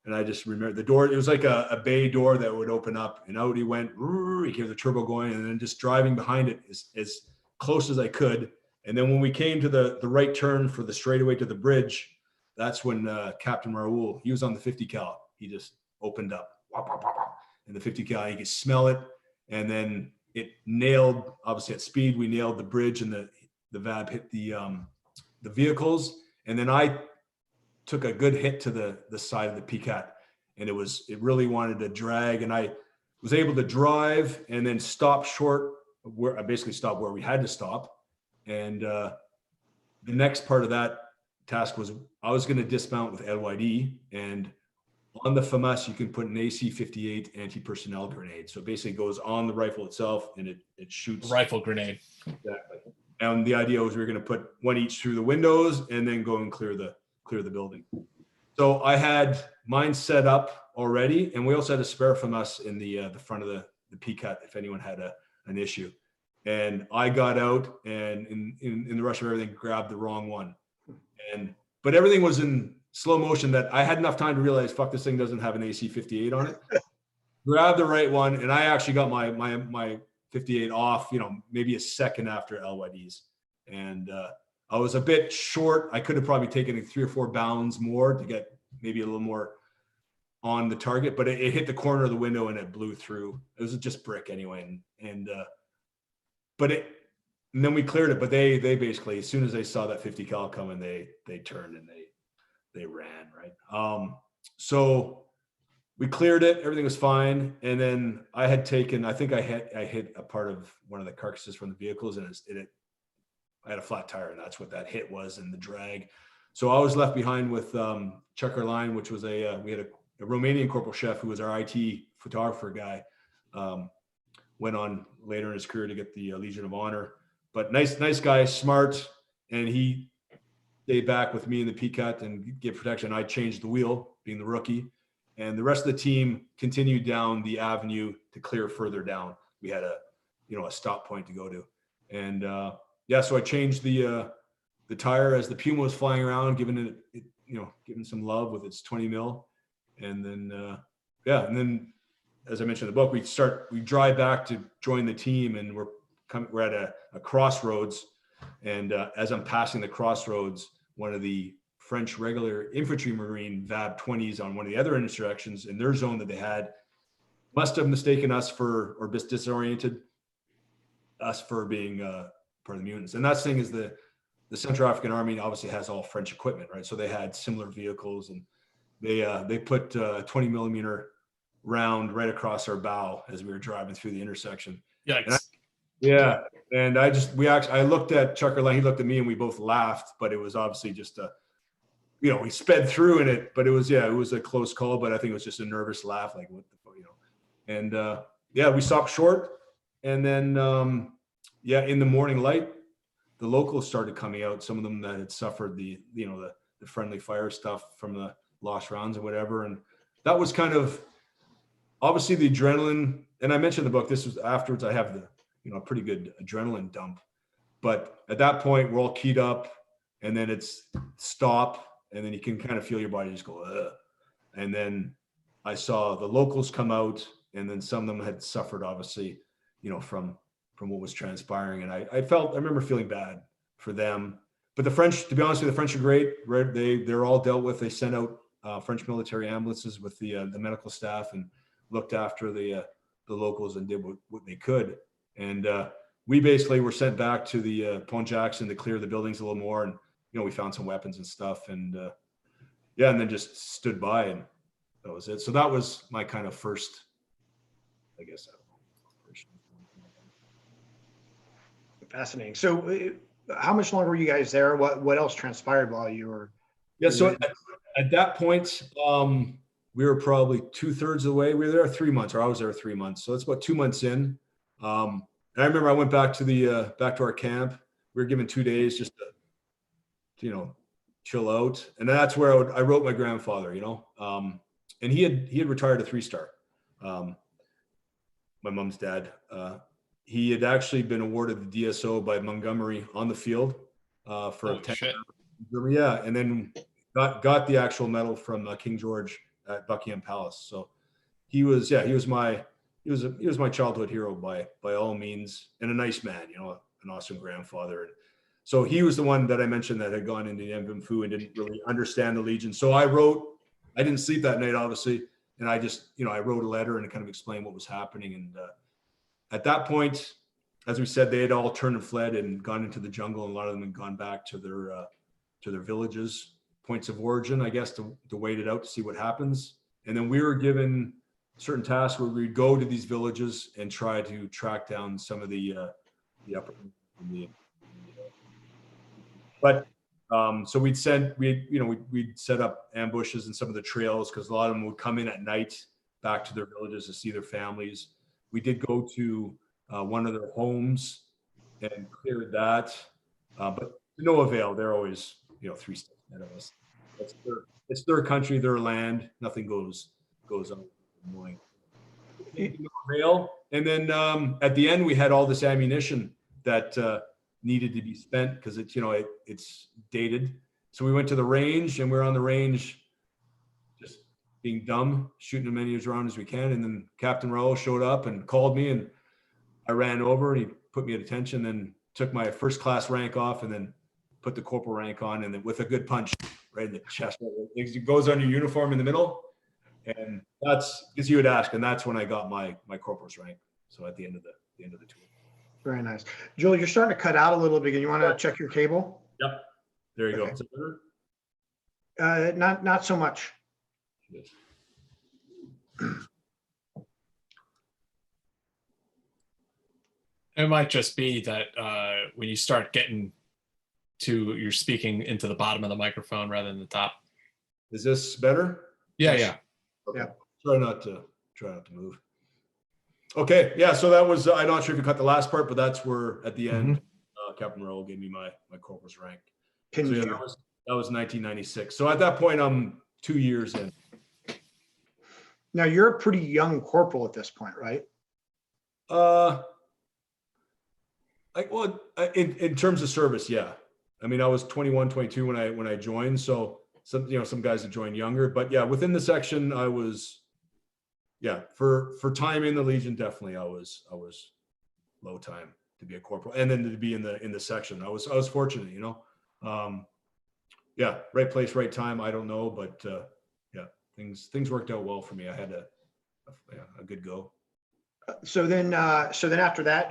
and I just remember the door, it was like a bay door that would open up, and out he went, you hear the turbo going, and then just driving behind it as close as I could. And then when we came to the right turn for the straightaway to the bridge, that's when Captain Raoul, he was on the 50 cal. He just opened up, and the 50 cal, you could smell it. And then it nailed, obviously at speed, we nailed the bridge, and the VAB hit the vehicles. And then I took a good hit to the side of the PCAT, and it really wanted to drag, and I was able to drive and then stop short where I basically stopped where we had to stop. And the next part of that task was I was going to dismount with LYD, and on the FAMAS you can put an AC-58 anti-personnel grenade. So it basically goes on the rifle itself, and it shoots. Rifle grenade. Exactly. And the idea was we were going to put one each through the windows and then go and clear the building. So I had mine set up already, and we also had a spare from us in the front of the PCAT if anyone had an issue. And I got out and in the rush of everything grabbed the wrong one, but everything was in slow motion that I had enough time to realize, fuck, this thing doesn't have an AC-58 on it. Grabbed the right one, and I actually got my 58 off, maybe a second after LYD's. And I was a bit short. I could have probably taken 3 or 4 bounds more to get maybe a little more on the target, but it hit the corner of the window and it blew through. It was just brick anyway. And then we cleared it, but they basically, as soon as they saw that 50 cal coming, they turned and they ran, right? So we cleared it, everything was fine. And then I had taken, I think I hit a part of one of the carcasses from the vehicles, and I had a flat tire, and that's what that hit was, and the drag. So I was left behind with Chuck Erline, which was we had a Romanian corporal chef who was our IT photographer guy. Went on later in his career to get the Legion of Honor, but nice guy, smart, and he stayed back with me in the PCAT and give protection. I changed the wheel, being the rookie, and the rest of the team continued down the avenue to clear further down. We had a stop point to go to, and so I changed the tire as the Puma was flying around, giving it giving some love with its 20 mil, and then and then as I mentioned in the book, we drive back to join the team, and we're at a crossroads, and as I'm passing the crossroads, one of the French regular infantry marine VAB 20s on one of the other intersections in their zone that they had must have mistaken us or disoriented us for being part of the mutants. And that thing is the Central African Army obviously has all French equipment, right? So they had similar vehicles, and they put a 20 millimeter round right across our bow as we were driving through the intersection. Yikes. And I looked at Chuck Erline, he looked at me, and we both laughed, but it was obviously just we sped through in it, but it was a close call, but I think it was just a nervous laugh, like what the fuck, And we stopped short, and then in the morning light, the locals started coming out, some of them that had suffered the friendly fire stuff from the lost rounds or whatever. And that was kind of obviously the adrenaline. And I mentioned in the book, this was afterwards, I have a pretty good adrenaline dump, but at that point we're all keyed up, and then it's stop. And then you can kind of feel your body just go, ugh. And then I saw the locals come out, and then some of them had suffered, obviously, from what was transpiring. And I remember feeling bad for them. But the French, to be honest with you, the French are great. Right? They're all dealt with. They sent out French military ambulances with the medical staff and looked after the locals and did what they could. And we basically were sent back to the Point Jackson to clear the buildings a little more. And, we found some weapons and stuff, and yeah, and then just stood by, and that was it. So that was my kind of first, I guess. Fascinating. So how much longer were you guys there? What else transpired while you were? Yeah. So at that point, we were probably 2/3 of the way. We were there 3 months, or I was there 3 months. So it's about 2 months in. And I remember I went back to back to our camp. We were given 2 days just to, chill out. And that's where I wrote my grandfather, and he had retired a 3-star. My mom's dad, he had actually been awarded the DSO by Montgomery on the field for 10. Shit. Yeah. And then got the actual medal from King George at Buckingham Palace. So he was my childhood hero by all means, and a nice man, an awesome grandfather. And so he was the one that I mentioned that had gone into the Dien Bien Phu and didn't really understand the Legion. So I didn't sleep that night, obviously. And I just, I wrote a letter and kind of explained what was happening. And at that point, as we said, they had all turned and fled and gone into the jungle. And a lot of them had gone back to their villages, points of origin, I guess, to wait it out to see what happens. And then we were given certain tasks where we'd go to these villages and try to track down some of the upper. But so we'd set up ambushes in some of the trails, because a lot of them would come in at night back to their villages to see their families. We did go to one of their homes and cleared that, but to no avail. They're always 3 steps ahead of us. It's their country, their land. Nothing goes on. No avail. And then at the end, we had all this ammunition that needed to be spent, because it's dated. So we went to the range, and we're on the range just being dumb, shooting as many rounds as we can. And then Captain Raoul showed up and called me, and I ran over, and he put me at attention, then took my first class rank off, and then put the corporal rank on, and then with a good punch right in the chest. It goes on your uniform in the middle. And that's, because you would ask, and that's when I got my corporal's rank. So at the end of the tour. Very nice. Joel, you're starting to cut out a little bit. You want to check your cable? Yep. There you Okay. go. Is it better? Not so much. Yes. It might just be that when you start getting you're speaking into the bottom of the microphone rather than the top. Is this better? Yeah, yeah. Okay. Yeah. Try not to move. Okay. Yeah. So that was, I'm not sure if you cut the last part, but that's where at the end, Captain Raoul gave me my corporal's rank. So yeah, that was 1996. So at that point, I'm 2 years in. Now you're a pretty young corporal at this point, right? In terms of service, yeah. I mean, I was 21, 22 when I joined. So some guys had joined younger, but yeah, within the section, I was, for time in the Legion, definitely I was low time to be a corporal, and then to be in the section. I was fortunate, right place, right time. I don't know, but things worked out well for me. I had a good go. So then after that,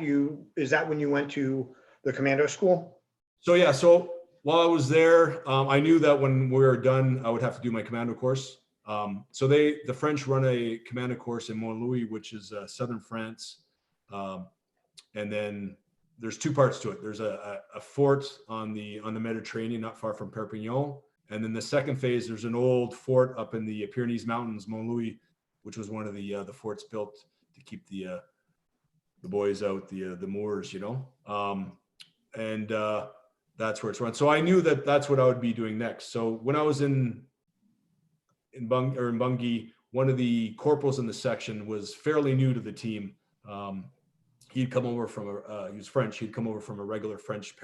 is that when you went to the commando school? So while I was there, I knew that when we were done, I would have to do my commando course. So the French run a commando course in Montlouis, which is southern France. And then there's 2 parts to it. There's a fort on the Mediterranean, not far from Perpignan. And then the second phase, there's an old fort up in the Pyrenees Mountains, Montlouis, which was one of the forts built to keep the boys out, the Moors, and that's where it's run. So I knew that that's what I would be doing next. So when I was in Bungay, one of the corporals in the section was fairly new to the team. He'd come over from he was French. He'd come over from a regular French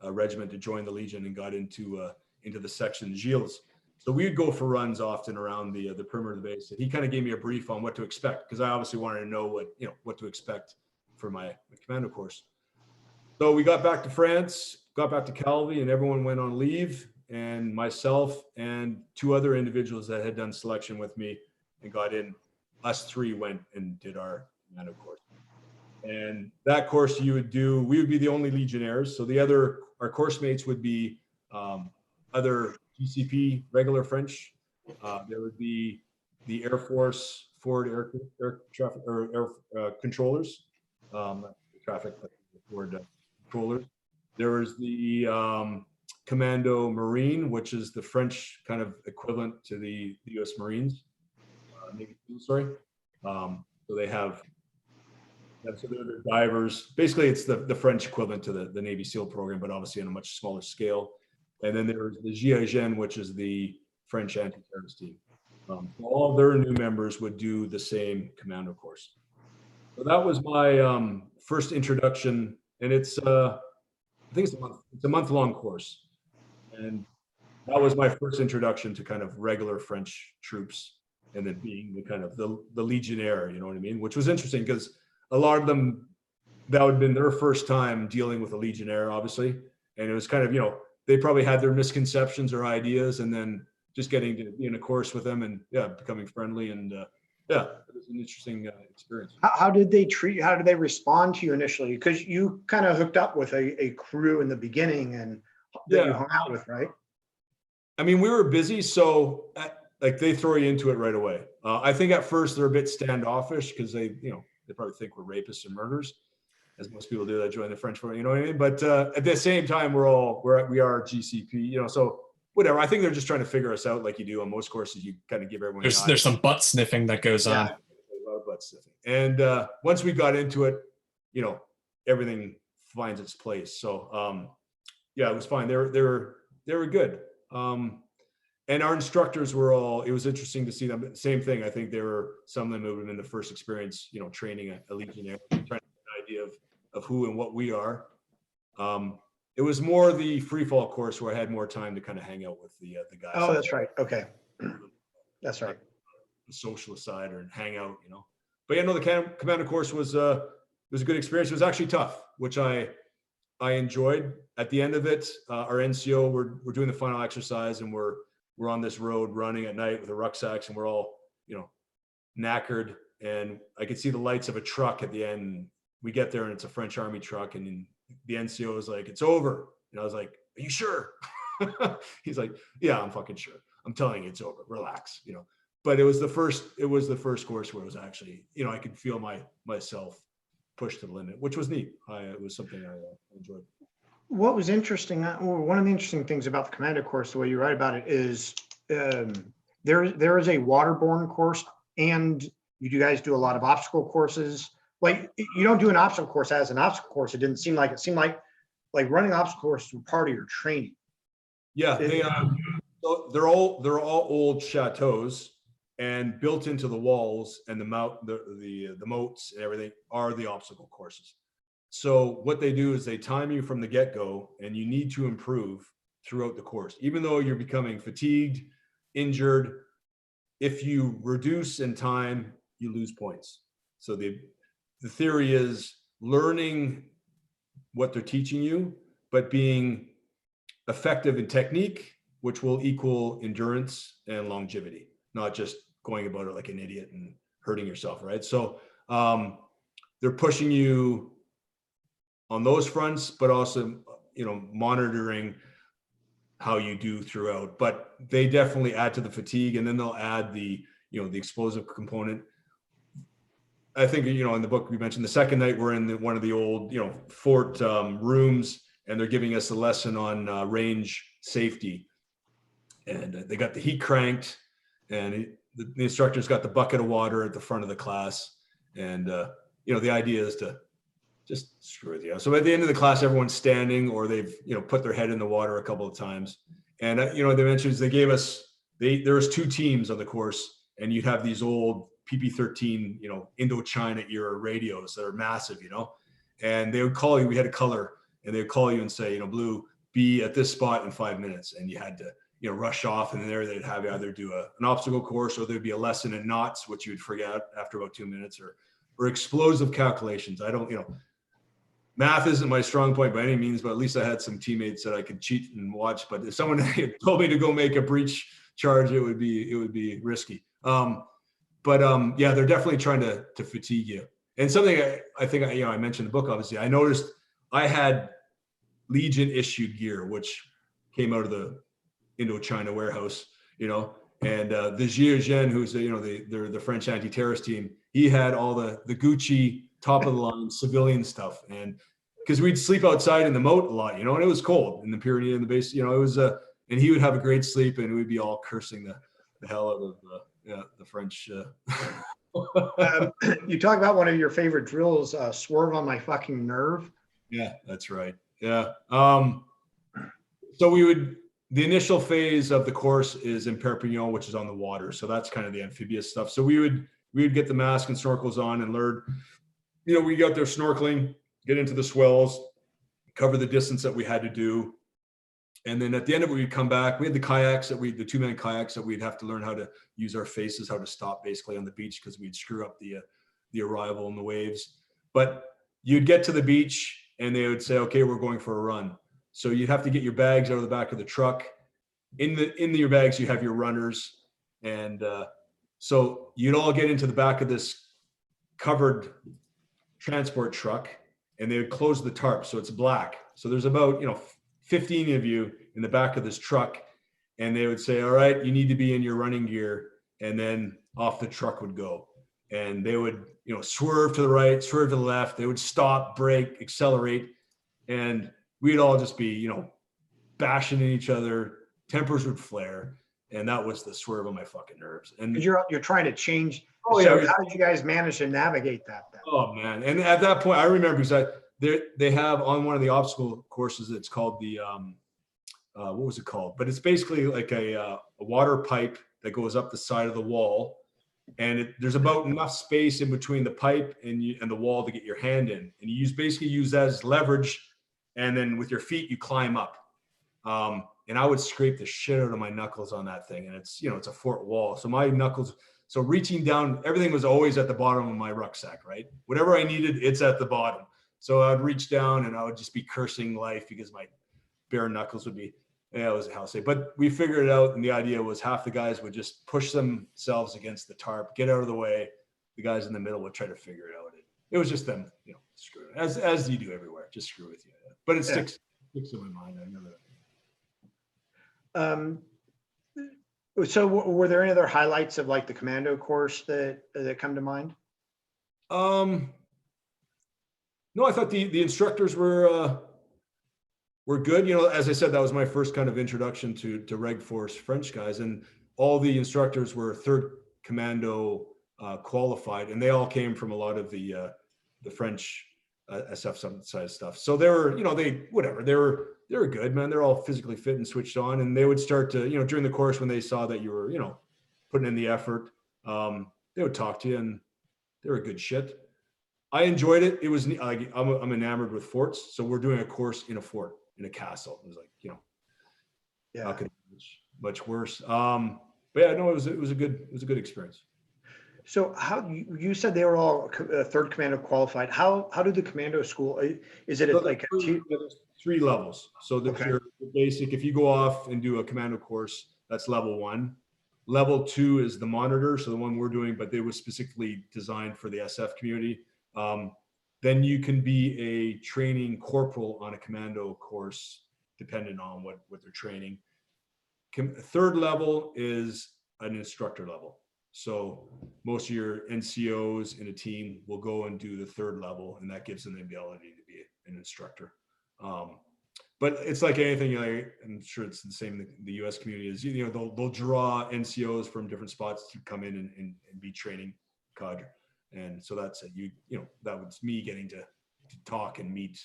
regiment to join the Legion, and got into the section Gilles. So we'd go for runs often around the perimeter of the base. And he kind of gave me a brief on what to expect, because I obviously wanted to know what to expect for my commando course. So we got back to France, got back to Calvi, and everyone went on leave. And myself and 2 other individuals that had done selection with me and got in, us 3 went and did our commando course. And that course we would be the only Legionnaires. So our course mates would be other GCP regular French. There would be the Air Force forward air traffic or air controllers, traffic forward controllers. There was the Commando Marine, which is the French kind of equivalent to the U.S. Marines, Navy SEAL, sorry. So they have, so they're the divers. Basically, it's the French equivalent to the Navy SEAL program, but obviously on a much smaller scale. And then there's the GIGN, which is the French anti-terrorist team. All their new members would do the same commando course. So that was my first introduction, and it's I think it's a month-long course, and that was my first introduction to kind of regular French troops, and then being the kind of the Legionnaire, you know what I mean? Which was interesting because a lot of them, that would have been their first time dealing with a Legionnaire, obviously, and it was kind of, you know, they probably had their misconceptions or ideas, and then just getting to be in a course with them and becoming friendly, and it was an interesting experience. How did they treat you? How did they respond to you initially? Because you kind of hooked up with a crew in the beginning and that you hung out with, right? I mean, we were busy, so like they throw you into it right away. I think at first they're a bit standoffish because they probably think we're rapists and murderers, as most people do that join the French Force, you know what I mean? But at the same time, we are GCP, you know, so whatever. I think they're just trying to figure us out like you do on most courses. You kind of give everyone there's some butt sniffing that goes on. A lot of butt sniffing. And once we got into it, you know, everything finds its place. So it was fine. They were good. And our instructors were it was interesting to see them. Same thing. I think some of them would have been the first experience, you know, training a Legionnaire, trying to get an idea of who and what we are. It was more the free fall course where I had more time to kind of hang out with the guys. Oh, that's right. Okay. That's right. The socialist side and hang out, you know. But the commando course was a good experience. It was actually tough, which I enjoyed. At the end of it, our NCO, we're doing the final exercise, and we're on this road running at night with the rucksacks, and we're all, you know, knackered. And I could see the lights of a truck at the end. We get there and it's a French army truck, and the NCO was like, "It's over." And I was like, "Are you sure?" He's like, "Yeah, I'm fucking sure. I'm telling you, it's over. Relax," you know. But it was the first course where it was actually, you know, I could feel myself pushed to the limit, which was neat. It was something I enjoyed. What was interesting, one of the interesting things about the commando course, the way you write about it, is there is a waterborne course, and you guys do a lot of obstacle courses. Like, you don't do an obstacle course as an obstacle course. It didn't seem like it. Seemed like running obstacle courses were part of your training. Yeah, they're all old chateaus, and built into the walls and the moats and everything are the obstacle courses. So what they do is they time you from the get-go, and you need to improve throughout the course. Even though you're becoming fatigued, injured, if you reduce in time, you lose points. So the theory is learning what they're teaching you, but being effective in technique, which will equal endurance and longevity, not just going about it like an idiot and hurting yourself, right? So they're pushing you on those fronts, but also, you know, monitoring how you do throughout. But they definitely add to the fatigue, and then they'll add the explosive component. I think, you know, in the book we mentioned the second night we're in one of the old, you know, fort rooms, and they're giving us a lesson on range safety. And they got the heat cranked, and the instructor's got the bucket of water at the front of the class. And, you know, the idea is to just screw with you. So at the end of the class, everyone's standing, or they've, you know, put their head in the water a couple of times. And, you know, they mentioned they gave us, there was 2 teams on the course, and you'd have these old PP-13, you know, Indochina era radios that are massive, you know, and they would call you, we had a color, and they would call you and say, you know, Blue, be at this spot in 5 minutes. And you had to, you know, rush off, and there they'd have you either do an obstacle course, or there'd be a lesson in knots, which you would forget after about 2 minutes, or explosive calculations. I don't, you know, math isn't my strong point by any means, but at least I had some teammates that I could cheat and watch. But if someone had told me to go make a breach charge, it would be risky. Yeah, they're definitely trying to fatigue you. And something I think, I mentioned in the book, obviously, I noticed I had Legion issued gear, which came out of the Indochina warehouse, and the Gcp, who's the French anti-terrorist team, he had all the Gucci top of the line civilian stuff. And because we'd sleep outside in the moat a lot, and it was cold in the Pyrenees and the base, it was, and he would have a great sleep and we'd be all cursing the hell out of the French. You talk about one of your favorite drills, swerve on my fucking nerve. Yeah, that's right. Yeah. So the initial phase of the course is in Perpignan, which is on the water. So that's kind of the amphibious stuff. So we would get the mask and snorkels on and learn, we got there snorkeling, get into the swells, cover the distance that we had to do. And then at the end of it, we'd come back. We had the kayaks the 2-man kayaks that we'd have to learn how to use our faces, how to stop basically on the beach, because we'd screw up the arrival and the waves. But you'd get to the beach and they would say, okay, we're going for a run. So you'd have to get your bags out of the back of the truck. In your bags, you have your runners. And so you'd all get into the back of this covered transport truck and they would close the tarp. So it's black. So there's about, 15 of you in the back of this truck. And they would say, all right, you need to be in your running gear. And then off the truck would go. And they would, swerve to the right, swerve to the left. They would stop, brake, accelerate. And we'd all just be, bashing at each other. Tempers would flare. And that was the swerve on my fucking nerves. And you're trying to change. Oh, so yeah. how did you guys manage to navigate that then? Oh man. And at that point, I remember because they have on one of the obstacle courses, it's called the, what was it called? But it's basically like a water pipe that goes up the side of the wall. And there's about enough space in between the pipe and the wall to get your hand in. And you basically use that as leverage. And then with your feet, you climb up. And I would scrape the shit out of my knuckles on that thing. And it's, it's a fort wall. So my knuckles, so reaching down, everything was always at the bottom of my rucksack, right? Whatever I needed, it's at the bottom. So I'd reach down and I would just be cursing life because my bare knuckles would be, it was a hell say. But we figured it out. And the idea was half the guys would just push themselves against the tarp, get out of the way. The guys in the middle would try to figure it out. It was just them, screw it. As you do everywhere, just screw with you. But it sticks in my mind. I remember that. So were there any other highlights of like the commando course that come to mind? No, I thought the instructors were good. As I said, that was my first kind of introduction to Reg Force French guys, and all the instructors were 3rd Commando qualified, and they all came from a lot of the French SF side stuff. So they were, they were good, man. They're all physically fit and switched on, and they would start to, during the course when they saw that you were, putting in the effort, they would talk to you, and they were good shit. I enjoyed it. It was like I'm enamored with forts, so we're doing a course in a fort, in a castle. It was like, how could it be much worse? But yeah, no, it was a good experience. So how you said they were all 3rd Commando qualified? How do the commando school? Is it like three levels? So Okay. your basic. If you go off and do a commando course, that's level 1. Level 2 is the monitor, so the one we're doing, but they were specifically designed for the SF community. Then you can be a training corporal on a commando course, depending on what they're training. 3rd level is an instructor level. So most of your NCOs in a team will go and do the 3rd level, and that gives them the ability to be an instructor. But it's like anything, I'm sure it's the same in the US community is, they'll draw NCOs from different spots to come in and be training cadre. And so that's it. That was me getting to talk and meet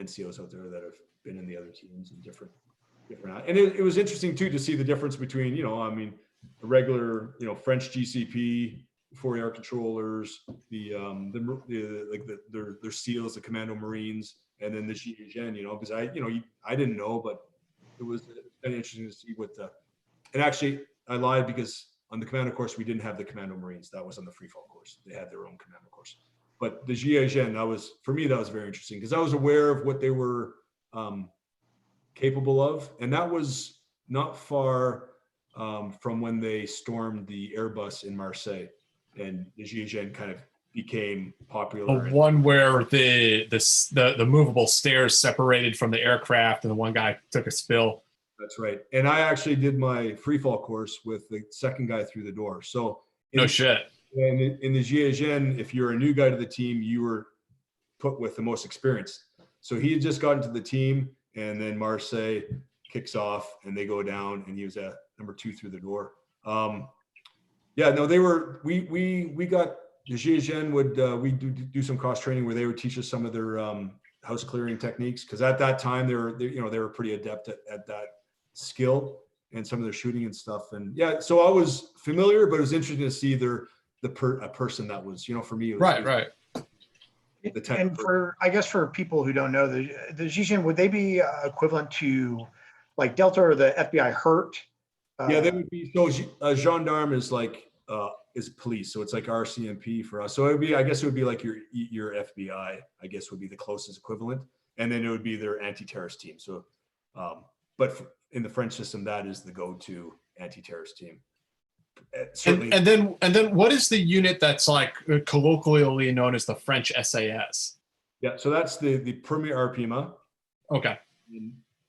NCOs out there that have been in the other teams and different. And it was interesting too to see the difference between, a regular, French GCP, Fourier controllers, their SEALs, the Commando Marines, and then the Gcp, because I didn't know, but it was kind of interesting to see and actually I lied because on the commando course, we didn't have the Commando Marines. That was on the free fall course. They had their own commando course. But the Gcp, for me, that was very interesting because I was aware of what they were capable of. And that was not far from when they stormed the Airbus in Marseille. And the Gcp kind of became The popular. one where the movable stairs separated from the aircraft, and the one guy took a spill. That's right. And I actually did my free fall course with the second guy through the door. So No shit. and in the GAGN, if you're a new guy to the team, you were put with the most experience. So he had just gotten to the team, and then Marseille kicks off, and they go down, and he was at number 2 through the door. Yeah, no, they were. We got the GAGN would we do some cross training where they would teach us some of their house clearing techniques, because at that time they were pretty adept at that skill and some of their shooting and stuff. And yeah, so I was familiar, but it was interesting to see a person that was, for me, it was, Right. The type And I guess for people who don't know, the GCN, would they be equivalent to like Delta or the FBI HURT? Yeah, they would be. So a gendarme is like is police, so it's like RCMP for us. So it would be, I guess, it would be like your FBI, I guess, would be the closest equivalent, and then it would be their anti-terrorist team. So, but in the French system, that is the go-to anti-terrorist team. Certainly. And then what is the unit that's like colloquially known as the French SAS? Yeah, so that's the Premier RPMA. Okay.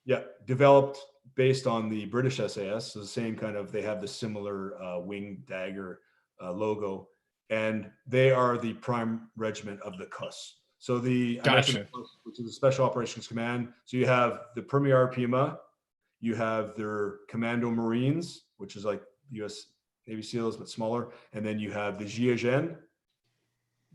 Yeah, developed based on the British SAS. So the same kind of, they have the similar wing dagger logo, and they are the prime regiment of the CUS. So Gotcha. Which is the Special Operations Command. So you have the Premier RPMA, you have their Commando Marines, which is like U.S. Navy SEALs, but smaller. And then you have the GIGN.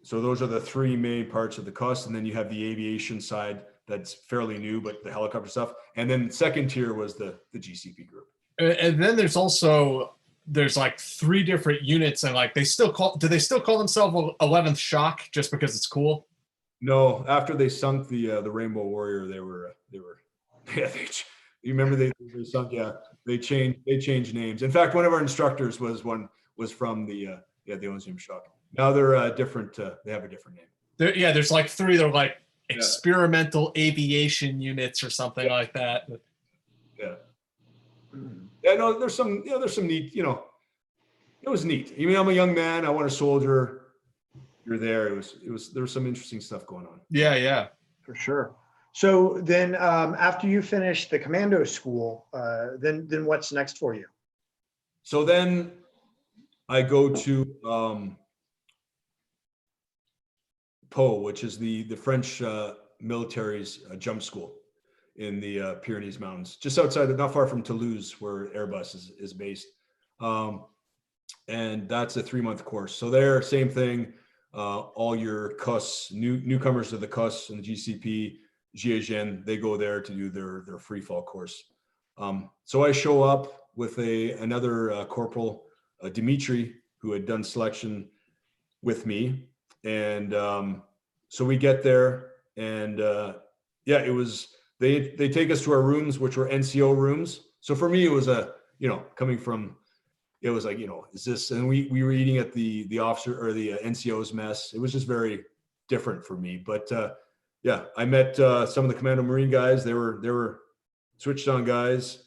So those are the 3 main parts of the CUS. And then you have the aviation side that's fairly new, but the helicopter stuff. And then second tier was the GCP group. And then there's like 3 different units, and like do they still call themselves 11th Shock just because it's cool? No, after they sunk the Rainbow Warrior, they were yeah, you remember they sunk, yeah, they changed names. In fact, one of our instructors was from the Elysium Shock. Now they're different, they have a different name. There's like 3, they're like experimental aviation units or something like that. Yeah. Yeah, no, there's some neat, it was neat. Even I'm a young man, I want a soldier. You're there. There was some interesting stuff going on. Yeah. For sure. So then after you finish the commando school, then what's next for you? So then I go to PO, which is the French military's jump school in the Pyrenees Mountains, just outside, not far from Toulouse, where Airbus is based. And that's a 3-month course. So there, same thing. All your CUS, newcomers to the CUS and the GCP, GAGN, they go there to do their free fall course. So I show up with another corporal, Dimitri, who had done selection with me. And so we get there, and it was, they take us to our rooms, which were NCO rooms. So for me, it was coming from, it was like, is this, and we were eating at the officer or the NCO's mess. It was just very different for me. But I met some of the Commando Marine guys. They were switched on guys,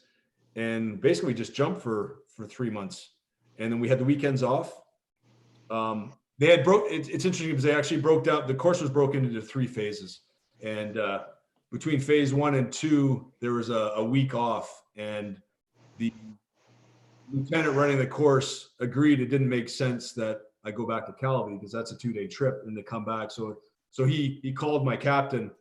and basically just jumped for 3 months. And then we had the weekends off. They had it's interesting because they actually broke down, the course was broken into 3 phases. And between phase 1 and 2, there was a week off, and the lieutenant running the course agreed it didn't make sense that I go back to Calvi, because that's a 2-day trip and to come back. So he called my captain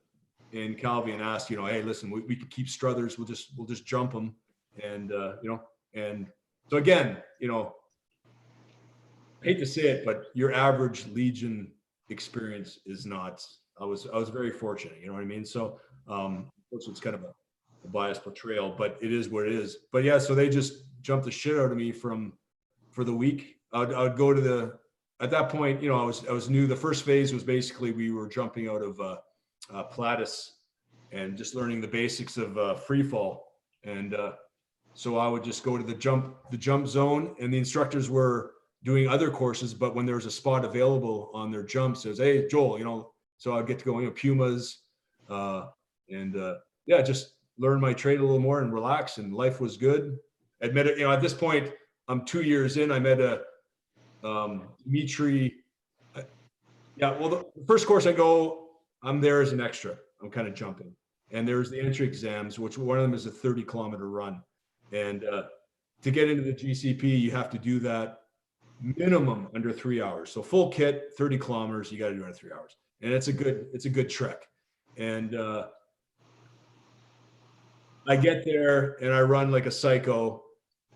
in Calvi and asked, hey, listen, we could keep Struthers. We'll just jump them. And, and so again, I hate to say it, but your average Legion experience is not, I was very fortunate, you know what I mean? So, it's kind of a biased portrayal, but it is what it is. But yeah, so they just jumped the shit out of me for the week. I would go to at that point, I was new. The first phase was basically, we were jumping out of Platus and just learning the basics of free fall. And so I would just go to the jump zone, and the instructors were doing other courses, but when there was a spot available on their jumps, it was, hey, Joel, so I'd get to go, Pumas, just learn my trade a little more and relax, and life was good. At this point, I'm 2 years in. I met Dimitri. Yeah, well, the first course I go, I'm there as an extra. I'm kind of jumping. And there's the entry exams, which one of them is a 30-kilometer run. And to get into the GCP, you have to do that minimum under 3 hours. So full kit, 30 kilometers, you got to do it in 3 hours. And it's a good trek. And I get there and I run like a psycho,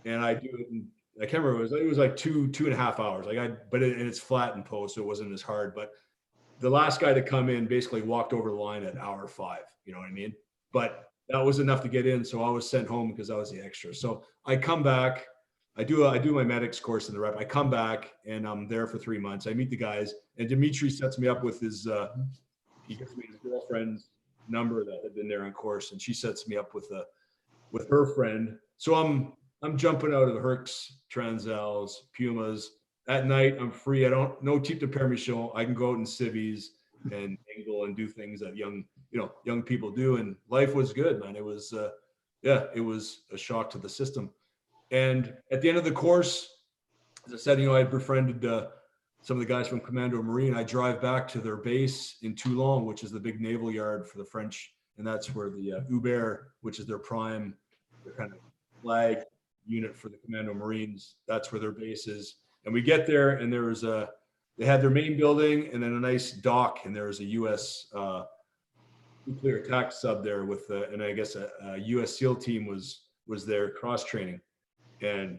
and I do it in, I can't remember, it was like 2.5 hours. But it's flat in post, so it wasn't as hard. But the last guy to come in basically walked over the line at hour 5. You know what I mean? But that was enough to get in. So I was sent home because I was the extra. So I come back, I do my medics course in the rep. I come back and I'm there for 3 months. I meet the guys, and Dimitri sets me up with his, he gives me his girlfriend's number that had been there on course, and she sets me up with her friend. So I'm jumping out of the Hercs, Transals, Pumas. At night, I'm free. No type de permission. I can go out in civvies and angle and do things that young people do. And life was good, man. It was, it was a shock to the system. And at the end of the course, as I said, I had befriended some of the guys from Commando Marine. I drive back to their base in Toulon, which is the big naval yard for the French. And that's where the Hubert, which is their kind of flag unit for the Commando Marines, that's where their base is. And we get there, and they had their main building and then a nice dock, and there was a U.S. Nuclear attack sub there with, and I guess a U.S. SEAL team was there cross training. And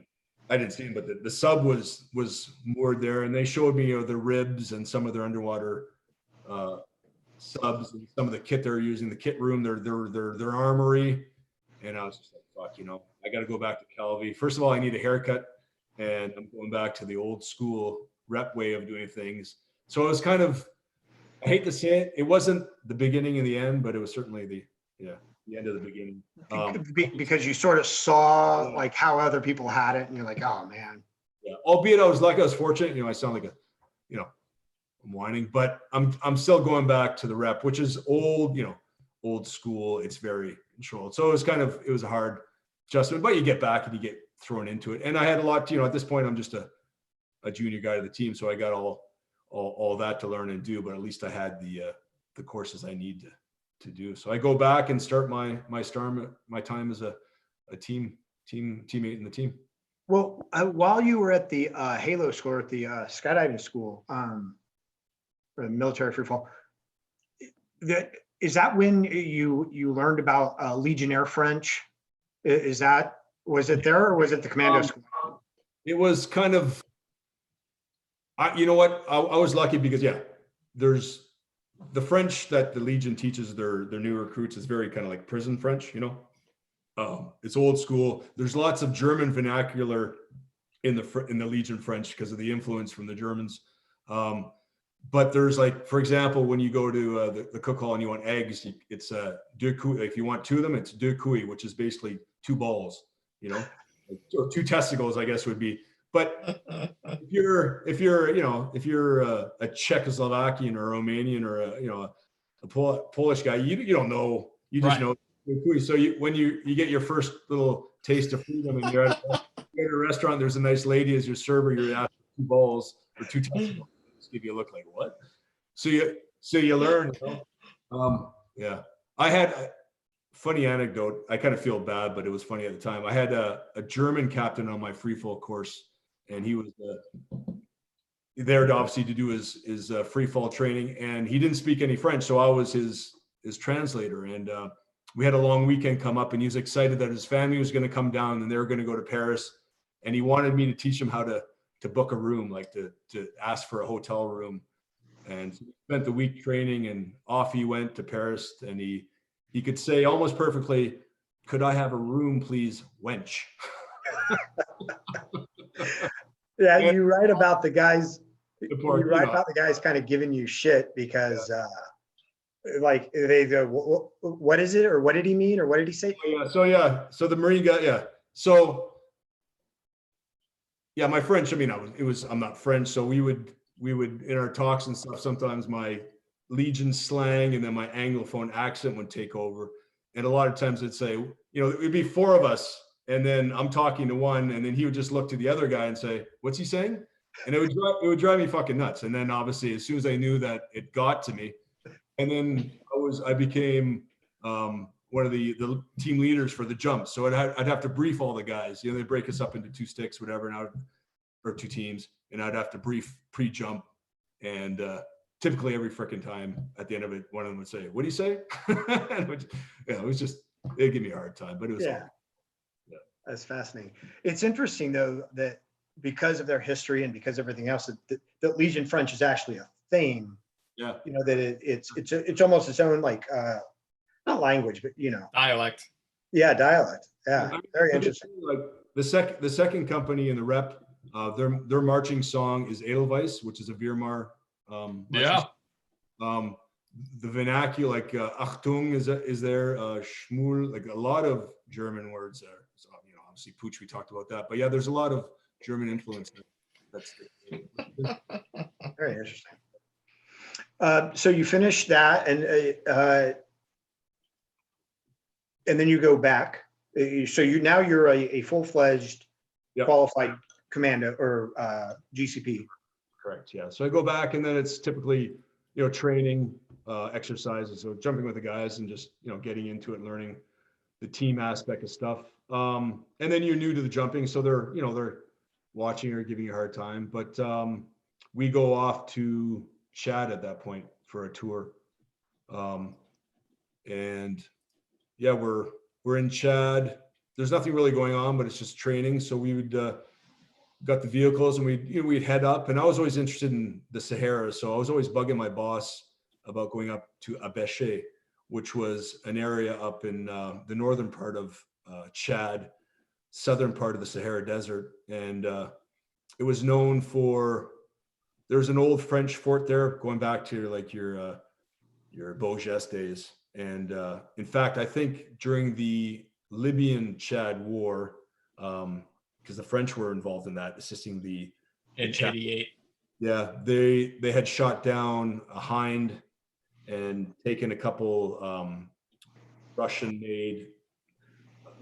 I didn't see him, but the sub was moored there, and they showed me the ribs and some of their underwater subs and some of the kit they're using, the kit room, their armory. And I was just like, fuck, I got to go back to Calvi. First of all, I need a haircut, and I'm going back to the old school rep way of doing things. So it was kind of, I hate to say it, it wasn't the beginning and the end, but it was certainly the end of the beginning. Because you sort of saw like how other people had it, and you're like, oh man. Yeah. Albeit I was fortunate. I sound like I'm whining, but I'm still going back to the rep, which is old school. It's very controlled. So it was a hard adjustment, but you get back and you get thrown into it. And I had a lot, at this point, I'm just a junior guy to the team. So I got all that to learn and do, but at least I had the courses I need to do. So I go back and start my time as a teammate in the team. Well, while you were at the Halo school, at the skydiving school, or the military free fall, is that when you learned about Legionnaire French? Was it there, or was it the commando school? It was kind of, you know what? I was lucky because there's the French that the Legion teaches their new recruits is very kind of like prison French, it's old school. There's lots of German vernacular in the Legion French because of the influence from the Germans. But there's like, for example, when you go to the cook hall and you want eggs, it's deux couilles. If you want 2 of them, it's deux couilles, which is basically 2 balls, or 2 testicles, I guess would be. But if you're a Czechoslovakian or a Romanian or a Polish guy, you don't know. You just know. So when you get your first little taste of freedom and you're at a restaurant, there's a nice lady as your server, you're asking 2 balls or 2 testicles. Give you a look like what? So you learn. I had a funny anecdote. I kind of feel bad, but it was funny at the time. I had a German captain on my free fall course, and he was there to obviously to do his free fall training, and he didn't speak any French, so I was his translator. And we had a long weekend come up, and he was excited that his family was going to come down and they were going to go to Paris, and he wanted me to teach him how to book a room, like to ask for a hotel room. And so he spent the week training, and off he went to Paris, and he could say almost perfectly, "Could I have a room, please, wench?" Yeah, you write about the guys. You write about the guys kind of giving you shit because, like they go, "What is it?" or "What did he mean?" or "What did he say?" So the Marine guy, so. Yeah, my French, I'm not French. So we would in our talks and stuff, sometimes my Legion slang and then my Anglophone accent would take over. And a lot of times it'd say, it'd be 4 of us. And then I'm talking to one, and then he would just look to the other guy and say, "What's he saying?" And it would drive me fucking nuts. And then obviously, as soon as I knew that it got to me, and then I became one of the team leaders for the jump. So I'd have to brief all the guys. You know, they break us up into 2 sticks, whatever, or 2 teams, and I'd have to brief pre-jump. And typically every freaking time at the end of it, one of them would say, "What do you say?" It was just, it'd give me a hard time, but it was Yeah. That's fascinating. It's interesting though, that because of their history and because of everything else, that Legion French is actually a thing. Yeah. You know, that it's almost its own, like, not language, but, you know. Dialect. Yeah, dialect. Yeah, very interesting. Like the second company in the rep, their marching song is Edelweiss, which is a Wehrmacht. Yeah. The vernacular, like Achtung is there, Schmul, like a lot of German words there. So, you know, obviously Pooch, we talked about that, but yeah, there's a lot of German influence. That's Very interesting. So you finish that, and then you go back. So you're a full-fledged qualified commando or GCP. Correct. Yeah. So I go back, and then it's typically, you know, training, exercises, so jumping with the guys and just, you know, getting into it and learning the team aspect of stuff. And then you're new to the jumping, so they're watching or giving you a hard time. But we go off to Chad at that point for a tour. And yeah, we're in Chad. There's nothing really going on, but it's just training. So we would got the vehicles, and we'd head up. And I was always interested in the Sahara, so I was always bugging my boss about going up to Abéché, which was an area up in the northern part of Chad, southern part of the Sahara Desert. And it was known for, there's an old French fort there going back to like your Beaugest days. And in fact, I think during the Libyan Chad War, because the French were involved in that, assisting the In Chad. 88. Yeah, they had shot down a Hind and taken a couple Russian-made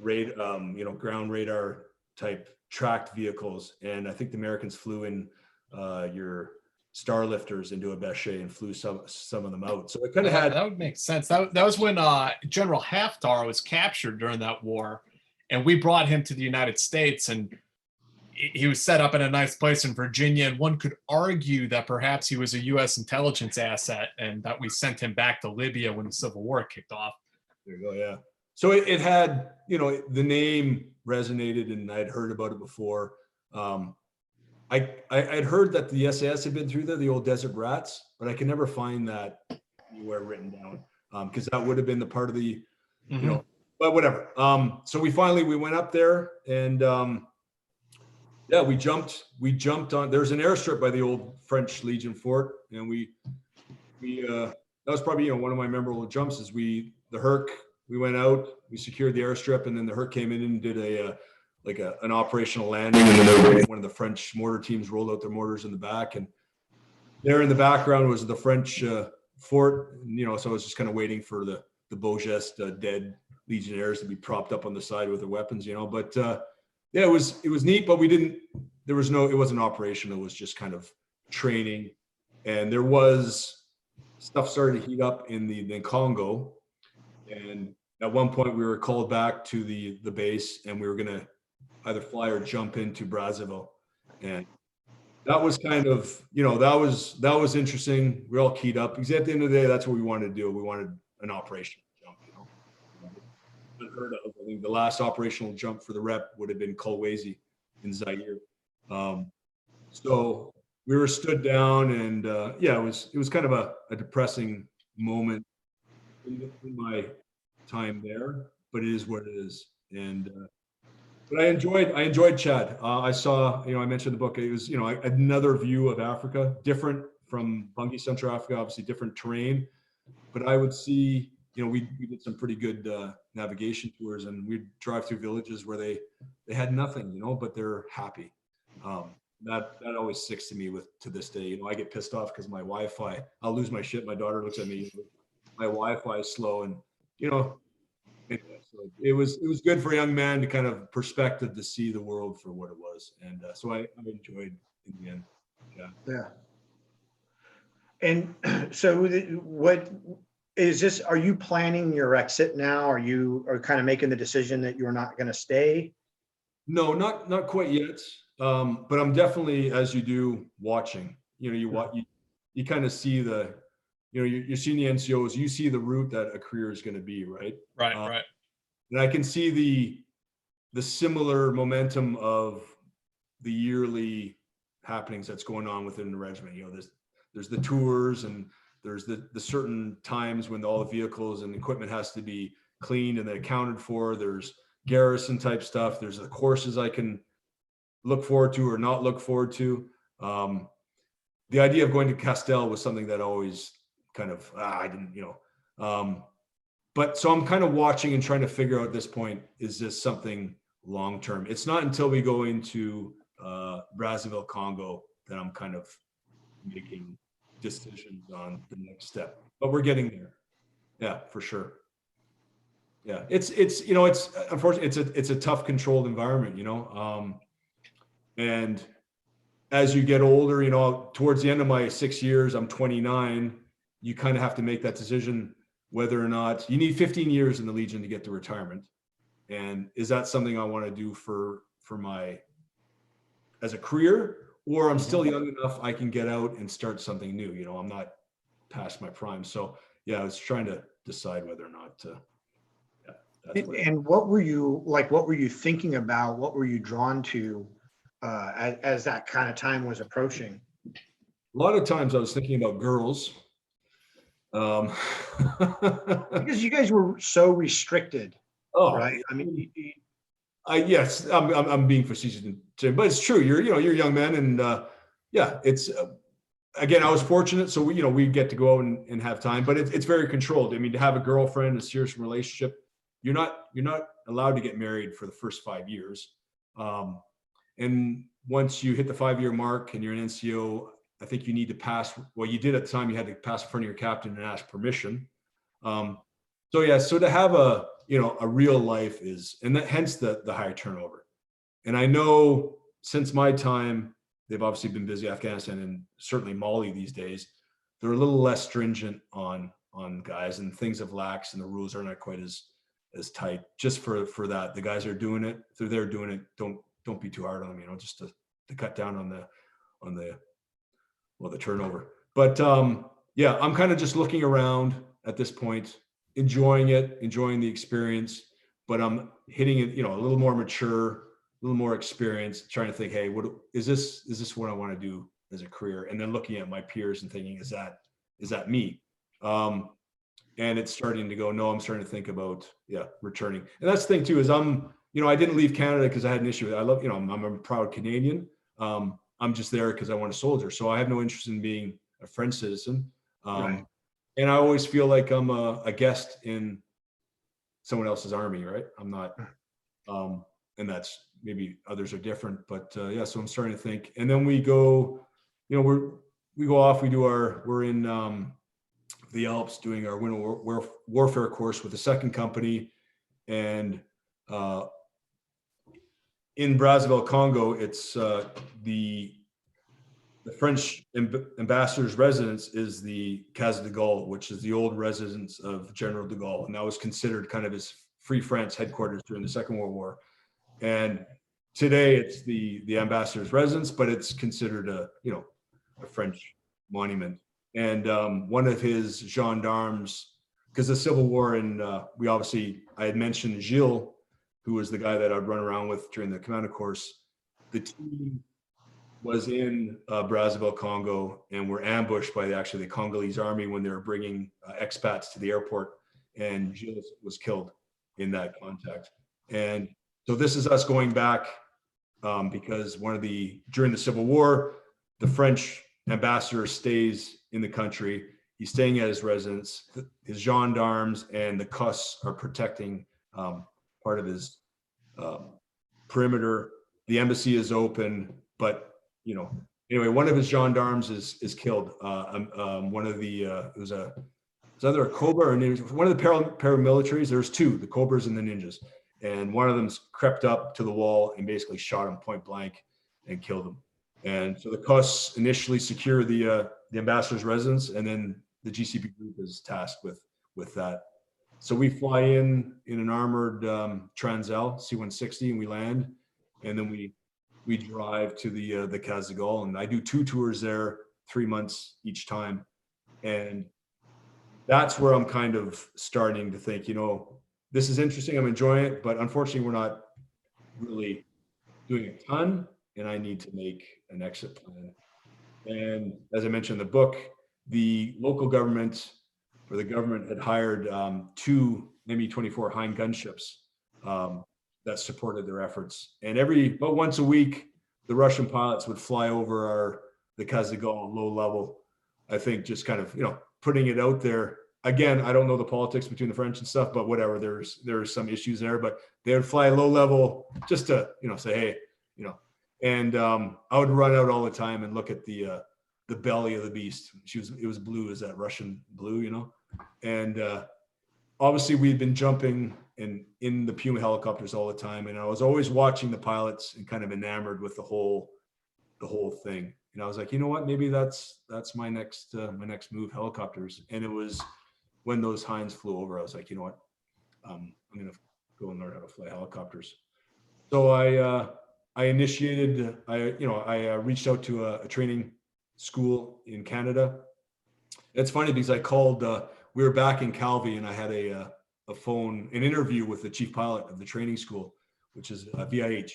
ground radar type tracked vehicles, and I think the Americans flew in your Starlifters into Abéché and flew some of them out. So it kind of had, that would make sense. That was when General Haftar was captured during that war, and we brought him to the United States, and he was set up in a nice place in Virginia, and one could argue that perhaps he was a U.S. intelligence asset and that we sent him back to Libya when the Civil War kicked off. There you go, yeah. So it had, you know, the name resonated, and I'd heard about it before. I'd heard that the SAS had been through there, the old Desert Rats, but I could never find that anywhere written down, because that would have been the part of the, you know, but whatever. So we went up there, and yeah, we jumped on, there's an airstrip by the old French Legion fort, and we that was probably, you know, one of my memorable jumps. Is the Herc, we went out, we secured the airstrip, and then the Herc came in and did an operational landing, and then one of the French mortar teams rolled out their mortars in the back, and there in the background was the French fort, you know, so I was just kind of waiting for the Beaugest dead Legionnaires to be propped up on the side with their weapons, you know. But yeah, it was neat, but it wasn't operational. It was just kind of training, and there was stuff started to heat up in the Congo, and at one point we were called back to the base, and we were going to either fly or jump into Brazzaville, and that was kind of, you know, that was interesting. We're all keyed up because at the end of the day, that's what we wanted to do. We wanted an operational jump, you know. Unheard of. I think the last operational jump for the rep would have been Kolwezi in Zaire. So we were stood down, and yeah, it was kind of a depressing moment in my time there, but it is what it is. And but I enjoyed Chad. I saw, you know, I mentioned the book. It was, you know, another view of Africa, different from Bungie Central Africa, obviously different terrain. But I would see, you know, we did some pretty good navigation tours, and we'd drive through villages where they had nothing, you know, but they're happy. That always sticks to me to this day. You know, I get pissed off because my Wi-Fi, I'll lose my shit. My daughter looks at me, my Wi-Fi is slow, and you know. So it was good for a young man to kind of perspective to see the world for what it was, and so I enjoyed in the end. Yeah. And so what is this, are you planning your exit now? Are you kind of making the decision that you're not going to stay? No, not quite yet. But I'm definitely, as you do, watching. You know, you kind of see you're seeing the NCOs. You see the route that a career is going to be, right? Right, right. And I can see the similar momentum of the yearly happenings that's going on within the regiment. You know, there's the tours, and there's the certain times when all the vehicles and equipment has to be cleaned and then accounted for. There's garrison type stuff. There's the courses I can look forward to or not look forward to. The idea of going to Castell was something that always kind of, I didn't, but so I'm kind of watching and trying to figure out at this point, is this something long-term? It's not until we go into Brazzaville, Congo, that I'm kind of making decisions on the next step, but we're getting there. Yeah, for sure. Yeah, it's unfortunately it's a tough controlled environment, and as you get older, towards the end of my 6 years, I'm 29. You kind of have to make that decision whether or not you need 15 years in the Legion to get to retirement, and is that something I want to do for my as a career, or I'm still young enough I can get out and start something new. I'm not past my prime, so yeah, I was trying to decide whether or not to. And what were you thinking about? What were you drawn to as that kind of time was approaching? A lot of times I was thinking about girls. Because you guys were so restricted, right? I mean, yes, I'm being facetious, but it's true. You're young men, and yeah, it's again, I was fortunate, so we get to go out and have time, but it's very controlled. I mean, to have a girlfriend, a serious relationship, you're not allowed to get married for the first 5 years. And once you hit the 5-year mark and you're an NCO, I think you need to pass. Well, you did at the time. You had to pass in front of your captain and ask permission. So yeah, so to have a real life and that hence the higher turnover. And I know since my time, they've obviously been busy Afghanistan and certainly Mali these days. They're a little less stringent on guys, and things have laxed, and the rules are not quite as tight. Just for that, the guys are doing it. If they're there doing it, don't be too hard on them, just to cut down on the turnover. But yeah, I'm kind of just looking around at this point, enjoying the experience, but I'm hitting it, a little more mature, a little more experience, trying to think, hey, what is this what I want to do as a career? And then looking at my peers and thinking, is that me? And it's starting to go, no, I'm starting to think about, returning. And that's the thing too, is I didn't leave Canada because I had an issue with it. I love, I'm a proud Canadian. I'm just there because I want a soldier. So I have no interest in being a French citizen. right. And I always feel like I'm a guest in someone else's army, right? I'm not, and that's maybe others are different, but yeah, so I'm starting to think. And then we go, we go off, we're in the Alps doing our winter warfare course with the second company. And in Brazzaville, Congo, it's the French ambassador's residence is the Casa de Gaulle, which is the old residence of General de Gaulle. And that was considered kind of his Free France headquarters during the Second World War. And today it's the ambassador's residence, but it's considered a French monument. And one of his gendarmes, because the Civil War, and I had mentioned Gilles, who was the guy that I'd run around with during the commando course. The team was in Brazzaville, Congo, and were ambushed by the Congolese army when they were bringing expats to the airport, and Gilles was killed in that contact. And so this is us going back because during the Civil War, the French ambassador stays in the country. He's staying at his residence. His gendarmes and the CUS are protecting part of his perimeter. The embassy is open, but anyway, one of his gendarmes is killed. One of the it was either a Cobra or one of the paramilitaries. There's two, the Cobras and the Ninjas, and one of them's crept up to the wall and basically shot him point blank and killed him. And so the costs initially secure the ambassador's residence, and then the GCP group is tasked with that. So we fly in an armored Transel C-160, and we land, and then we drive to the Casa de Gaulle, and I do 2 tours there, 3 months each time. And that's where I'm kind of starting to think, this is interesting, I'm enjoying it, but unfortunately we're not really doing a ton, and I need to make an exit plan. And as I mentioned in the book, the local government or the government had hired 2 Mi-24 Hind gunships that supported their efforts. And about once a week, the Russian pilots would fly over the Casa de Gaulle low level. I think just kind of, putting it out there. Again, I don't know the politics between the French and stuff, but whatever, there's some issues there, but they would fly low level just to, say, hey, and I would run out all the time and look at the belly of the beast. It was blue as that Russian blue, and obviously we'd been jumping in the Puma helicopters all the time. And I was always watching the pilots and kind of enamored with the whole thing. And I was like, you know what, maybe that's my next move, helicopters. And it was when those Hinds flew over, I was like, you know what, I'm going to go and learn how to fly helicopters. So I reached out to a training school in Canada. It's funny because I called, we were back in Calvi, and I had an interview with the chief pilot of the training school, which is VIH,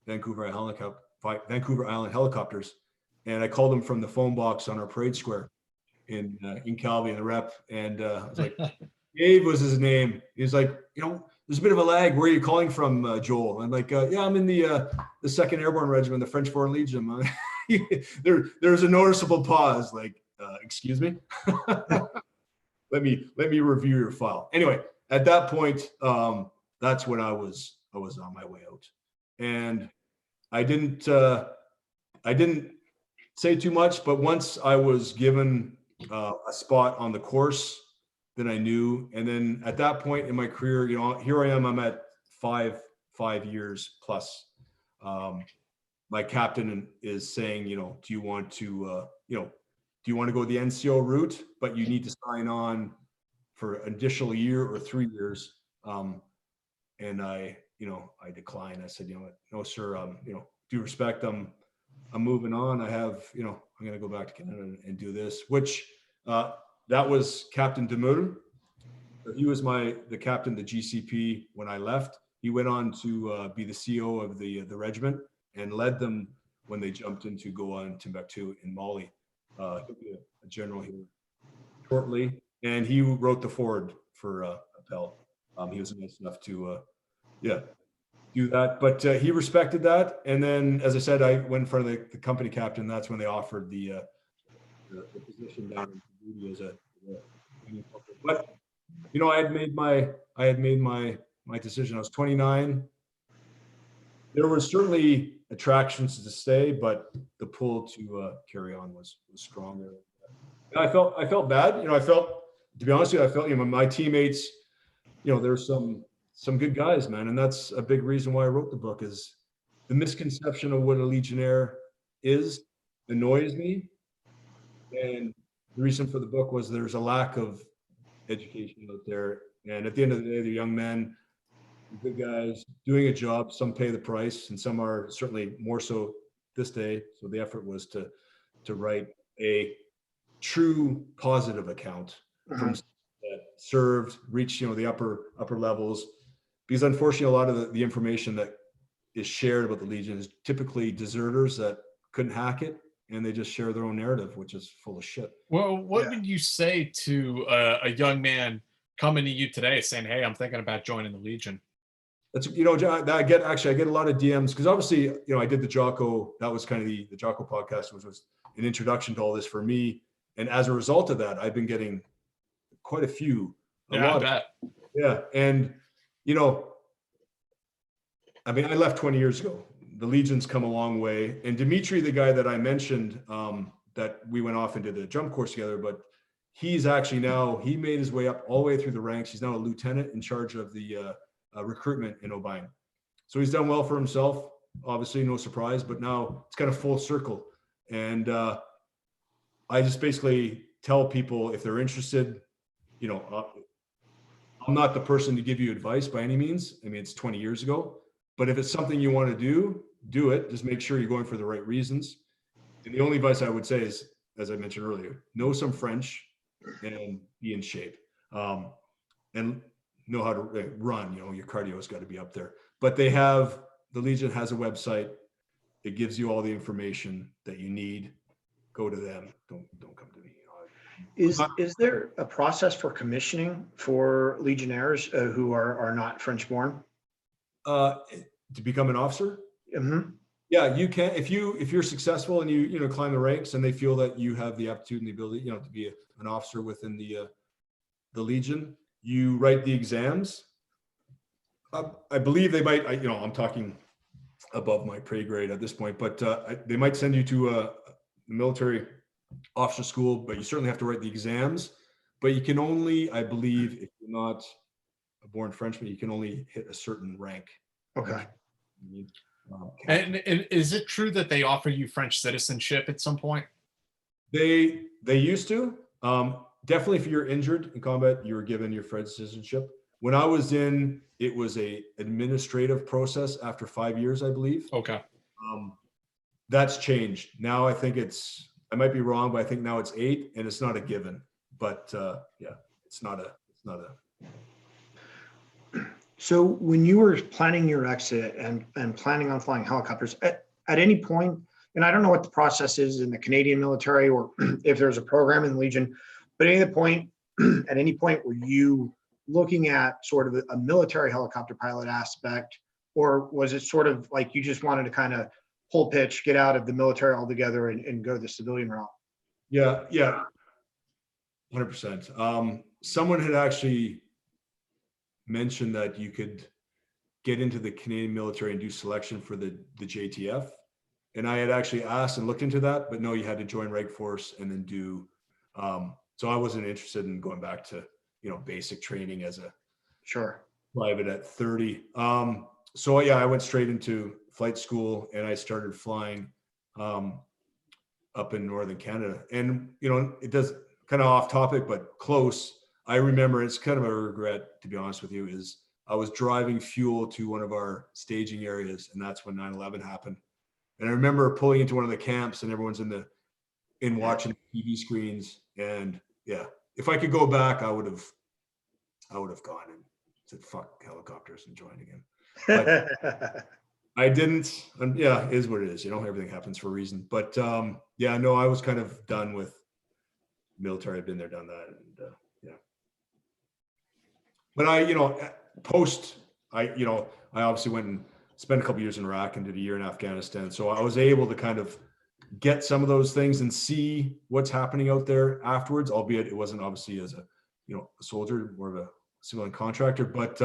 Vancouver Island Helicopters. And I called him from the phone box on our parade square in Calvi, in the rep. And I was like, Dave was his name. He was like, there's a bit of a lag. Where are you calling from, Joel? I'm like, yeah, I'm in the 2nd Airborne Regiment, the French Foreign Legion. There's a noticeable pause. Like, excuse me. Let me review your file. Anyway, at that point, that's when I was on my way out, and I didn't say too much. But once I was given a spot on the course, then I knew. And then at that point in my career, here I am. I'm at five years plus. My captain is saying, do you want to go the NCO route, but you need to sign on for an additional year or 3 years. And I declined. I said, no, sir, due respect, I'm moving on. I have, I'm going to go back to Canada and do this, which that was Captain Demul. He was the captain of the GCP when I left. He went on to be the CEO of the regiment and led them when they jumped in to go on Timbuktu in Mali. He'll be a general here shortly, and he wrote the foreword for Appel. He was nice enough to do that, but he respected that. And then, as I said, I went in front of the company captain. That's when they offered the position down in duty as a. But I had made my decision. I was 29. There were certainly attractions to stay, but the pull to carry on was stronger. And I felt bad. To be honest with you, I felt my teammates. There's some good guys, man, and that's a big reason why I wrote the book. Is the misconception of what a Legionnaire annoys me, and the reason for the book was there's a lack of education out there, and at the end of the day, they're young men, good guys doing a job. Some pay the price, and some are certainly more so this day. So the effort was to write a true positive account from that served, reached the upper levels, because unfortunately a lot of the information that is shared about the Legion is typically deserters that couldn't hack it, and they just share their own narrative, which is full of shit. Well, what would you say to a young man coming to you today saying, hey, I'm thinking about joining the Legion? That's, I get a lot of DMs, because obviously, I did the Jocko, that was kind of the Jocko podcast, which was an introduction to all this for me. And as a result of that, I've been getting quite a few. I bet. Yeah. And, I left 20 years ago. The Legion's come a long way. And Dimitri, the guy that I mentioned, that we went off and did a jump course together, but he's actually he made his way up all the way through the ranks. He's now a lieutenant in charge of the recruitment in Obiang. So he's done well for himself, obviously, no surprise, but now it's kind of full circle. And I just basically tell people if they're interested, I'm not the person to give you advice by any means. I mean, it's 20 years ago, but if it's something you want to do it. Just make sure you're going for the right reasons. And the only advice I would say is, as I mentioned earlier, know some French and be in shape, and know how to run. Your cardio has got to be up there. But the Legion has a website. It gives you all the information that you need. Go to them. Don't come to me. Is there a process for commissioning for Legionnaires who are not French born? To become an officer? Mm-hmm. Yeah, you can. If you're successful and you climb the ranks, and they feel that you have the aptitude and the ability, to be an officer within the Legion, you write the exams. I believe they might. I'm talking above my pay grade at this point, but they might send you to a military officer school, but you certainly have to write the exams. But you can only, I believe, if you're not a born Frenchman, you can only hit a certain rank. Okay. And is it true that they offer you French citizenship at some point? They used to. Definitely, if you're injured in combat, you were given your French citizenship. When I was in, it was a administrative process after 5 years, I believe. Okay. That's changed. Now I think I might be wrong, but I think now it's 8, and it's not a given. But yeah, it's not a. So when you were planning your exit and planning on flying helicopters, at any point, and I don't know what the process is in the Canadian military or if there's a program in the Legion, but at any point were you looking at sort of a military helicopter pilot aspect, or was it sort of like you just wanted to kind of pull pitch, get out of the military altogether and go the civilian route? Yeah, 100%. Someone had actually mentioned that you could get into the Canadian military and do selection for the JTF. And I had actually asked and looked into that, but no, you had to join Reg Force and then do, so I wasn't interested in going back to, basic training as a private at 30. So yeah, I went straight into flight school and I started flying up in Northern Canada. And, it does kind of off topic, but close. I remember, it's kind of a regret, to be honest with you, is I was driving fuel to one of our staging areas, and that's when 9/11 happened. And I remember pulling into one of the camps, and everyone's in watching TV screens. And yeah, if I could go back, I would have gone and said, "Fuck helicopters," and joined again. But I didn't. And yeah, it is what it is. Everything happens for a reason. But yeah, no, I was kind of done with military. I've been there, done that, and yeah. But I obviously went and spent a couple years in Iraq and did a year in Afghanistan. So I was able to kind of get some of those things and see what's happening out there afterwards, albeit it wasn't obviously as a soldier, more of a civilian contractor. But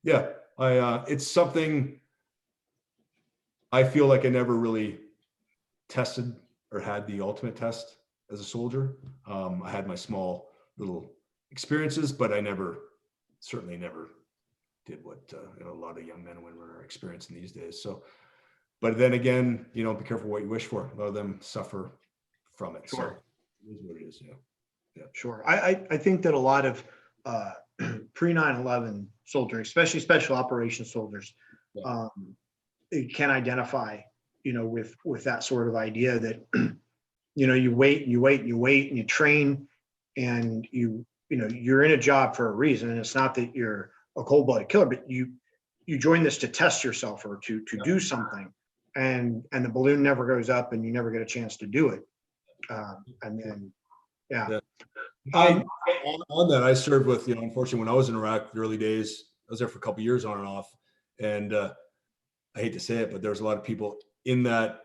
yeah, it's something I feel like I never really tested or had the ultimate test as a soldier. I had my small little experiences, but I certainly never did what a lot of young men and women are experiencing these days. So, but then again, be careful what you wish for. A lot of them suffer from it. Sure. So it is what it is. Yeah. Sure. I think that a lot of pre 9/11 soldiers, especially special operations soldiers, can identify, with that sort of idea that, you wait, and you train, and you're in a job for a reason. And it's not that you're a cold-blooded killer, but you join this to test yourself or to do something, and the balloon never goes up and you never get a chance to do it. And then, yeah. On that, I served with, unfortunately, when I was in Iraq, the early days, I was there for a couple of years on and off. And I hate to say it, but there's a lot of people in that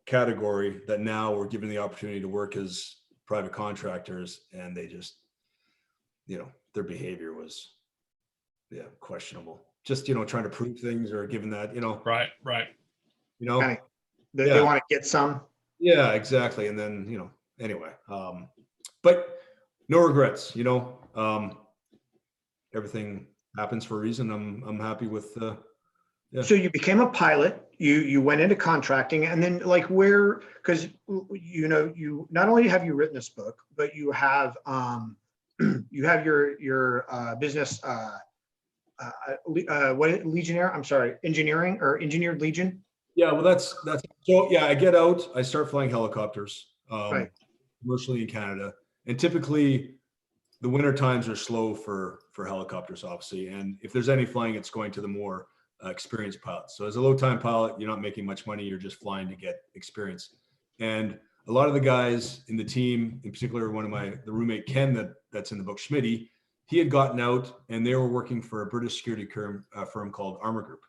category that now were given the opportunity to work as private contractors, and they just, their behavior was, questionable. Just, trying to prove things or given that, Right. They want to get some. Yeah, exactly. And then, anyway, but no regrets, everything happens for a reason. I'm happy with the Yeah. So you became a pilot, you went into contracting, and then like where, because you not only have you written this book, but you have you have your business what Legionnaire, I'm sorry, engineering or engineered Legion. Yeah, well, that's so. Yeah, I get out. I start flying helicopters, Right. commercially in Canada, and typically the winter times are slow for helicopters, obviously. And if there's any flying, it's going to the more experienced pilots. So as a low-time pilot, you're not making much money. You're just flying to get experience. And a lot of the guys in the team, in particular, the roommate Ken that's in the book, Schmidt, he had gotten out and they were working for a British security firm called Armor Group.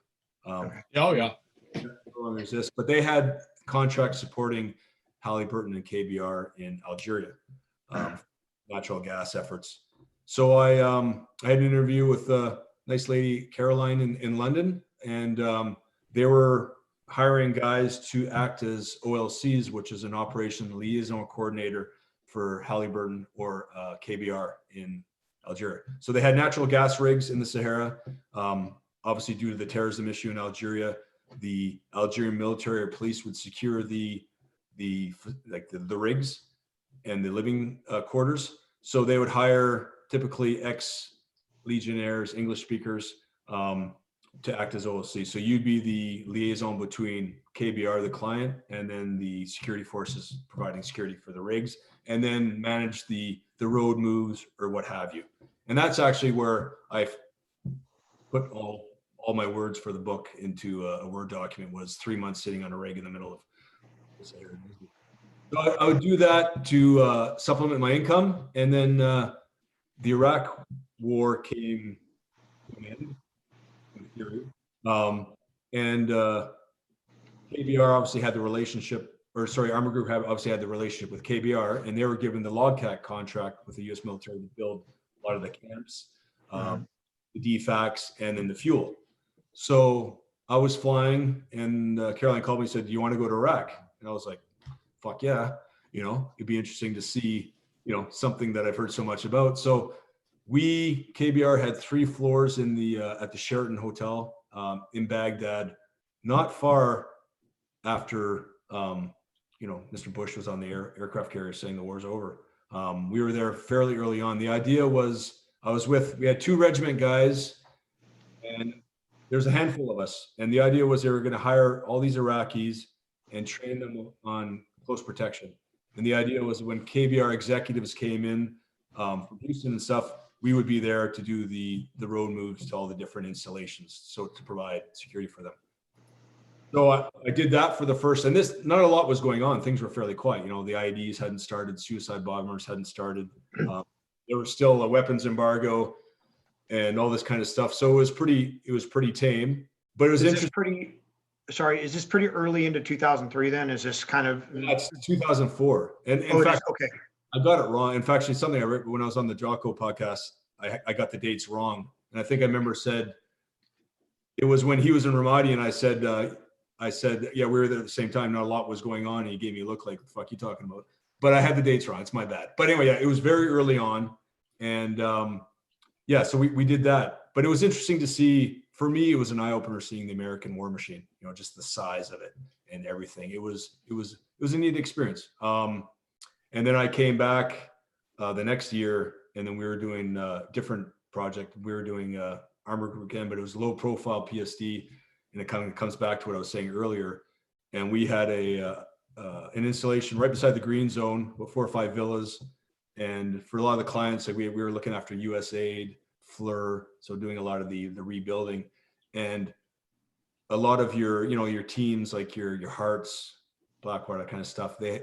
Okay. Oh yeah. No longer exists, but they had contracts supporting Halliburton and KBR in Algeria, natural gas efforts. So I had an interview with a nice lady, Caroline, in London, and they were hiring guys to act as OLCs, which is an operation liaison coordinator for Halliburton or KBR in Algeria. So they had natural gas rigs in the Sahara. Obviously, due to the terrorism issue in Algeria, the Algerian military or police would secure the rigs and the living quarters. So they would hire typically ex-Legionnaires, English speakers, to act as OLC. So you'd be the liaison between KBR, the client, and then the security forces providing security for the rigs, and then manage the road moves or what have you. And that's actually where I've put all my words for the book into a Word document, was 3 months sitting on a rig in the middle of this area. So I would do that to supplement my income. And then the Iraq war came to an end. And KBR obviously had the relationship, or sorry, Armor Group obviously had the relationship with KBR, and they were given the LOGCAT contract with the U.S. military to build a lot of the camps, the DFACs, and then the fuel. So I was flying, and Caroline called me and said, "Do you want to go to Iraq?" And I was like, "Fuck yeah!" It'd be interesting to see, something that I've heard so much about. So KBR had 3 floors in at the Sheraton Hotel in Baghdad, not far after Mr. Bush was on the aircraft carrier saying the war's over. We were there fairly early on. The idea was we had 2 regiment guys, and there's a handful of us. And the idea was they were going to hire all these Iraqis and train them on close protection. And the idea was when KBR executives came in from Houston and stuff, we would be there to do the road moves to all the different installations, so to provide security for them. So I did that for the first, and not a lot was going on. Things were fairly quiet. The IEDs hadn't started, suicide bombers hadn't started. There was still a weapons embargo and all this kind of stuff. So it was pretty tame, but it was interesting. Is this pretty early into 2003 then? Is this kind of? That's 2004. And in fact, okay. I got it wrong. In fact, actually something I read when I was on the Jocko podcast, I got the dates wrong. And I think I remember said, it was when he was in Ramadi, and I said, yeah, we were there at the same time. Not a lot was going on. And he gave me a look like, what the fuck you talking about? But I had the dates wrong. It's my bad. But anyway, yeah, it was very early on. And yeah, so we did that. But it was interesting to see. For me, it was an eye opener seeing the American war machine, just the size of it and everything. It was a neat experience. And then I came back the next year, and then we were doing a different project. We were doing Armor Group again, but it was low profile PSD. And it kind of comes back to what I was saying earlier. And we had an installation right beside the green zone with 4 or 5 villas. And for a lot of the clients, like we were looking after USAID, FLIR, so doing a lot of the rebuilding. And a lot of your teams, like your Hearts, Blackwater, that kind of stuff, they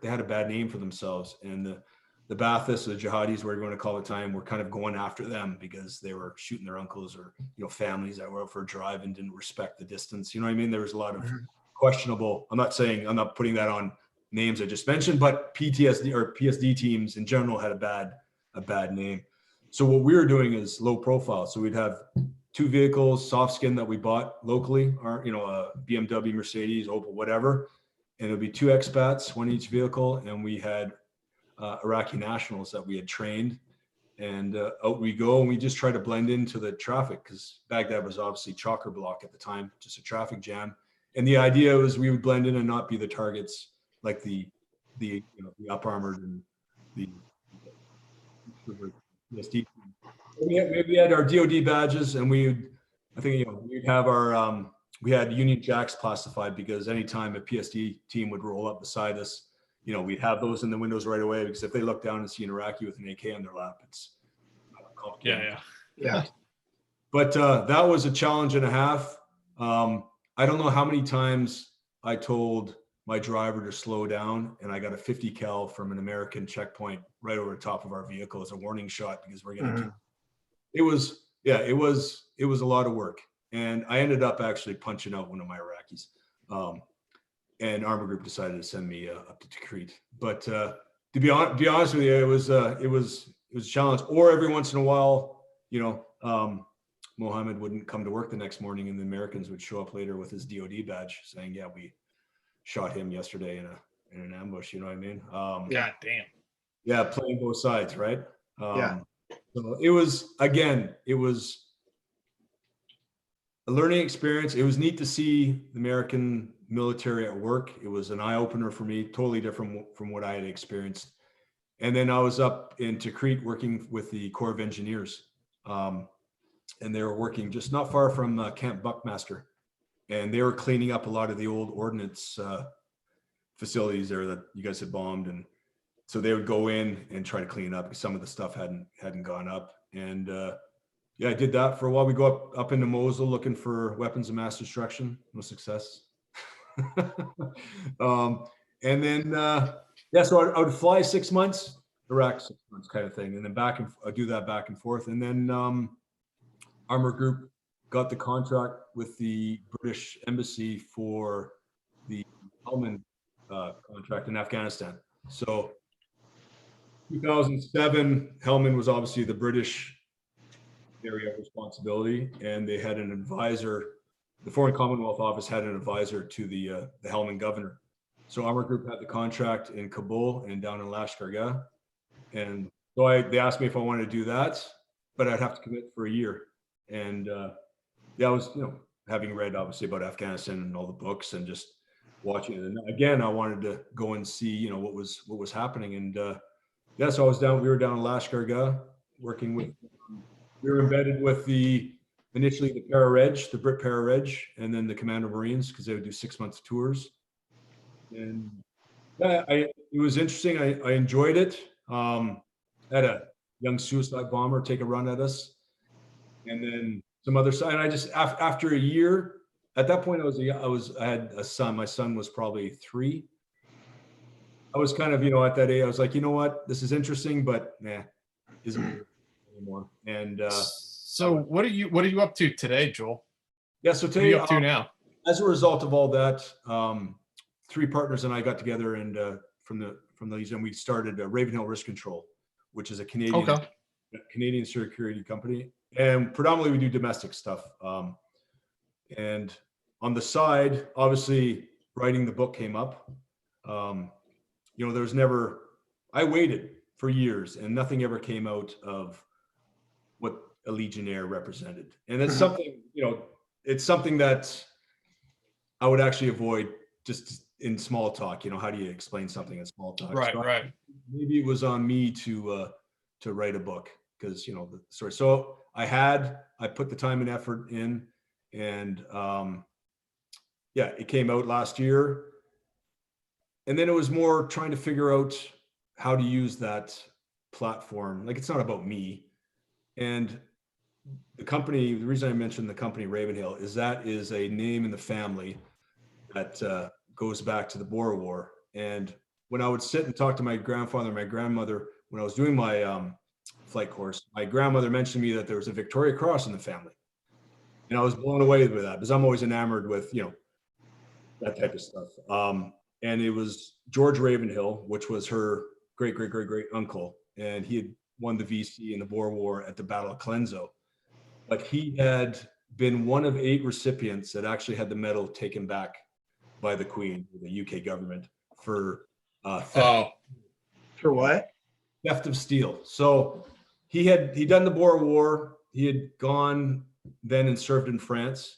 had a bad name for themselves. And the Baathists, the jihadis, whatever you want to call it, time, were kind of going after them because they were shooting their uncles or families that were out for a drive and didn't respect the distance. You know what I mean? There was a lot of questionable. I'm not putting that on names I just mentioned, but PTSD or PSD teams in general had a bad name. So what we were doing is low profile. So we'd have 2 vehicles, soft skin that we bought locally, or a BMW, Mercedes, Opel, whatever, and it would be 2 expats, 1 each vehicle, and we had Iraqi nationals that we had trained, And out we go, and we just try to blend into the traffic because Baghdad was obviously chocker block at the time, just a traffic jam. And the idea was we would blend in and not be the targets like the up armored and the PSD. We had our DoD badges, and we'd have our we had Union Jacks classified because anytime a PSD team would roll up beside us, we'd have those in the windows right away, because if they look down and see an Iraqi with an AK on their lap, it's complicated. Yeah. But that was a challenge and a half. I don't know how many times I told my driver to slow down, and I got a 50 cal from an American checkpoint right over the top of our vehicle as a warning shot, because we're going to it was a lot of work. And I ended up actually punching out one of my Iraqis. And Armor Group decided to send me up to Tikrit. But to be honest with you, it was a challenge. Or every once in a while, Mohammed wouldn't come to work the next morning, and the Americans would show up later with his DoD badge saying, "Yeah, we shot him yesterday in an ambush." You know what I mean? God damn. Yeah, playing both sides, right? Yeah. So it was a learning experience. It was neat to see the American military at work. It was an eye opener for me, totally different from what I had experienced. And then I was up in Tikrit working with the Corps of Engineers. And they were working just not far from Camp Buckmaster. And they were cleaning up a lot of the old ordnance facilities there that you guys had bombed. And so they would go in and try to clean up, because some of the stuff hadn't gone up. And I did that for a while. We go up into Mosul looking for weapons of mass destruction. No success. And then so I would fly 6 months, Iraq 6 months kind of thing, and then I'd do that back and forth. And then Armor Group got the contract with the British Embassy for the Helmand contract in Afghanistan. So 2007, Helmand was obviously the British area of responsibility, and they had an advisor. The Foreign Commonwealth Office had an advisor to the Helmand governor. So Armor Group had the contract in Kabul and down in Lashkar, and so they asked me if I wanted to do that, but I'd have to commit for a year. And I was having read obviously about Afghanistan and all the books and just watching it. And again, I wanted to go and see what was happening. And so we were down in Lashkar working with. We were embedded with initially the Para-Reg, the Brit Para-Reg, and then the Commando Marines, because they would do 6 month tours. And it was interesting. I enjoyed it. Had a young suicide bomber take a run at us, and then some other side. And I just after a year, at that point, I had a son. My son was probably 3. I was kind of at that age. I was like, you know what, this is interesting, but isn't anymore. And so what are you up to today, Joel? Yeah, so today, what are you up to now? As a result of all that, 3 partners and I got together, and from the Legion, we started Ravenhill Risk Control, which is a Canadian security company, and predominantly we do domestic stuff. And on the side, obviously, writing the book came up. I waited for years, and nothing ever came out of what a Legionnaire represented. And it's something, it's something that I would actually avoid just in small talk. How do you explain something in small talk? Right, so right. Maybe it was on me to write a book, because the story. So I put the time and effort in, and it came out last year. And then it was more trying to figure out how to use that platform. Like, it's not about me. And the reason I mentioned the company Ravenhill is that is a name in the family that goes back to the Boer War. And when I would sit and talk to my grandfather and my grandmother, when I was doing my flight course, my grandmother mentioned to me that there was a Victoria Cross in the family. And I was blown away with that, because I'm always enamored with, that type of stuff. And it was George Ravenhill, which was her great uncle. And he had won the VC in the Boer War at the Battle of Colenso. But he had been one of 8 recipients that actually had the medal taken back by the Queen, the UK government, for theft. For what? Theft of steel. So he'd done the Boer War. He had gone then and served in France,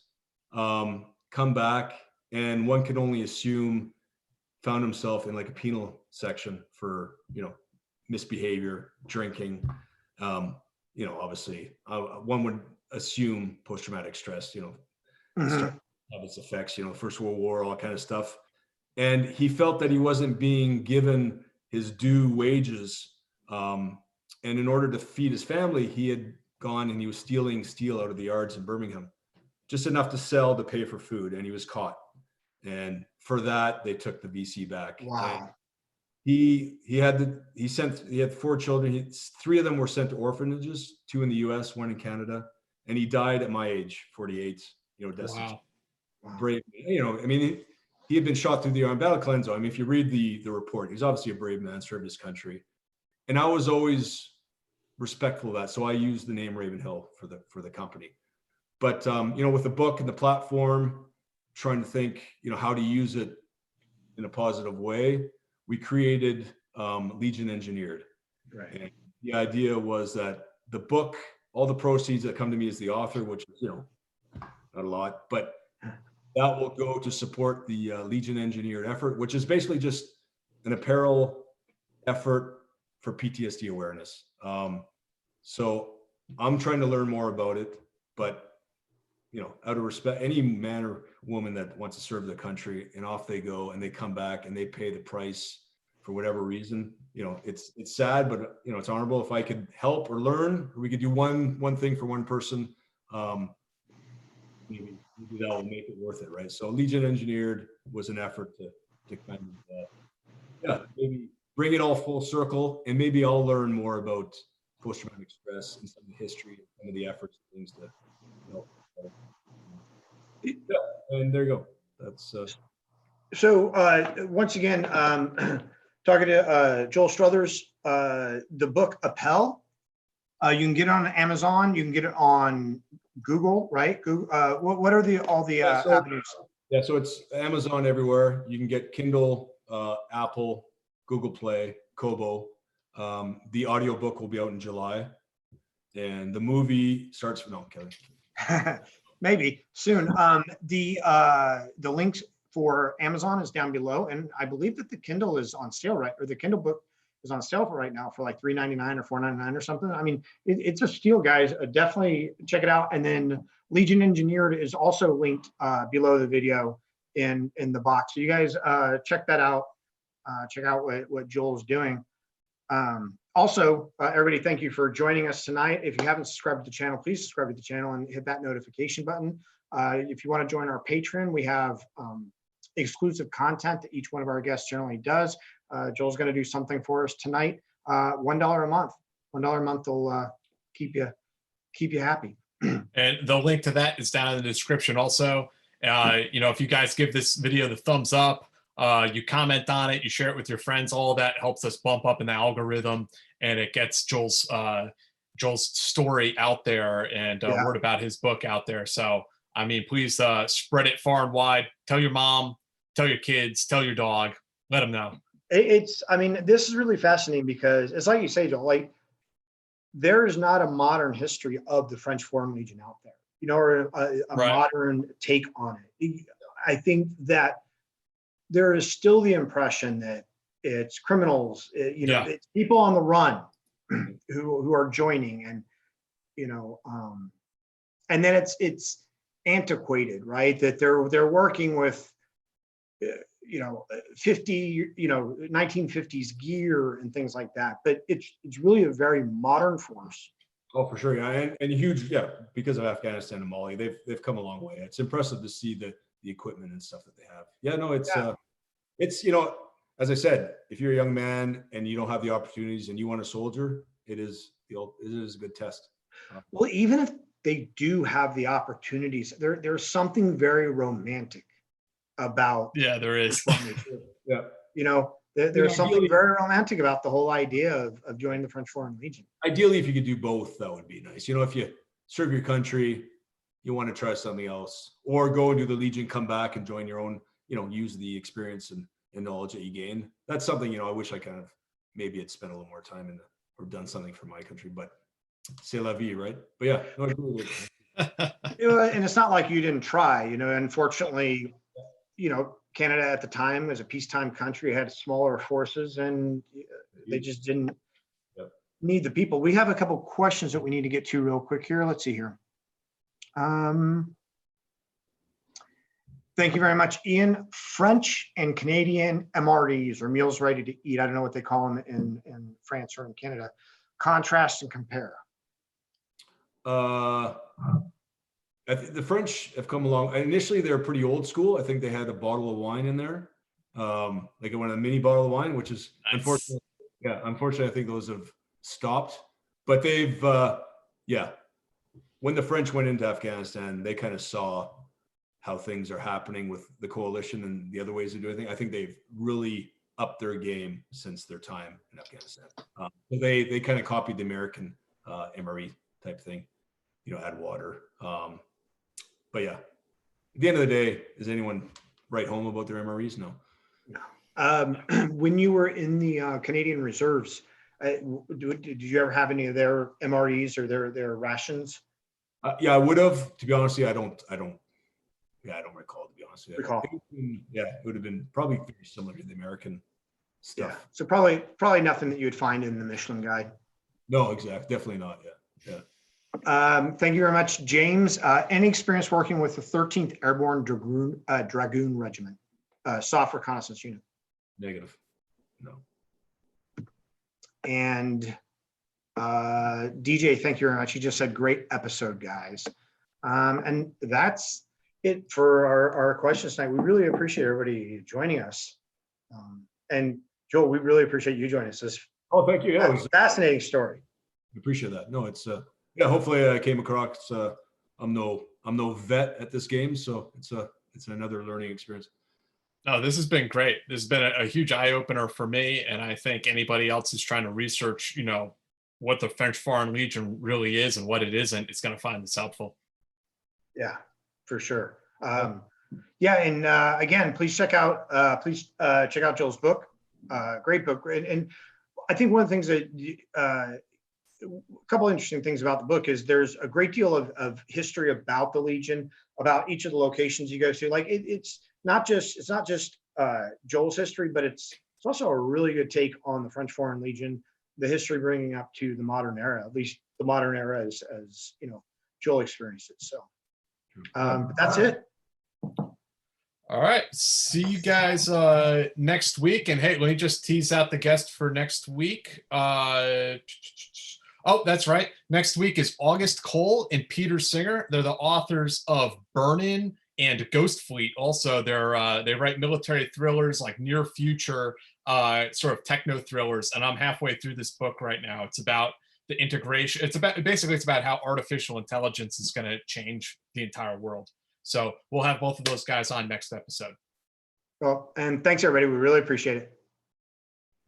come back, and one could only assume found himself in like a penal section for, misbehavior, drinking. Obviously, one would assume post-traumatic stress, Mhm. of its effects, First World War, all kind of stuff. And he felt that he wasn't being given his due wages. And in order to feed his family, he had gone and he was stealing steel out of the yards in Birmingham, just enough to sell to pay for food. And he was caught. And for that, they took the VC back. Wow. And he had 4 children. 3 of them were sent to orphanages, 2 in the US, 1 in Canada. And he died at my age, 48, destitute. Wow. Brave, he had been shot through the arm, battle cleanse. I mean, if you read the report, he's obviously a brave man, served his country. And I was always respectful of that. So I used the name Ravenhill for the company. But, with the book and the platform, trying to think, how to use it in a positive way, we created Legion Engineered. Right. And the idea was that the book, all the proceeds that come to me as the author, which is, not a lot, but that will go to support the Legion Engineered effort, which is basically just an apparel effort for PTSD awareness. So I'm trying to learn more about it, but out of respect, any man or woman that wants to serve the country, and off they go and they come back and they pay the price for whatever reason, it's sad, but it's honorable. If I could help or learn, or we could do one thing for one person, maybe that will make it worth it, right? So Legion Engineered was an effort to kind of, maybe bring it all full circle, and maybe I'll learn more about post-traumatic stress and some of the history and some of the efforts and things to help. And there you go. That's So once again, talking to Joel Struthers, the book Appel, you can get it on Amazon, you can get it on Google, right? Google, what are all the avenues? Yeah, so it's Amazon everywhere. You can get Kindle, Apple, Google Play, Kobo. The audiobook will be out in July, and the movie starts. No, Kelly. Maybe soon. The links for Amazon is down below, and I believe that the Kindle is on sale, right? Or the Kindle book is on sale for right now for like $3.99 or $4.99 or something. I mean, it's a steal, guys. Definitely check it out. And then Legion Engineered is also linked below the video in the box. So you guys check that out. Check out what Joel's doing. Also, everybody, thank you for joining us tonight. If you haven't subscribed to the channel, please subscribe to the channel and hit that notification button. If you want to join our Patreon, we have exclusive content that each one of our guests generally does. Joel's going to do something for us tonight. $1 a month. $1 a month will keep you happy. And the link to that is down in the description also. If you guys give this video the thumbs up, you comment on it, you share it with your friends, all of that helps us bump up in the algorithm, and it gets Joel's story out there, and word about his book out there. So, I mean, please spread it far and wide. Tell your mom, tell your kids, tell your dog, let them know. I mean, this is really fascinating because it's like you say, Joel, like there is not a modern history of the French Foreign Legion out there, or a modern take on it. I think that there is still the impression that it's criminals, it's people on the run who are joining, and and then it's antiquated, right? That they're working with 1950s gear and things like that, but it's really a very modern force. Oh, for sure, yeah, and huge, because of Afghanistan and Mali, they've come a long way. It's impressive to see the equipment and stuff that they have. It's as I said, if you're a young man and you don't have the opportunities and you want to soldier, it is a good test. Well, even if they do have the opportunities, there's something very romantic about. Yeah, there is. There's something very romantic about the whole idea of joining the French Foreign Legion. Ideally, if you could do both, that would be nice. If you serve your country, you want to try something else, or go and do the Legion, come back and join your own, use the experience and knowledge that you gain. That's something, I wish I kind of maybe had spent a little more time in or done something for my country, but c'est la vie, right? But yeah, no, it's really good. And it's not like you didn't try, unfortunately, Canada at the time as a peacetime country had smaller forces and they just didn't Yep. need the people. We have a couple questions that we need to get to real quick here. Let's see here. Thank you very much, Ian. French and Canadian MREs, or meals ready to eat. I don't know what they call them in France or in Canada. Contrast and compare. I think the French have come along. Initially, they're pretty old school. I think they had a bottle of wine in there, like a mini bottle of wine, which is Nice. unfortunately, I think those have stopped. But they've, when the French went into Afghanistan, they kind of saw how things are happening with the coalition and the other ways of doing things. I think they've really upped their game since their time in Afghanistan. So they kind of copied the American MRE type thing, add water. But yeah, at the end of the day, does anyone write home about their MREs? No. When you were in the Canadian Reserves, did you ever have any of their MREs or their rations? Yeah, I would have. To be honest, I don't recall. To be honest, Recall. It would have been probably very similar to the American stuff. Yeah. So probably nothing that you would find in the Michelin Guide. No, exactly. Definitely not. Yeah. Thank you very much, James. Any experience working with the 13th Airborne Dragoon Regiment, soft reconnaissance unit? Negative. No. And DJ, thank you very much. He just said, great episode, guys. And that's it for our questions tonight. We really appreciate everybody joining us. And Joel, we really appreciate you joining us. Oh, thank you. Yeah, it was a fascinating story. I appreciate that. No, it's hopefully I came across. I'm no vet at this game, so it's another learning experience. No, this has been great. This has been a huge eye opener for me, and I think anybody else is trying to research, what the French Foreign Legion really is and what it isn't. It's going to find this helpful. Yeah, for sure. And again, please check out Joel's book. Great book, and I think one of the things that a couple of interesting things about the book is there's a great deal of history about the Legion, about each of the locations you go to. Like it's not just Joel's history, but it's also a really good take on the French Foreign Legion, the history bringing up to the modern era, at least the modern era as Joel experienced it. So but that's it. All right. See you guys next week. And hey, let me just tease out the guest for next week. Oh, that's right. Next week is August Cole and Peter Singer. They're the authors of Burn-In and Ghost Fleet. Also, they write military thrillers like near future, sort of techno thrillers. And I'm halfway through this book right now. It's about the integration. It's about how artificial intelligence is going to change the entire world. So we'll have both of those guys on next episode. Well, and thanks everybody. We really appreciate it.